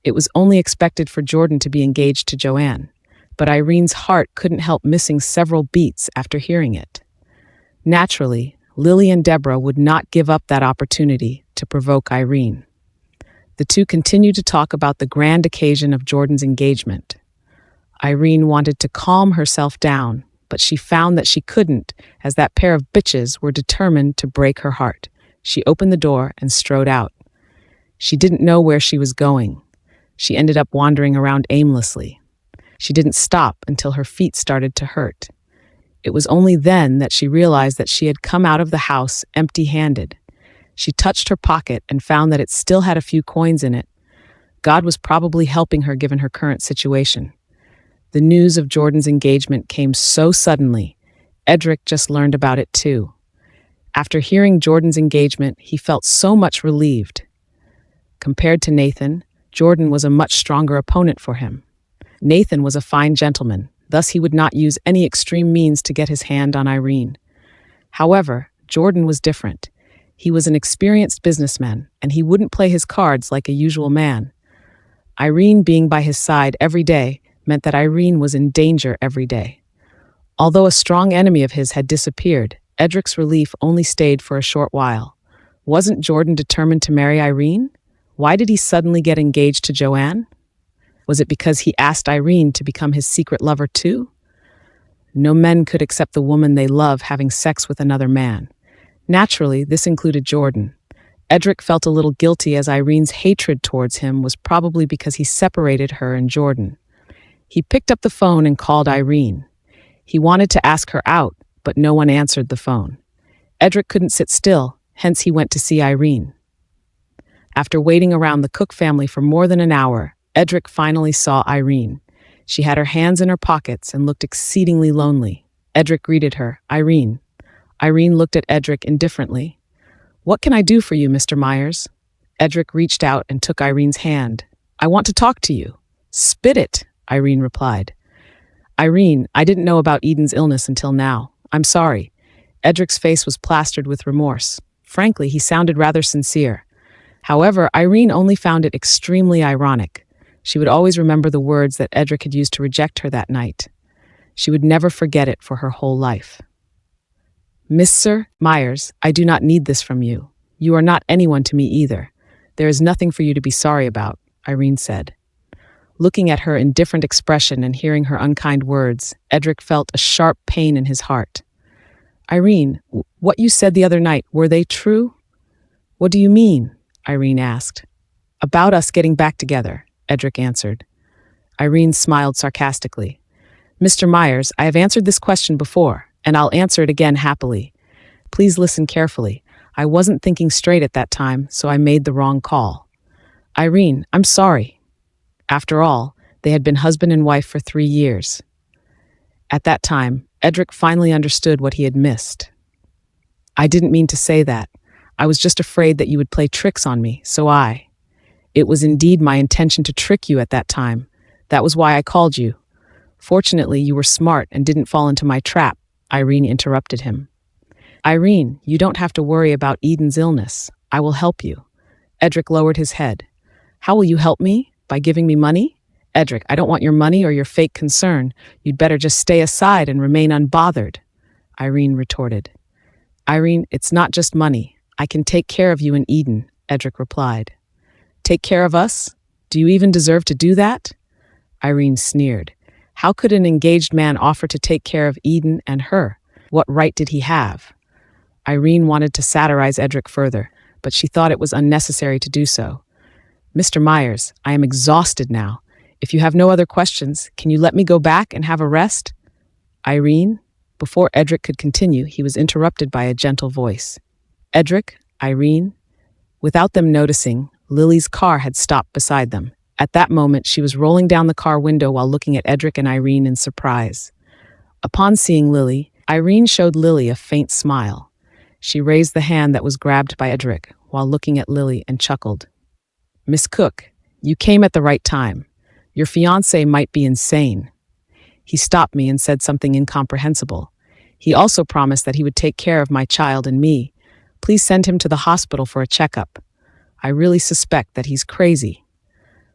It was only expected for Jordan to be engaged to Joanne, but Irene's heart couldn't help missing several beats after hearing it. Naturally, Lily and Deborah would not give up that opportunity to provoke Irene. The two continued to talk about the grand occasion of Jordan's engagement. Irene wanted to calm herself down, but she found that she couldn't, as that pair of bitches were determined to break her heart. She opened the door and strode out. She didn't know where she was going. She ended up wandering around aimlessly. She didn't stop until her feet started to hurt. It was only then that she realized that she had come out of the house empty-handed. She touched her pocket and found that it still had a few coins in it, God was probably helping her given her current situation. The news of Jordan's engagement came so suddenly. Edric just learned about it too. After hearing Jordan's engagement, he felt so much relieved. Compared to Nathan, Jordan was a much stronger opponent for him. Nathan was a fine gentleman, thus he would not use any extreme means to get his hand on Irene. However, Jordan was different. He was an experienced businessman, and he wouldn't play his cards like a usual man. Irene being by his side every day meant that Irene was in danger every day. Although a strong enemy of his had disappeared, Edric's relief only stayed for a short while. Wasn't Jordan determined to marry Irene? Why did he suddenly get engaged to Joanne? Was it because he asked Irene to become his secret lover too? No men could accept the woman they love having sex with another man. Naturally, this included Jordan. Edric felt a little guilty as Irene's hatred towards him was probably because he separated her and Jordan. He picked up the phone and called Irene. He wanted to ask her out, but no one answered the phone. Edric couldn't sit still, hence he went to see Irene. After waiting around the Cook family for more than an hour, Edric finally saw Irene. She had her hands in her pockets and looked exceedingly lonely. Edric greeted her, "Irene." Irene looked at Edric indifferently. "What can I do for you, Mr. Myers?" Edric reached out and took Irene's hand. "I want to talk to you." "Spit it," Irene replied. "Irene, I didn't know about Eden's illness until now. I'm sorry." Edric's face was plastered with remorse. Frankly, he sounded rather sincere. However, Irene only found it extremely ironic. She would always remember the words that Edric had used to reject her that night. She would never forget it for her whole life. "Mr. Myers, I do not need this from you. You are not anyone to me either. There is nothing for you to be sorry about," Irene said. Looking at her indifferent expression and hearing her unkind words, Edric felt a sharp pain in his heart. "Irene, what you said the other night, were they true?" "What do you mean?" Irene asked. "About us getting back together," Edric answered. Irene smiled sarcastically. "Mr. Myers, I have answered this question before, and I'll answer it again happily. Please listen carefully. I wasn't thinking straight at that time, so I made the wrong call. Irene, I'm sorry." After all, they had been husband and wife for 3 years. At that time, Edric finally understood what he had missed. "I didn't mean to say that. I was just afraid that you would play tricks on me, so It was indeed my intention to trick you at that time. That was why I called you. Fortunately, you were smart and didn't fall into my trap," Irene interrupted him. "Irene, you don't have to worry about Eden's illness. I will help you." Edric lowered his head. "How will you help me? By giving me money?" "Edric, I don't want your money or your fake concern. You'd better just stay aside and remain unbothered," Irene retorted. "Irene, it's not just money. I can take care of you in Eden," Edric replied. "Take care of us? Do you even deserve to do that?" Irene sneered. How could an engaged man offer to take care of Eden and her? What right did he have? Irene wanted to satirize Edric further, but she thought it was unnecessary to do so. "Mr. Myers, I am exhausted now. If you have no other questions, can you let me go back and have a rest?" "Irene?" Before Edric could continue, he was interrupted by a gentle voice. "Edric? Irene?" Without them noticing, Lily's car had stopped beside them. At that moment, she was rolling down the car window while looking at Edric and Irene in surprise. Upon seeing Lily, Irene showed Lily a faint smile. She raised the hand that was grabbed by Edric while looking at Lily and chuckled. "Miss Cook, you came at the right time. Your fiancé might be insane." He stopped me and said something incomprehensible. He also promised that he would take care of my child and me. Please send him to the hospital for a checkup. I really suspect that he's crazy.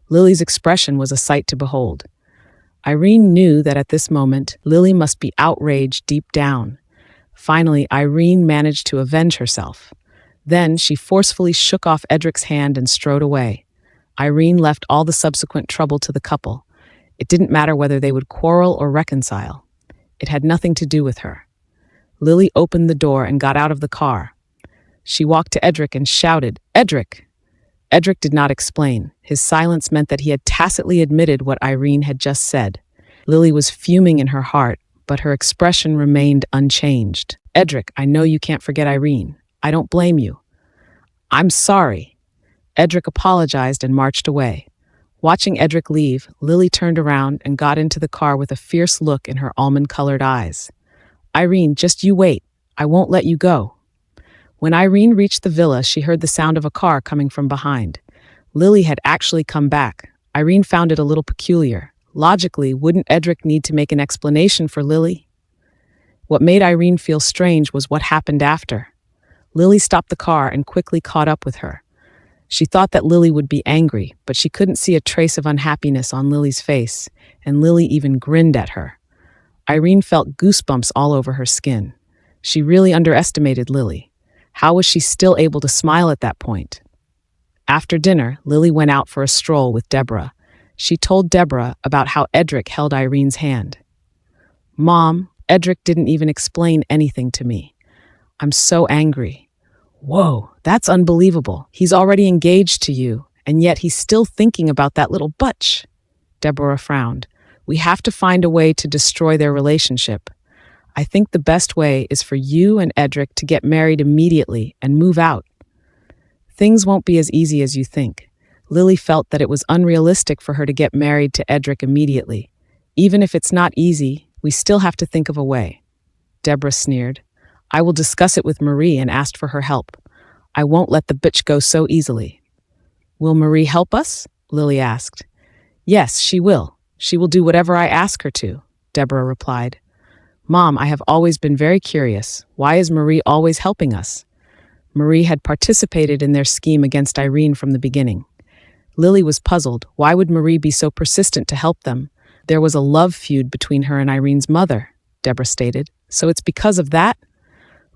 Lily's expression was a sight to behold. Irene knew that at this moment, Lily must be outraged deep down. Finally, Irene managed to avenge herself. Then she forcefully shook off Edric's hand and strode away. Irene left all the subsequent trouble to the couple. It didn't matter whether they would quarrel or reconcile. It had nothing to do with her. Lily opened the door and got out of the car. She walked to Edric and shouted, "Edric!" Edric did not explain. His silence meant that he had tacitly admitted what Irene had just said. Lily was fuming in her heart, but her expression remained unchanged. "Edric, I know you can't forget Irene. I don't blame you." "I'm sorry." Edric apologized and marched away. Watching Edric leave, Lily turned around and got into the car with a fierce look in her almond-colored eyes. Irene, just you wait. I won't let you go. When Irene reached the villa, she heard the sound of a car coming from behind. Lily had actually come back. Irene found it a little peculiar. Logically, wouldn't Edric need to make an explanation for Lily? What made Irene feel strange was what happened after. Lily stopped the car and quickly caught up with her. She thought that Lily would be angry, but she couldn't see a trace of unhappiness on Lily's face, and Lily even grinned at her. Irene felt goosebumps all over her skin. She really underestimated Lily. How was she still able to smile at that point? After dinner, Lily went out for a stroll with Deborah. She told Deborah about how Edric held Irene's hand. "Mom, Edric didn't even explain anything to me. I'm so angry." "Whoa, that's unbelievable. He's already engaged to you, and yet he's still thinking about that little butch." Deborah frowned. "We have to find a way to destroy their relationship. I think the best way is for you and Edric to get married immediately and move out." Things won't be as easy as you think. Lily felt that it was unrealistic for her to get married to Edric immediately. Even if it's not easy, we still have to think of a way. Deborah sneered. "I will discuss it with Marie and ask for her help. I won't let the bitch go so easily." "Will Marie help us?" Lily asked. "Yes, she will. She will do whatever I ask her to," Deborah replied. "Mom, I have always been very curious. Why is Marie always helping us?" Marie had participated in their scheme against Irene from the beginning. Lily was puzzled. Why would Marie be so persistent to help them? There was a love feud between her and Irene's mother, Deborah stated. "So it's because of that?"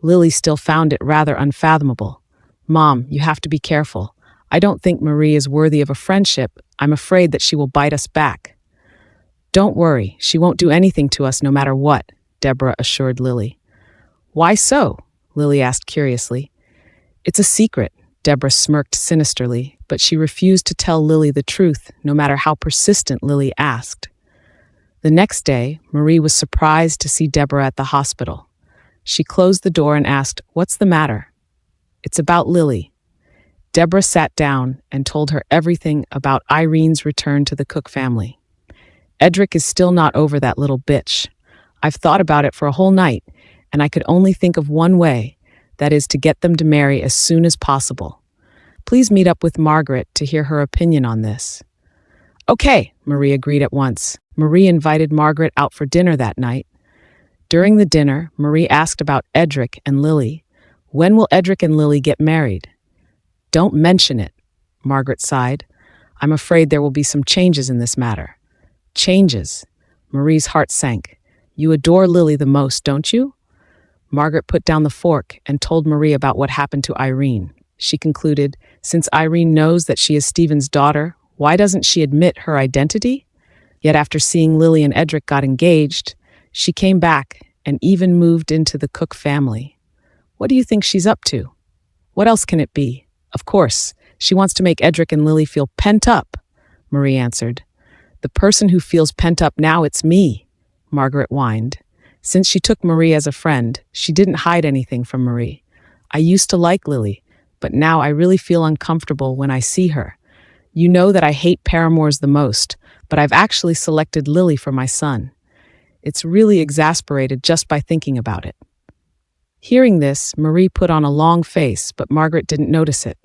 Lily still found it rather unfathomable. "Mom, you have to be careful. I don't think Marie is worthy of a friendship. I'm afraid that she will bite us back." "Don't worry, she won't do anything to us no matter what," Deborah assured Lily. "Why so?" Lily asked curiously. "It's a secret," Deborah smirked sinisterly, but she refused to tell Lily the truth, no matter how persistent Lily asked. The next day, Marie was surprised to see Deborah at the hospital. She closed the door and asked, "What's the matter?" "It's about Lily." Deborah sat down and told her everything about Irene's return to the Cook family. "Edric is still not over that little bitch. I've thought about it for a whole night, and I could only think of one way, that is to get them to marry as soon as possible. Please meet up with Margaret to hear her opinion on this." "Okay," Marie agreed at once. Marie invited Margaret out for dinner that night. During the dinner, Marie asked about Edric and Lily. "When will Edric and Lily get married?" "Don't mention it," Margaret sighed. "I'm afraid there will be some changes in this matter." "Changes?" Marie's heart sank. "You adore Lily the most, don't you?" Margaret put down the fork and told Marie about what happened to Irene. She concluded, since Irene knows that she is Stephen's daughter, why doesn't she admit her identity? Yet after seeing Lily and Edric got engaged, she came back and even moved into the Cook family. What do you think she's up to? What else can it be? Of course, she wants to make Edric and Lily feel pent up, Marie answered. "The person who feels pent up now, it's me," Margaret whined. Since she took Marie as a friend, she didn't hide anything from Marie. "I used to like Lily, but now I really feel uncomfortable when I see her. You know that I hate paramours the most, but I've actually selected Lily for my son. It's really exasperated just by thinking about it." Hearing this, Marie put on a long face, but Margaret didn't notice it.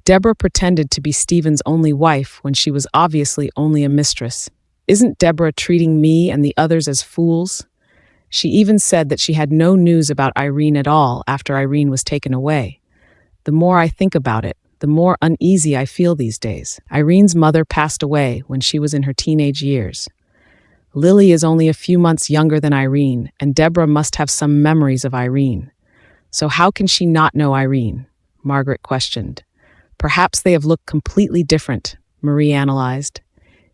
Deborah pretended to be Stephen's only wife when she was obviously only a mistress. Isn't Deborah treating me and the others as fools? She even said that she had no news about Irene at all after Irene was taken away. The more I think about it, the more uneasy I feel these days. Irene's mother passed away when she was in her teenage years. Lily is only a few months younger than Irene, and Deborah must have some memories of Irene. So how can she not know Irene? Margaret questioned. Perhaps they have looked completely different, Marie analyzed.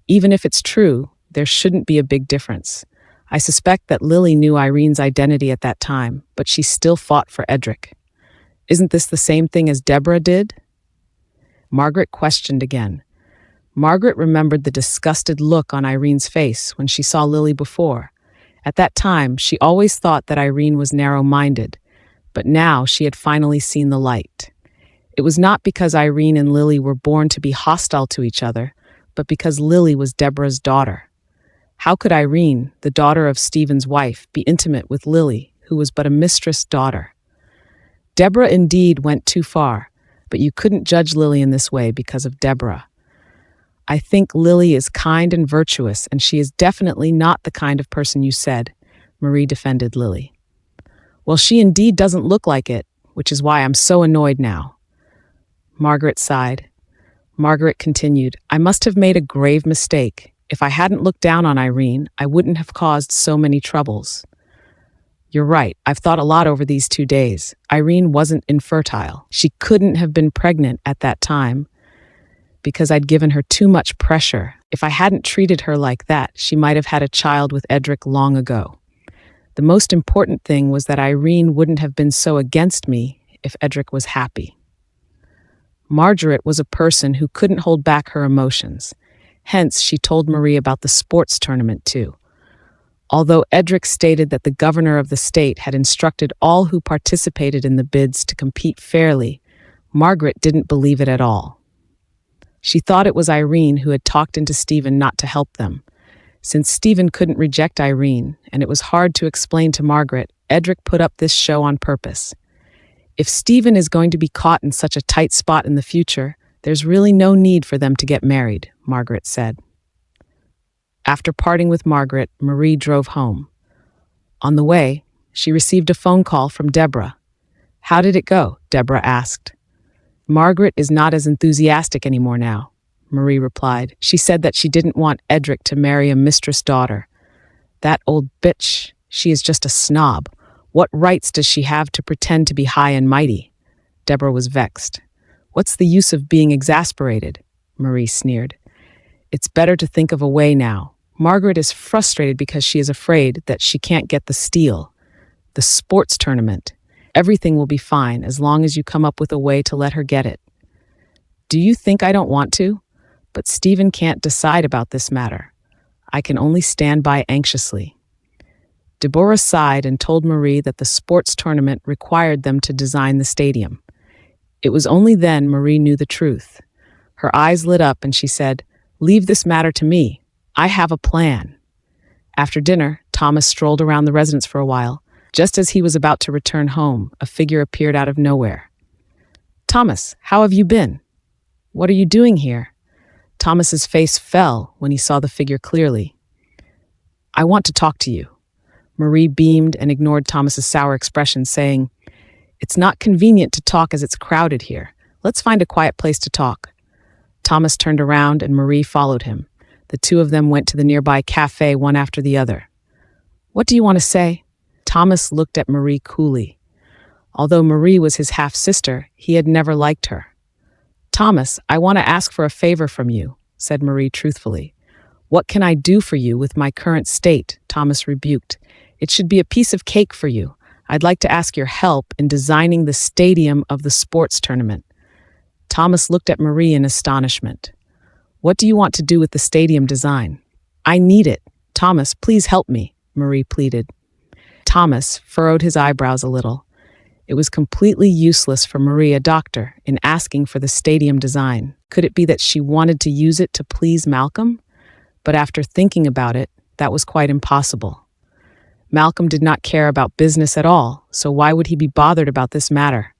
Even if it's true, there shouldn't be a big difference. I suspect that Lily knew Irene's identity at that time, but she still fought for Edric. Isn't this the same thing as Deborah did? Margaret questioned again. Margaret remembered the disgusted look on Irene's face when she saw Lily before. At that time, she always thought that Irene was narrow-minded, but now she had finally seen the light. It was not because Irene and Lily were born to be hostile to each other, but because Lily was Deborah's daughter. How could Irene, the daughter of Stephen's wife, be intimate with Lily, who was but a mistress' daughter? Deborah indeed went too far, but you couldn't judge Lily in this way because of Deborah. I think Lily is kind and virtuous, and she is definitely not the kind of person you said, Marie defended Lily. Well, she indeed doesn't look like it, which is why I'm so annoyed now. Margaret sighed. Margaret continued, I must have made a grave mistake. If I hadn't looked down on Irene, I wouldn't have caused so many troubles. You're right, I've thought a lot over these 2 days. Irene wasn't infertile. She couldn't have been pregnant at that time because I'd given her too much pressure. If I hadn't treated her like that, she might have had a child with Edric long ago. The most important thing was that Irene wouldn't have been so against me if Edric was happy. Margaret was a person who couldn't hold back her emotions. Hence, she told Marie about the sports tournament too. Although Edric stated that the governor of the state had instructed all who participated in the bids to compete fairly, Margaret didn't believe it at all. She thought it was Irene who had talked into Stephen not to help them. Since Stephen couldn't reject Irene, and it was hard to explain to Margaret, Edric put up this show on purpose. If Stephen is going to be caught in such a tight spot in the future, there's really no need for them to get married, Margaret said. After parting with Margaret, Marie drove home. On the way, she received a phone call from Deborah. How did it go? Deborah asked. Margaret is not as enthusiastic anymore now, Marie replied. She said that she didn't want Edric to marry a mistress' daughter. That old bitch, she is just a snob. What rights does she have to pretend to be high and mighty? Deborah was vexed. What's the use of being exasperated? Marie sneered. It's better to think of a way now. Margaret is frustrated because she is afraid that she can't get the steal. The sports tournament. Everything will be fine as long as you come up with a way to let her get it. Do you think I don't want to? But Stephen can't decide about this matter. I can only stand by anxiously. Deborah sighed and told Marie that the sports tournament required them to design the stadium. It was only then Marie knew the truth. Her eyes lit up and she said, Leave this matter to me. I have a plan. After dinner, Thomas strolled around the residence for a while. Just as he was about to return home, a figure appeared out of nowhere. Thomas, how have you been? What are you doing here? Thomas's face fell when he saw the figure clearly. I want to talk to you. Marie beamed and ignored Thomas's sour expression, saying, It's not convenient to talk as it's crowded here. Let's find a quiet place to talk. Thomas turned around and Marie followed him. The two of them went to the nearby cafe one after the other. What do you want to say? Thomas looked at Marie coolly. Although Marie was his half-sister, he had never liked her. Thomas, I want to ask for a favor from you, said Marie truthfully. What can I do for you with my current state? Thomas rebuked. It should be a piece of cake for you. I'd like to ask your help in designing the stadium of the sports tournament. Thomas looked at Marie in astonishment. What do you want to do with the stadium design? I need it. Thomas, please help me, Marie pleaded. Thomas furrowed his eyebrows a little. It was completely useless for Marie, a doctor, in asking for the stadium design. Could it be that she wanted to use it to please Malcolm? But after thinking about it, that was quite impossible. Malcolm did not care about business at all, so why would he be bothered about this matter?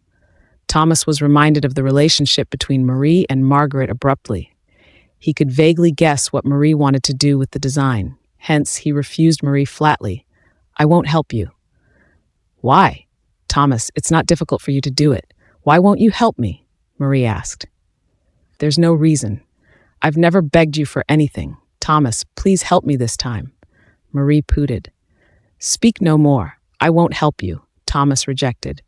Thomas was reminded of the relationship between Marie and Margaret abruptly. He could vaguely guess what Marie wanted to do with the design. Hence, he refused Marie flatly. I won't help you. Why? Thomas, it's not difficult for you to do it. Why won't you help me? Marie asked. There's no reason. I've never begged you for anything. Thomas, please help me this time. Marie pooted. Speak no more. I won't help you. Thomas rejected.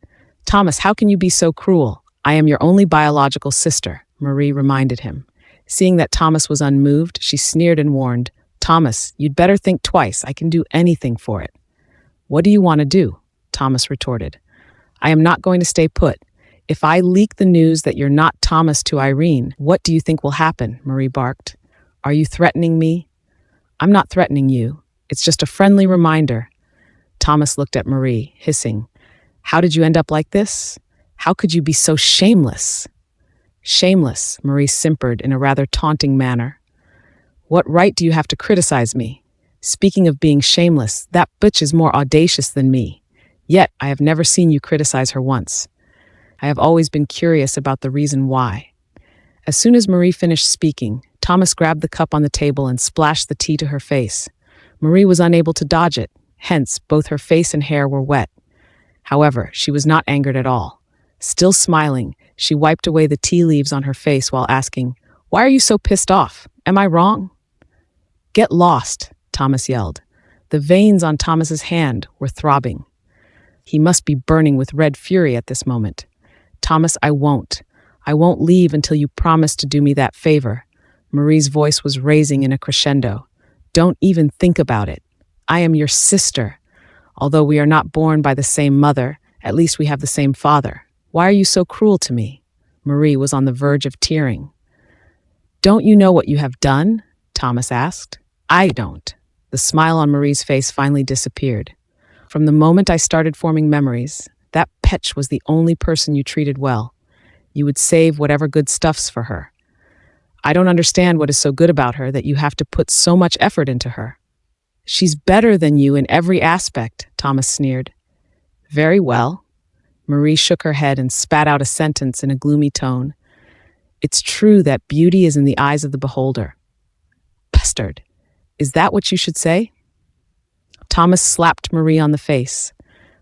Thomas, how can you be so cruel? I am your only biological sister, Marie reminded him. Seeing that Thomas was unmoved, she sneered and warned, Thomas, you'd better think twice. I can do anything for it. What do you want to do? Thomas retorted. I am not going to stay put. If I leak the news that you're not Thomas to Irene, what do you think will happen? Marie barked. Are you threatening me? I'm not threatening you. It's just a friendly reminder. Thomas looked at Marie, hissing. How did you end up like this? How could you be so shameless? Shameless, Marie simpered in a rather taunting manner. What right do you have to criticize me? Speaking of being shameless, that bitch is more audacious than me. Yet, I have never seen you criticize her once. I have always been curious about the reason why. As soon as Marie finished speaking, Thomas grabbed the cup on the table and splashed the tea to her face. Marie was unable to dodge it, hence, both her face and hair were wet. However, she was not angered at all. Still smiling, she wiped away the tea leaves on her face while asking, "Why are you so pissed off? Am I wrong?" "Get lost," Thomas yelled. The veins on Thomas's hand were throbbing. He must be burning with red fury at this moment. "Thomas, I won't. I won't leave until you promise to do me that favor." Marie's voice was raising in a crescendo. "Don't even think about it. I am your sister. Although we are not born by the same mother, at least we have the same father. Why are you so cruel to me?" Marie was on the verge of tearing. "Don't you know what you have done?" Thomas asked. "I don't." The smile on Marie's face finally disappeared. "From the moment I started forming memories, that petch was the only person you treated well. You would save whatever good stuff's for her. I don't understand what is so good about her that you have to put so much effort into her." "She's better than you in every aspect," Thomas sneered. "Very well." Marie shook her head and spat out a sentence in a gloomy tone. "It's true that beauty is in the eyes of the beholder." "Bastard. Is that what you should say?" Thomas slapped Marie on the face.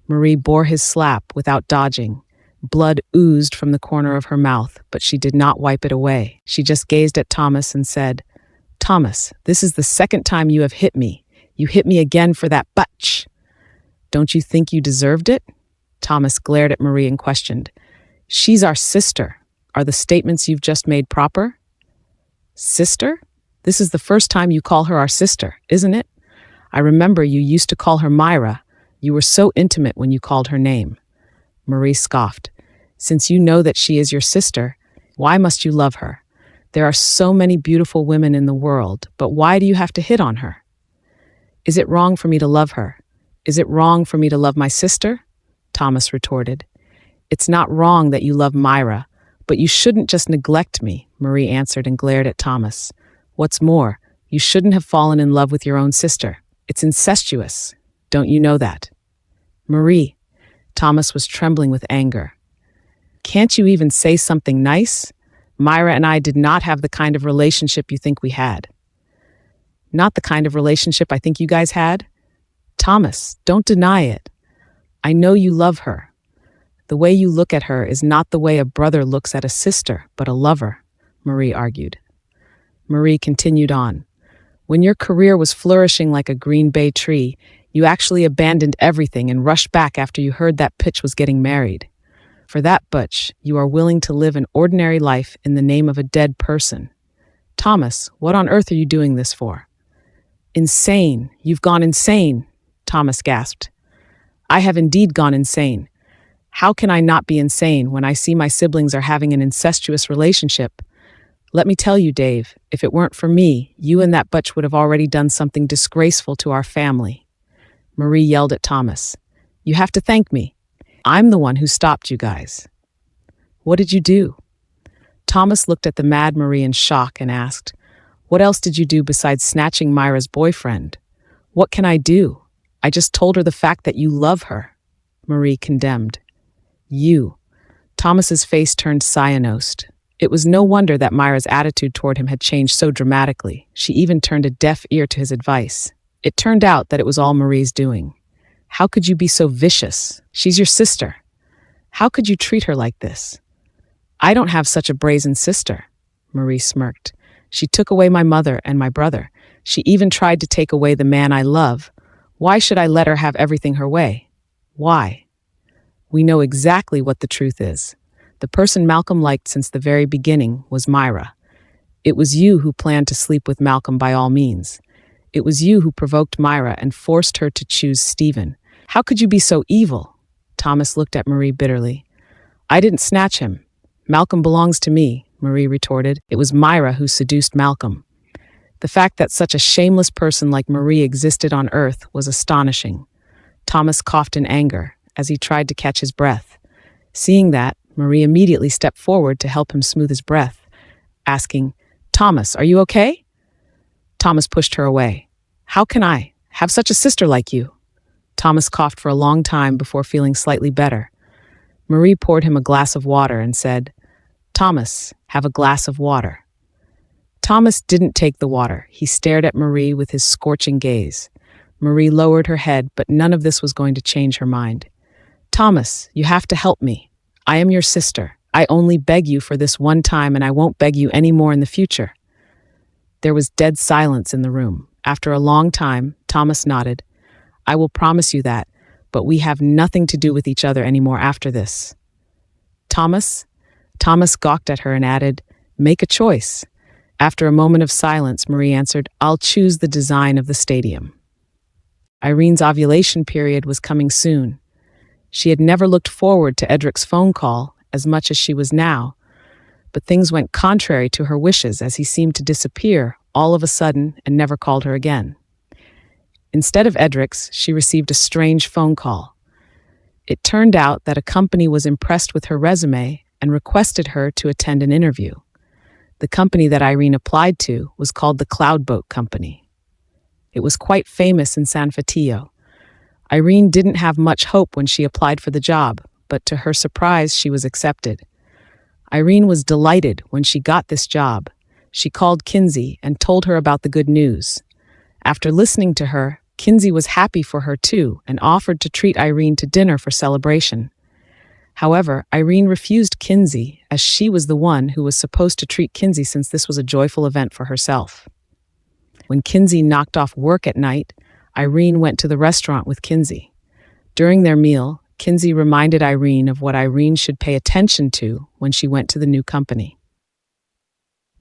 Marie bore his slap without dodging. Blood oozed from the corner of her mouth, but she did not wipe it away. She just gazed at Thomas and said, "Thomas, this is the second time you have hit me. You hit me again for that butch. Don't you think you deserved it?" Thomas glared at Marie and questioned, "She's our sister. Are the statements you've just made proper?" "Sister? This is the first time you call her our sister, isn't it? I remember you used to call her Myra. You were so intimate when you called her name." Marie scoffed. "Since you know that she is your sister, why must you love her? There are so many beautiful women in the world, but why do you have to hit on her?" "Is it wrong for me to love her? Is it wrong for me to love my sister?" Thomas retorted. "It's not wrong that you love Myra, but you shouldn't just neglect me," Marie answered and glared at Thomas. "What's more, you shouldn't have fallen in love with your own sister. It's incestuous. Don't you know that?" "Marie," Thomas was trembling with anger. "Can't you even say something nice? Myra and I did not have the kind of relationship you think we had." "Not the kind of relationship I think you guys had?" "Thomas, don't deny it. I know you love her. The way you look at her is not the way a brother looks at a sister, but a lover," Marie argued. Marie continued on. "When your career was flourishing like a Green Bay tree, you actually abandoned everything and rushed back after you heard that Pitch was getting married. For that Butch, you are willing to live an ordinary life in the name of a dead person. Thomas, what on earth are you doing this for?" "Insane. You've gone insane," Thomas gasped. "I have indeed gone insane. How can I not be insane when I see my siblings are having an incestuous relationship? Let me tell you, Dave, if it weren't for me, you and that Butch would have already done something disgraceful to our family." Marie yelled at Thomas. "You have to thank me. I'm the one who stopped you guys." "What did you do?" Thomas looked at the mad Marie in shock and asked, "What else did you do besides snatching Myra's boyfriend?" "What can I do? I just told her the fact that you love her," Marie condemned. "You." Thomas's face turned cyanosed. It was no wonder that Myra's attitude toward him had changed so dramatically. She even turned a deaf ear to his advice. It turned out that it was all Marie's doing. "How could you be so vicious? She's your sister. How could you treat her like this?" "I don't have such a brazen sister," Marie smirked. "She took away my mother and my brother. She even tried to take away the man I love. Why should I let her have everything her way? Why?" "We know exactly what the truth is. The person Malcolm liked since the very beginning was Myra. It was you who planned to sleep with Malcolm by all means. It was you who provoked Myra and forced her to choose Stephen. How could you be so evil?" Thomas looked at Marie bitterly. "I didn't snatch him. Malcolm belongs to me," Marie retorted. "It was Myra who seduced Malcolm." The fact that such a shameless person like Marie existed on Earth was astonishing. Thomas coughed in anger as he tried to catch his breath. Seeing that, Marie immediately stepped forward to help him smooth his breath, asking, "Thomas, are you okay?" Thomas pushed her away. How can I have such a sister like you? Thomas coughed for a long time before feeling slightly better. Marie poured him a glass of water and said, Thomas, have a glass of water. Thomas didn't take the water. He stared at Marie with his scorching gaze. Marie lowered her head, but none of this was going to change her mind. Thomas, you have to help me. I am your sister. I only beg you for this one time, and I won't beg you any more in the future. There was dead silence in the room. After a long time, Thomas nodded. I will promise you that, but we have nothing to do with each other anymore after this. Thomas gawked at her and added, make a choice. After a moment of silence, Marie answered, I'll choose the design of the stadium. Irene's ovulation period was coming soon. She had never looked forward to Edric's phone call as much as she was now, but things went contrary to her wishes as he seemed to disappear all of a sudden and never called her again. Instead of Edric's, she received a strange phone call. It turned out that a company was impressed with her resume and requested her to attend an interview. The company that Irene applied to was called the Cloudboat Company. It was quite famous in San Fatillo. Irene didn't have much hope when she applied for the job, but to her surprise, she was accepted. Irene was delighted when she got this job. She called Kinsey and told her about the good news. After listening to her, Kinsey was happy for her too and offered to treat Irene to dinner for celebration. However, Irene refused Kinsey as she was the one who was supposed to treat Kinsey since this was a joyful event for herself. When Kinsey knocked off work at night, Irene went to the restaurant with Kinsey. During their meal, Kinsey reminded Irene of what Irene should pay attention to when she went to the new company.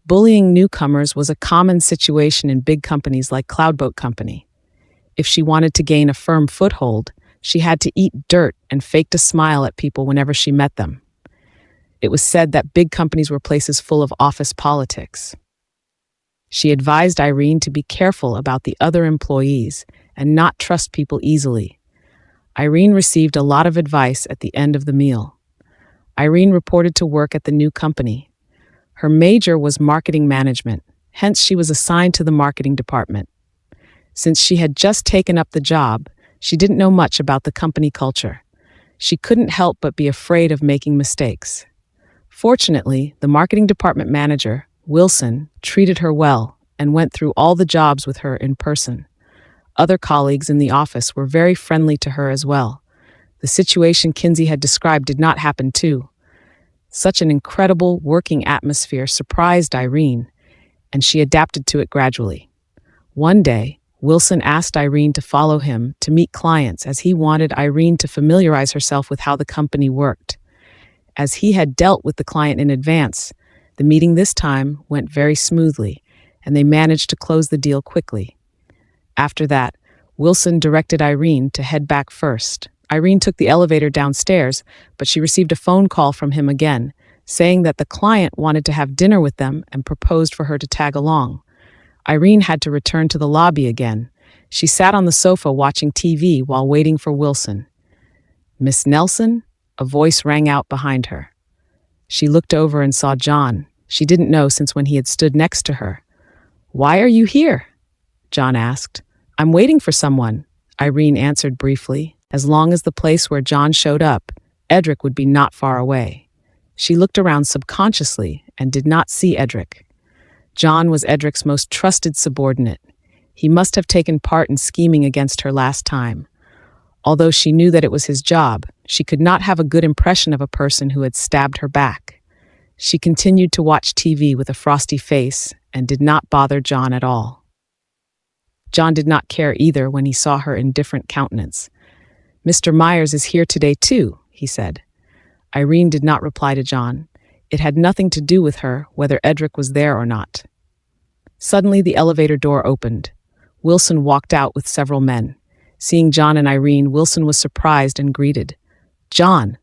Bullying newcomers was a common situation in big companies like Cloudboat Company. If she wanted to gain a firm foothold, she had to eat dirt and faked a smile at people whenever she met them. It was said that big companies were places full of office politics. She advised Irene to be careful about the other employees and not trust people easily. Irene received a lot of advice at the end of the meal. Irene reported to work at the new company. Her major was marketing management, hence she was assigned to the marketing department. Since she had just taken up the job, she didn't know much about the company culture. She couldn't help but be afraid of making mistakes. Fortunately, the marketing department manager, Wilson, treated her well and went through all the jobs with her in person. Other colleagues in the office were very friendly to her as well. The situation Kinsey had described did not happen too. Such an incredible working atmosphere surprised Irene, and she adapted to it gradually. One day, Wilson asked Irene to follow him to meet clients as he wanted Irene to familiarize herself with how the company worked. As he had dealt with the client in advance, the meeting this time went very smoothly, and they managed to close the deal quickly. After that, Wilson directed Irene to head back first. Irene took the elevator downstairs, but she received a phone call from him again, saying that the client wanted to have dinner with them and proposed for her to tag along. Irene had to return to the lobby again. She sat on the sofa watching TV while waiting for Wilson. Miss Nelson? A voice rang out behind her. She looked over and saw John. She didn't know since when he had stood next to her. Why are you here? John asked. I'm waiting for someone, Irene answered briefly. As long as the place where John showed up, Edric would be not far away. She looked around subconsciously and did not see Edric. John was Edric's most trusted subordinate. He must have taken part in scheming against her last time. Although she knew that it was his job, she could not have a good impression of a person who had stabbed her back. She continued to watch TV with a frosty face and did not bother John at all. John did not care either when he saw her indifferent countenance. Mr. Myers is here today too, he said. Irene did not reply to John. It had nothing to do with her whether Edric was there or not. Suddenly the elevator door opened. Wilson walked out with several men. Seeing John and Irene, Wilson was surprised and greeted. John!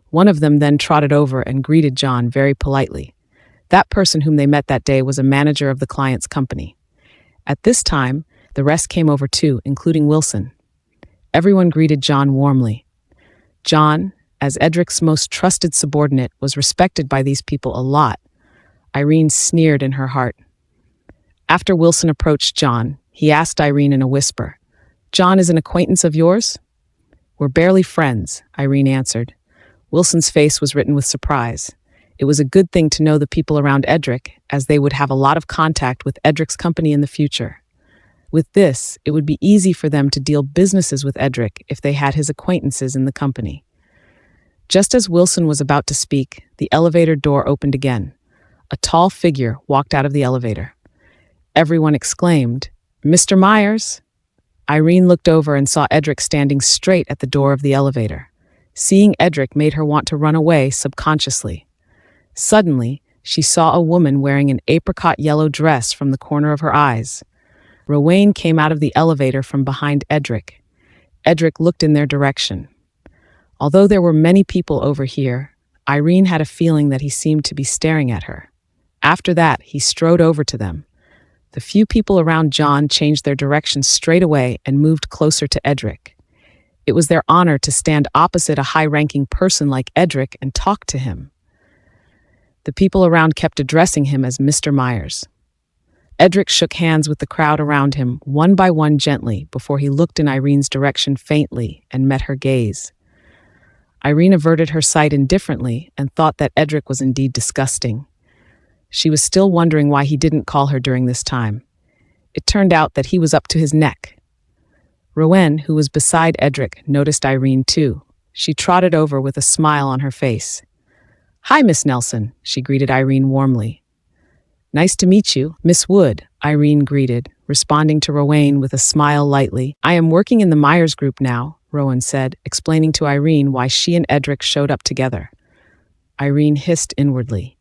One of them then trotted over and greeted John very politely. That person whom they met that day was a manager of the client's company. At this time, the rest came over too, including Wilson. Everyone greeted John warmly. John, as Edric's most trusted subordinate, was respected by these people a lot. Irene sneered in her heart. After Wilson approached John, he asked Irene in a whisper, "John is an acquaintance of yours?" "We're barely friends," Irene answered. Wilson's face was written with surprise. It was a good thing to know the people around Edric, as they would have a lot of contact with Edric's company in the future. With this, it would be easy for them to deal businesses with Edric if they had his acquaintances in the company. Just as Wilson was about to speak, the elevator door opened again. A tall figure walked out of the elevator. Everyone exclaimed, "Mr. Myers!" Irene looked over and saw Edric standing straight at the door of the elevator. Seeing Edric made her want to run away subconsciously. Suddenly, she saw a woman wearing an apricot yellow dress from the corner of her eyes. Rowan came out of the elevator from behind Edric. Edric looked in their direction. Although there were many people over here, Irene had a feeling that he seemed to be staring at her. After that, he strode over to them. The few people around John changed their direction straight away and moved closer to Edric. It was their honor to stand opposite a high-ranking person like Edric and talk to him. The people around kept addressing him as Mr. Myers. Edric shook hands with the crowd around him, one by one gently, before he looked in Irene's direction faintly and met her gaze. Irene averted her sight indifferently and thought that Edric was indeed disgusting. She was still wondering why he didn't call her during this time. It turned out that he was up to his neck. Rowan, who was beside Edric, noticed Irene too. She trotted over with a smile on her face. "Hi, Miss Nelson," she greeted Irene warmly. "Nice to meet you, Miss Wood," Irene greeted, responding to Rowan with a smile lightly. "I am working in the Myers group now," Rowan said, explaining to Irene why she and Edric showed up together. Irene hissed inwardly.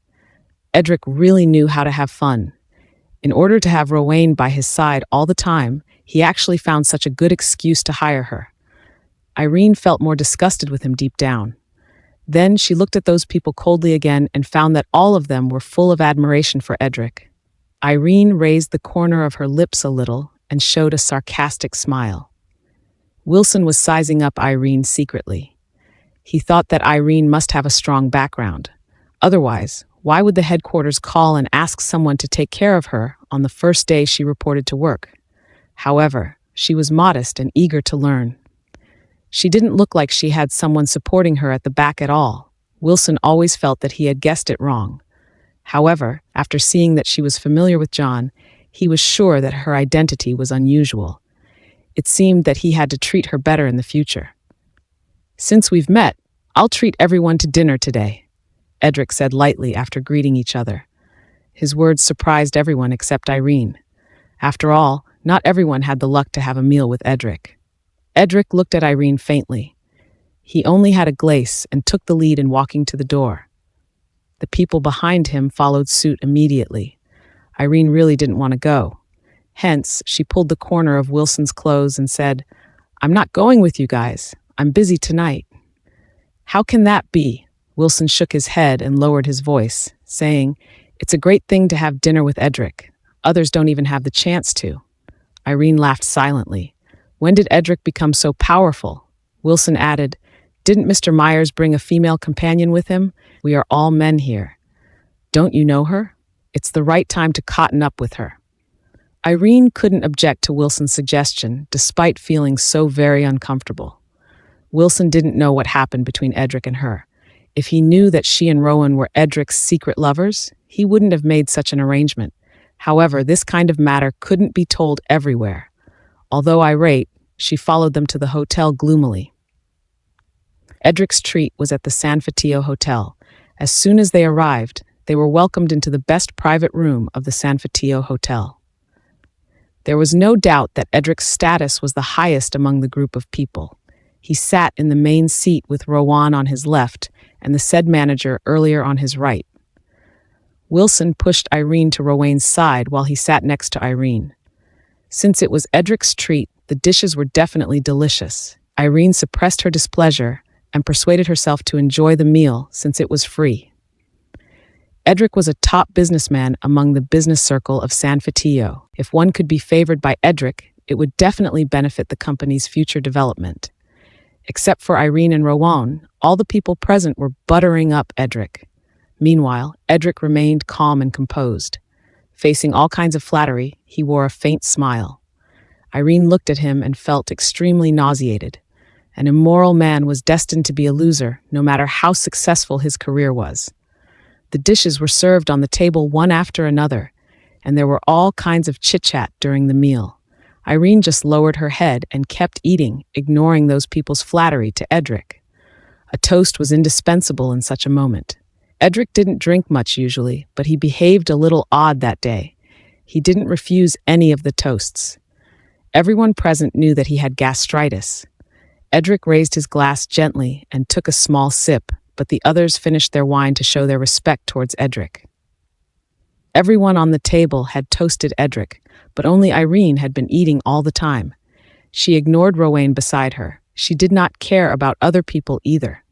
Edric really knew how to have fun. In order to have Rowan by his side all the time, he actually found such a good excuse to hire her. Irene felt more disgusted with him deep down. Then she looked at those people coldly again and found that all of them were full of admiration for Edric. Irene raised the corner of her lips a little and showed a sarcastic smile. Wilson was sizing up Irene secretly. He thought that Irene must have a strong background. Otherwise, why would the headquarters call and ask someone to take care of her on the first day she reported to work? However, she was modest and eager to learn. She didn't look like she had someone supporting her at the back at all. Wilson always felt that he had guessed it wrong. However, after seeing that she was familiar with John, he was sure that her identity was unusual. It seemed that he had to treat her better in the future. "Since we've met, I'll treat everyone to dinner today," Edric said lightly after greeting each other. His words surprised everyone except Irene. After all, not everyone had the luck to have a meal with Edric. Edric looked at Irene faintly. He only had a glace and took the lead in walking to the door. The people behind him followed suit immediately. Irene really didn't want to go. Hence, she pulled the corner of Wilson's clothes and said, "I'm not going with you guys. I'm busy tonight." "How can that be?" Wilson shook his head and lowered his voice, saying, "It's a great thing to have dinner with Edric. Others don't even have the chance to." Irene laughed silently. "When did Edric become so powerful?" Wilson added, "Didn't Mr. Myers bring a female companion with him? We are all men here. Don't you know her? It's the right time to cotton up with her." Irene couldn't object to Wilson's suggestion, despite feeling so very uncomfortable. Wilson didn't know what happened between Edric and her. If he knew that she and Rowan were Edric's secret lovers, he wouldn't have made such an arrangement. However, this kind of matter couldn't be told everywhere. Although irate, she followed them to the hotel gloomily. Edric's treat was at the San Fatio Hotel. As soon as they arrived, they were welcomed into the best private room of the San Fatio Hotel. There was no doubt that Edric's status was the highest among the group of people. He sat in the main seat with Rowan on his left and the said manager earlier on his right. Wilson pushed Irene to Rowan's side while he sat next to Irene. Since it was Edric's treat, the dishes were definitely delicious. Irene suppressed her displeasure and persuaded herself to enjoy the meal since it was free. Edric was a top businessman among the business circle of San Fatio. If one could be favored by Edric, it would definitely benefit the company's future development. Except for Irene and Rowan, all the people present were buttering up Edric. Meanwhile, Edric remained calm and composed. Facing all kinds of flattery, he wore a faint smile. Irene looked at him and felt extremely nauseated. An immoral man was destined to be a loser, no matter how successful his career was. The dishes were served on the table one after another, and there were all kinds of chit-chat during the meal. Irene just lowered her head and kept eating, ignoring those people's flattery to Edric. A toast was indispensable in such a moment. Edric didn't drink much usually, but he behaved a little odd that day. He didn't refuse any of the toasts. Everyone present knew that he had gastritis. Edric raised his glass gently and took a small sip, but the others finished their wine to show their respect towards Edric. Everyone on the table had toasted Edric, but only Irene had been eating all the time. She ignored Rowan beside her. She did not care about other people either.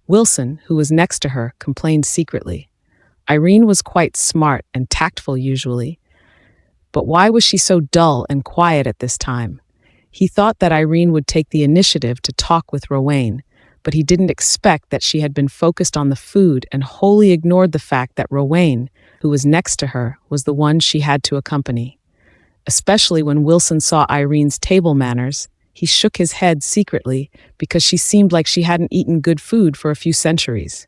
Wilson, who was next to her, complained secretly. Irene was quite smart and tactful usually, but why was she so dull and quiet at this time? He thought that Irene would take the initiative to talk with Rowan, but he didn't expect that she had been focused on the food and wholly ignored the fact that Rowan, who was next to her, was the one she had to accompany. Especially when Wilson saw Irene's table manners, he shook his head secretly because she seemed like she hadn't eaten good food for a few centuries.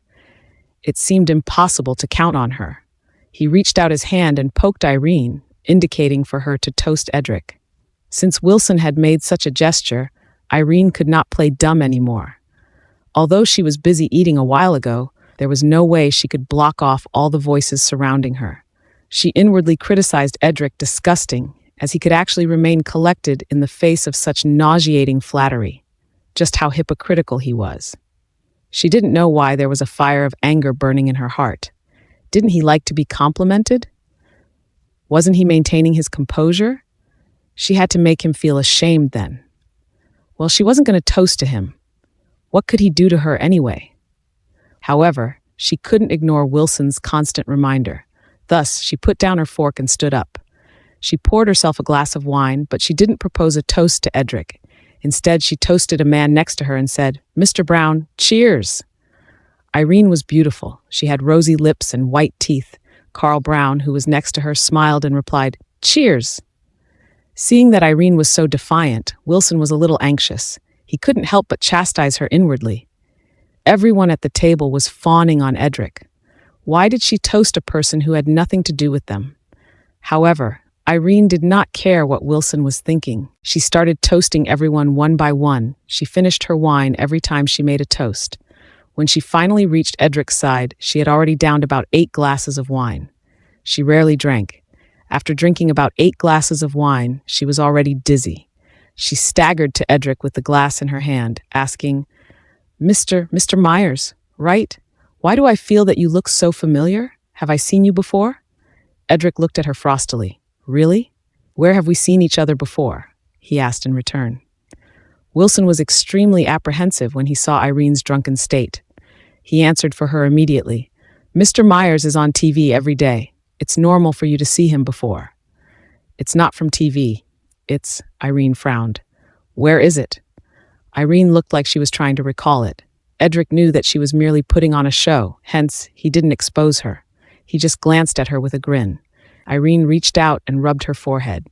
It seemed impossible to count on her. He reached out his hand and poked Irene, indicating for her to toast Edric. Since Wilson had made such a gesture, Irene could not play dumb anymore. Although she was busy eating a while ago, there was no way she could block off all the voices surrounding her. She inwardly criticized Edric disgusting, as he could actually remain collected in the face of such nauseating flattery. Just how hypocritical he was. She didn't know why there was a fire of anger burning in her heart. Didn't he like to be complimented? Wasn't he maintaining his composure? She had to make him feel ashamed then. Well, she wasn't going to toast to him. What could he do to her anyway? However, she couldn't ignore Wilson's constant reminder. Thus, she put down her fork and stood up. She poured herself a glass of wine, but she didn't propose a toast to Edric. Instead, she toasted a man next to her and said, "Mr. Brown, cheers!" Irene was beautiful. She had rosy lips and white teeth. Carl Brown, who was next to her, smiled and replied, "Cheers!" Seeing that Irene was so defiant, Wilson was a little anxious. He couldn't help but chastise her inwardly. Everyone at the table was fawning on Edric. Why did she toast a person who had nothing to do with them? However, Irene did not care what Wilson was thinking. She started toasting everyone one by one. She finished her wine every time she made a toast. When she finally reached Edric's side, she had already downed about 8 glasses of wine. She rarely drank. After drinking about 8 glasses of wine, she was already dizzy. She staggered to Edric with the glass in her hand, asking, Mr. Myers, right? Why do I feel that you look so familiar? Have I seen you before?" Edric looked at her frostily. "Really? Where have we seen each other before?" he asked in return. Wilson was extremely apprehensive when he saw Irene's drunken state. He answered for her immediately. "Mr. Myers is on TV every day. It's normal for you to see him before." "It's not from TV. It's," Irene frowned. "Where is it?" Irene looked like she was trying to recall it. Edric knew that she was merely putting on a show, hence, he didn't expose her. He just glanced at her with a grin. Irene reached out and rubbed her forehead.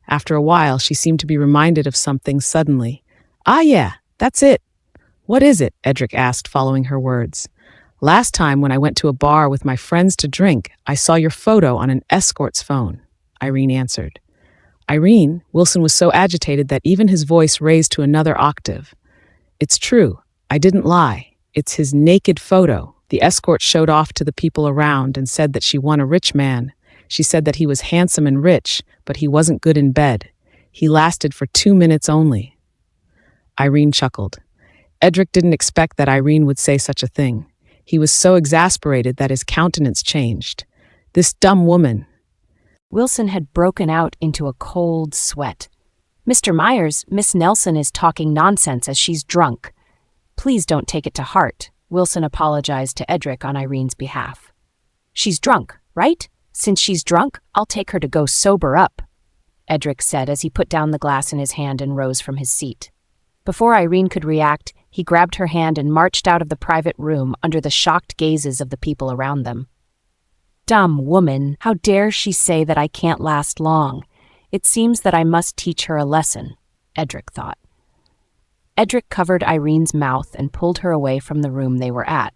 After a while, she seemed to be reminded of something suddenly. "Ah, yeah, that's it." "What is it?" Edric asked, following her words. "Last time when I went to a bar with my friends to drink, I saw your photo on an escort's phone," Irene answered. "Irene," Wilson was so agitated that even his voice raised to another octave. "It's true. I didn't lie. It's his naked photo." The escort showed off to the people around and said that she won a rich man. She said that he was handsome and rich, but he wasn't good in bed. He lasted for 2 minutes only. Irene chuckled. Edric didn't expect that Irene would say such a thing. He was so exasperated that his countenance changed. This dumb woman. Wilson had broken out into a cold sweat. "Mr. Myers, Miss Nelson is talking nonsense as she's drunk. Please don't take it to heart," Wilson apologized to Edric on Irene's behalf. "She's drunk, right? Since she's drunk, I'll take her to go sober up," Edric said as he put down the glass in his hand and rose from his seat. Before Irene could react, he grabbed her hand and marched out of the private room under the shocked gazes of the people around them. Dumb woman, how dare she say that I can't last long? It seems that I must teach her a lesson, Edric thought. Edric covered Irene's mouth and pulled her away from the room they were at.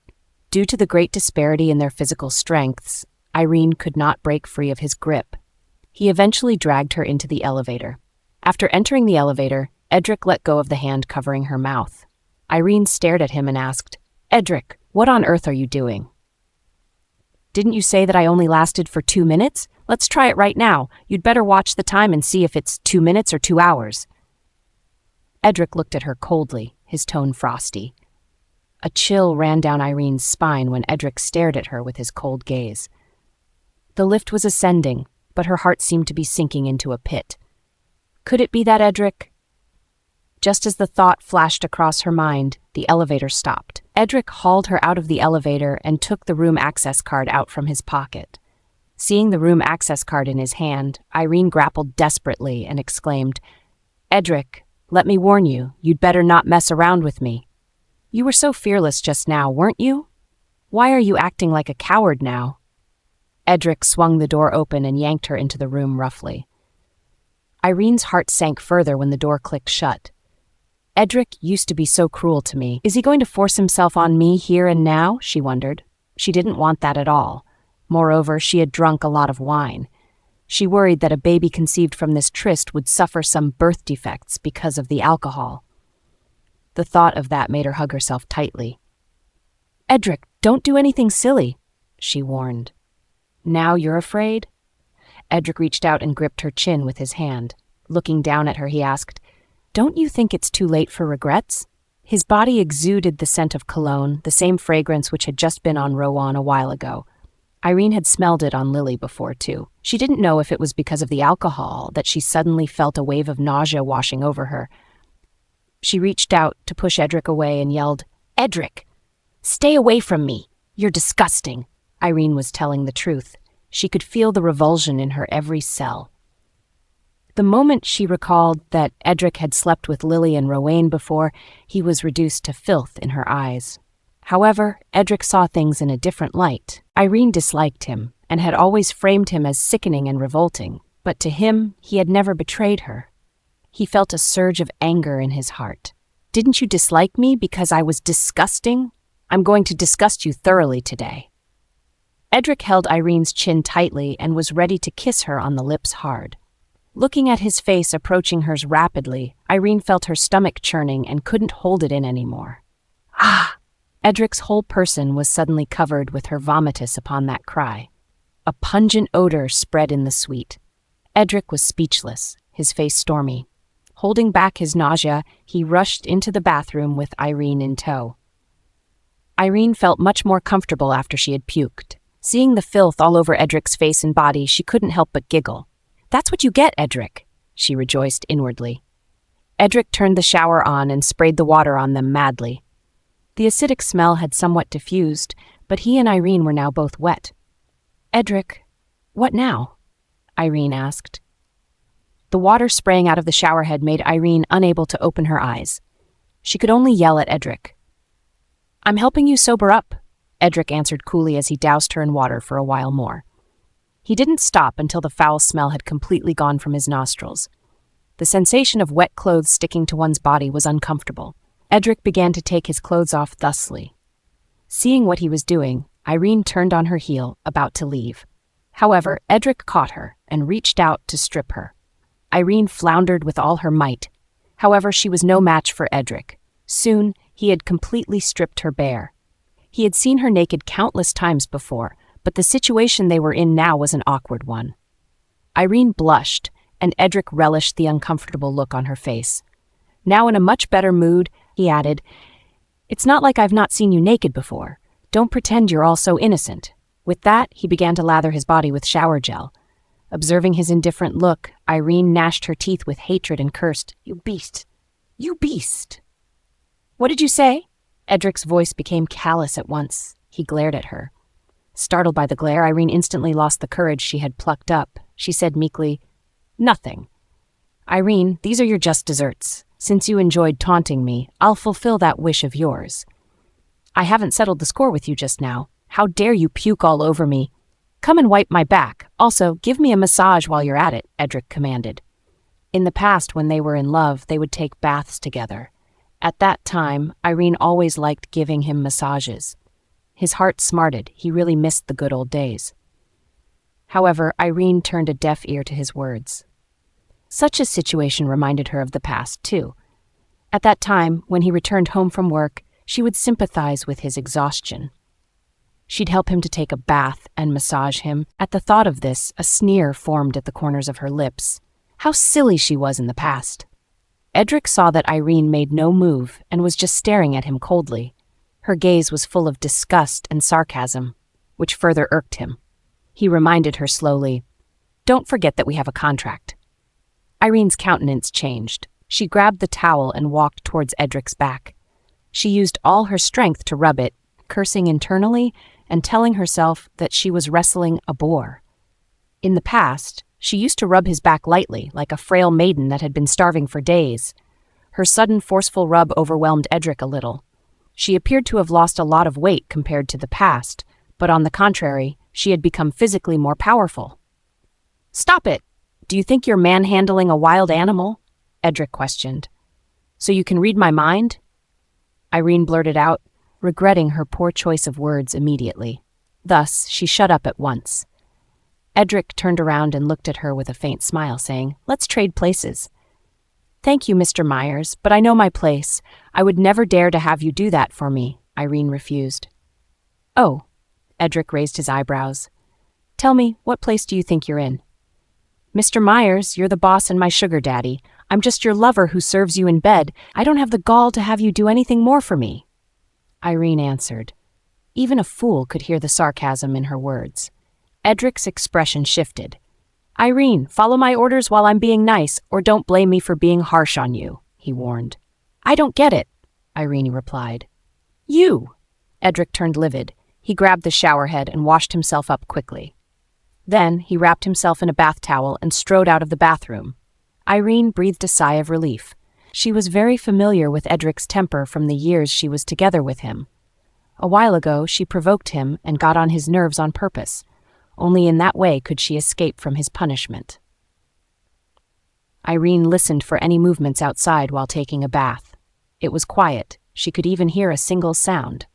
Due to the great disparity in their physical strengths, Irene could not break free of his grip. He eventually dragged her into the elevator. After entering the elevator, Edric let go of the hand covering her mouth. Irene stared at him and asked, "Edric, what on earth are you doing?" "Didn't you say that I only lasted for 2 minutes? Let's try it right now. You'd better watch the time and see if it's 2 minutes or 2 hours. Edric looked at her coldly, his tone frosty. A chill ran down Irene's spine when Edric stared at her with his cold gaze. The lift was ascending, but her heart seemed to be sinking into a pit. Could it be that Edric? Just as the thought flashed across her mind, the elevator stopped. Edric hauled her out of the elevator and took the room access card out from his pocket. Seeing the room access card in his hand, Irene grappled desperately and exclaimed, "Edric, let me warn you, you'd better not mess around with me. You were so fearless just now, weren't you? Why are you acting like a coward now?" Edric swung the door open and yanked her into the room roughly. Irene's heart sank further when the door clicked shut. Edric used to be so cruel to me. Is he going to force himself on me here and now? She wondered. She didn't want that at all. Moreover, she had drunk a lot of wine. She worried that a baby conceived from this tryst would suffer some birth defects because of the alcohol. The thought of that made her hug herself tightly. "Edric, don't do anything silly," she warned. "Now you're afraid?" Edric reached out and gripped her chin with his hand. Looking down at her, he asked, "Don't you think it's too late for regrets?" His body exuded the scent of cologne, the same fragrance which had just been on Rowan a while ago. Irene had smelled it on Lily before, too. She didn't know if it was because of the alcohol that she suddenly felt a wave of nausea washing over her. She reached out to push Edric away and yelled, "Edric, stay away from me! You're disgusting!" Irene was telling the truth. She could feel the revulsion in her every cell. The moment she recalled that Edric had slept with Lily and Rowan before, he was reduced to filth in her eyes. However, Edric saw things in a different light. Irene disliked him and had always framed him as sickening and revolting, but to him, he had never betrayed her. He felt a surge of anger in his heart. "Didn't you dislike me because I was disgusting? I'm going to disgust you thoroughly today." Edric held Irene's chin tightly and was ready to kiss her on the lips hard. Looking at his face approaching hers rapidly, Irene felt her stomach churning and couldn't hold it in anymore. "Ah!" Edric's whole person was suddenly covered with her vomitus upon that cry. A pungent odor spread in the suite. Edric was speechless, his face stormy. Holding back his nausea, he rushed into the bathroom with Irene in tow. Irene felt much more comfortable after she had puked. Seeing the filth all over Edric's face and body, she couldn't help but giggle. "That's what you get, Edric," she rejoiced inwardly. Edric turned the shower on and sprayed the water on them madly. The acidic smell had somewhat diffused, but he and Irene were now both wet. "Edric, what now?" Irene asked. The water spraying out of the showerhead made Irene unable to open her eyes. She could only yell at Edric. "I'm helping you sober up," Edric answered coolly as he doused her in water for a while more. He didn't stop until the foul smell had completely gone from his nostrils. The sensation of wet clothes sticking to one's body was uncomfortable. Edric began to take his clothes off thusly. Seeing what he was doing, Irene turned on her heel, about to leave. However, Edric caught her and reached out to strip her. Irene floundered with all her might. However, she was no match for Edric. Soon, he had completely stripped her bare. He had seen her naked countless times before, but the situation they were in now was an awkward one. Irene blushed, and Edric relished the uncomfortable look on her face. Now in a much better mood, he added, "It's not like I've not seen you naked before. Don't pretend you're all so innocent." With that, he began to lather his body with shower gel. Observing his indifferent look, Irene gnashed her teeth with hatred and cursed, "You beast! You beast!" "What did you say?" Edric's voice became callous at once. He glared at her. Startled by the glare, Irene instantly lost the courage she had plucked up. She said meekly, "Nothing. Irene, these are your just desserts. Since you enjoyed taunting me, I'll fulfill that wish of yours. I haven't settled the score with you just now. How dare you puke all over me?" "Come and wipe my back. Also, give me a massage while you're at it," Edric commanded. In the past, when they were in love, they would take baths together. At that time, Irene always liked giving him massages. His heart smarted. He really missed the good old days. However, Irene turned a deaf ear to his words. Such a situation reminded her of the past, too. At that time, when he returned home from work, she would sympathize with his exhaustion. She'd help him to take a bath and massage him. At the thought of this, a sneer formed at the corners of her lips. How silly she was in the past. Edric saw that Irene made no move and was just staring at him coldly. Her gaze was full of disgust and sarcasm, which further irked him. He reminded her slowly, "Don't forget that we have a contract." Irene's countenance changed. She grabbed the towel and walked towards Edric's back. She used all her strength to rub it, cursing internally and telling herself that she was wrestling a boar. In the past, she used to rub his back lightly, like a frail maiden that had been starving for days. Her sudden, forceful rub overwhelmed Edric a little. She appeared to have lost a lot of weight compared to the past, but on the contrary, she had become physically more powerful. "Stop it! Do you think you're manhandling a wild animal?" Edric questioned. "So you can read my mind?" Irene blurted out, regretting her poor choice of words immediately. Thus, she shut up at once. Edric turned around and looked at her with a faint smile, saying, "Let's trade places." "Thank you, Mr. Myers, but I know my place. I would never dare to have you do that for me," Irene refused. "Oh," Edric raised his eyebrows. "Tell me, what place do you think you're in?" "Mr. Myers, you're the boss and my sugar daddy. I'm just your lover who serves you in bed. I don't have the gall to have you do anything more for me," Irene answered. Even a fool could hear the sarcasm in her words. Edric's expression shifted. "Irene, follow my orders while I'm being nice, or don't blame me for being harsh on you," he warned. "I don't get it," Irene replied. "You!" Edric turned livid. He grabbed the shower head and washed himself up quickly. Then he wrapped himself in a bath towel and strode out of the bathroom. Irene breathed a sigh of relief. She was very familiar with Edric's temper from the years she was together with him. A while ago, she provoked him and got on his nerves on purpose. Only in that way could she escape from his punishment. Irene listened for any movements outside while taking a bath. It was quiet. She could even hear a single sound.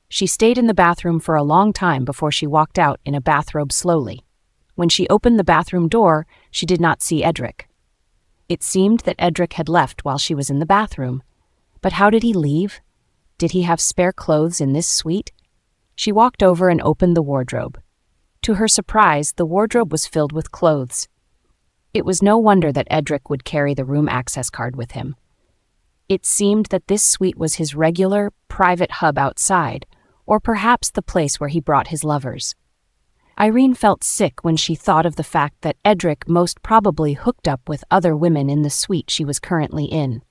She stayed in the bathroom for a long time before she walked out in a bathrobe slowly. When she opened the bathroom door, she did not see Edric. It seemed that Edric had left while she was in the bathroom. But how did he leave? Did he have spare clothes in this suite? She walked over and opened the wardrobe. To her surprise, the wardrobe was filled with clothes. It was no wonder that Edric would carry the room access card with him. It seemed that this suite was his regular, private hub outside, or perhaps the place where he brought his lovers. Irene felt sick when she thought of the fact that Edric most probably hooked up with other women in the suite she was currently in.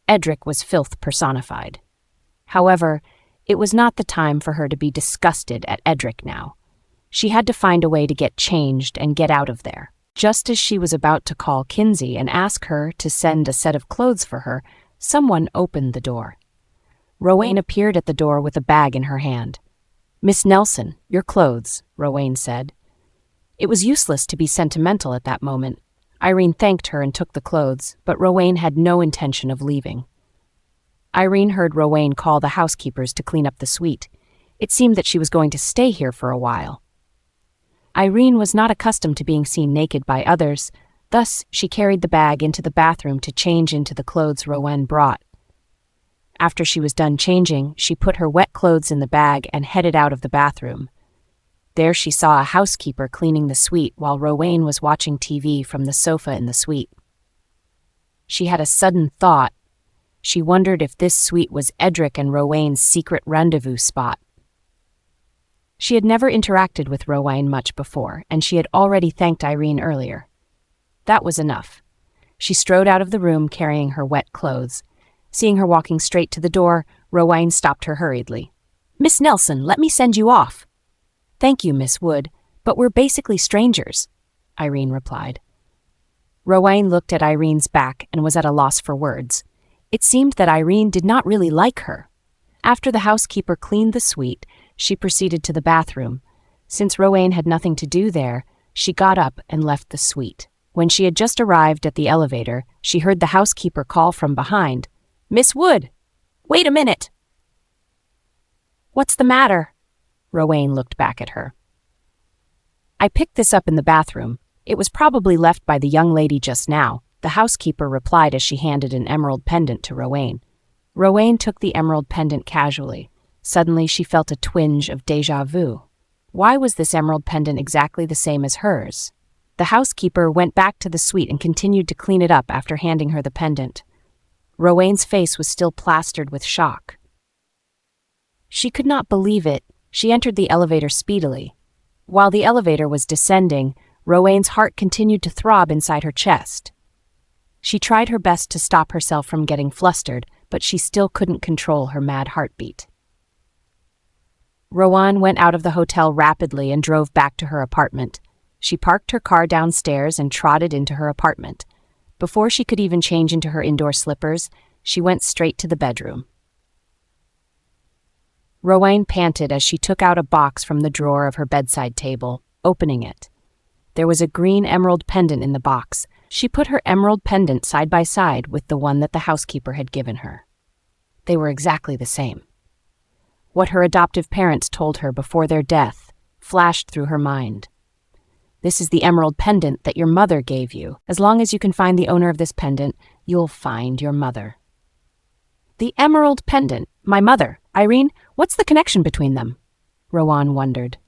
Edric was filth personified. However, it was not the time for her to be disgusted at Edric now. She had to find a way to get changed and get out of there. Just as she was about to call Kinsey and ask her to send a set of clothes for her, someone opened the door. Rowan appeared at the door with a bag in her hand. "Miss Nelson, your clothes," Rowan said. It was useless to be sentimental at that moment. Irene thanked her and took the clothes, but Rowan had no intention of leaving. Irene heard Rowan call the housekeepers to clean up the suite. It seemed that she was going to stay here for a while. Irene was not accustomed to being seen naked by others, thus she carried the bag into the bathroom to change into the clothes Rowan brought. After she was done changing, she put her wet clothes in the bag and headed out of the bathroom. There she saw a housekeeper cleaning the suite while Rowan was watching TV from the sofa in the suite. She had a sudden thought. She wondered if this suite was Edric and Rowan's secret rendezvous spot. She had never interacted with Rowan much before, and she had already thanked Irene earlier. That was enough. She strode out of the room carrying her wet clothes. Seeing her walking straight to the door, Rowan stopped her hurriedly. "Miss Nelson, let me send you off." "Thank you, Miss Wood, but we're basically strangers," Irene replied. Rowan looked at Irene's back and was at a loss for words. It seemed that Irene did not really like her. After the housekeeper cleaned the suite, she proceeded to the bathroom. Since Rowan had nothing to do there, she got up and left the suite. When she had just arrived at the elevator, she heard the housekeeper call from behind, "Miss Wood! Wait a minute!" "What's the matter?" Rowan looked back at her. "I picked this up in the bathroom. It was probably left by the young lady just now," the housekeeper replied as she handed an emerald pendant to Rowan. Rowan took the emerald pendant casually. Suddenly she felt a twinge of déjà vu. Why was this emerald pendant exactly the same as hers? The housekeeper went back to the suite and continued to clean it up after handing her the pendant. Rowan's face was still plastered with shock. She could not believe it. She entered the elevator speedily. While the elevator was descending, Rowan's heart continued to throb inside her chest. She tried her best to stop herself from getting flustered, but she still couldn't control her mad heartbeat. Rowan went out of the hotel rapidly and drove back to her apartment. She parked her car downstairs and trotted into her apartment. Before she could even change into her indoor slippers, she went straight to the bedroom. Rowan panted as she took out a box from the drawer of her bedside table, opening it. There was a green emerald pendant in the box. She put her emerald pendant side by side with the one that the housekeeper had given her. They were exactly the same. What her adoptive parents told her before their death flashed through her mind. "This is the emerald pendant that your mother gave you. As long as you can find the owner of this pendant, you'll find your mother." The emerald pendant, my mother, Irene, what's the connection between them? Rowan wondered.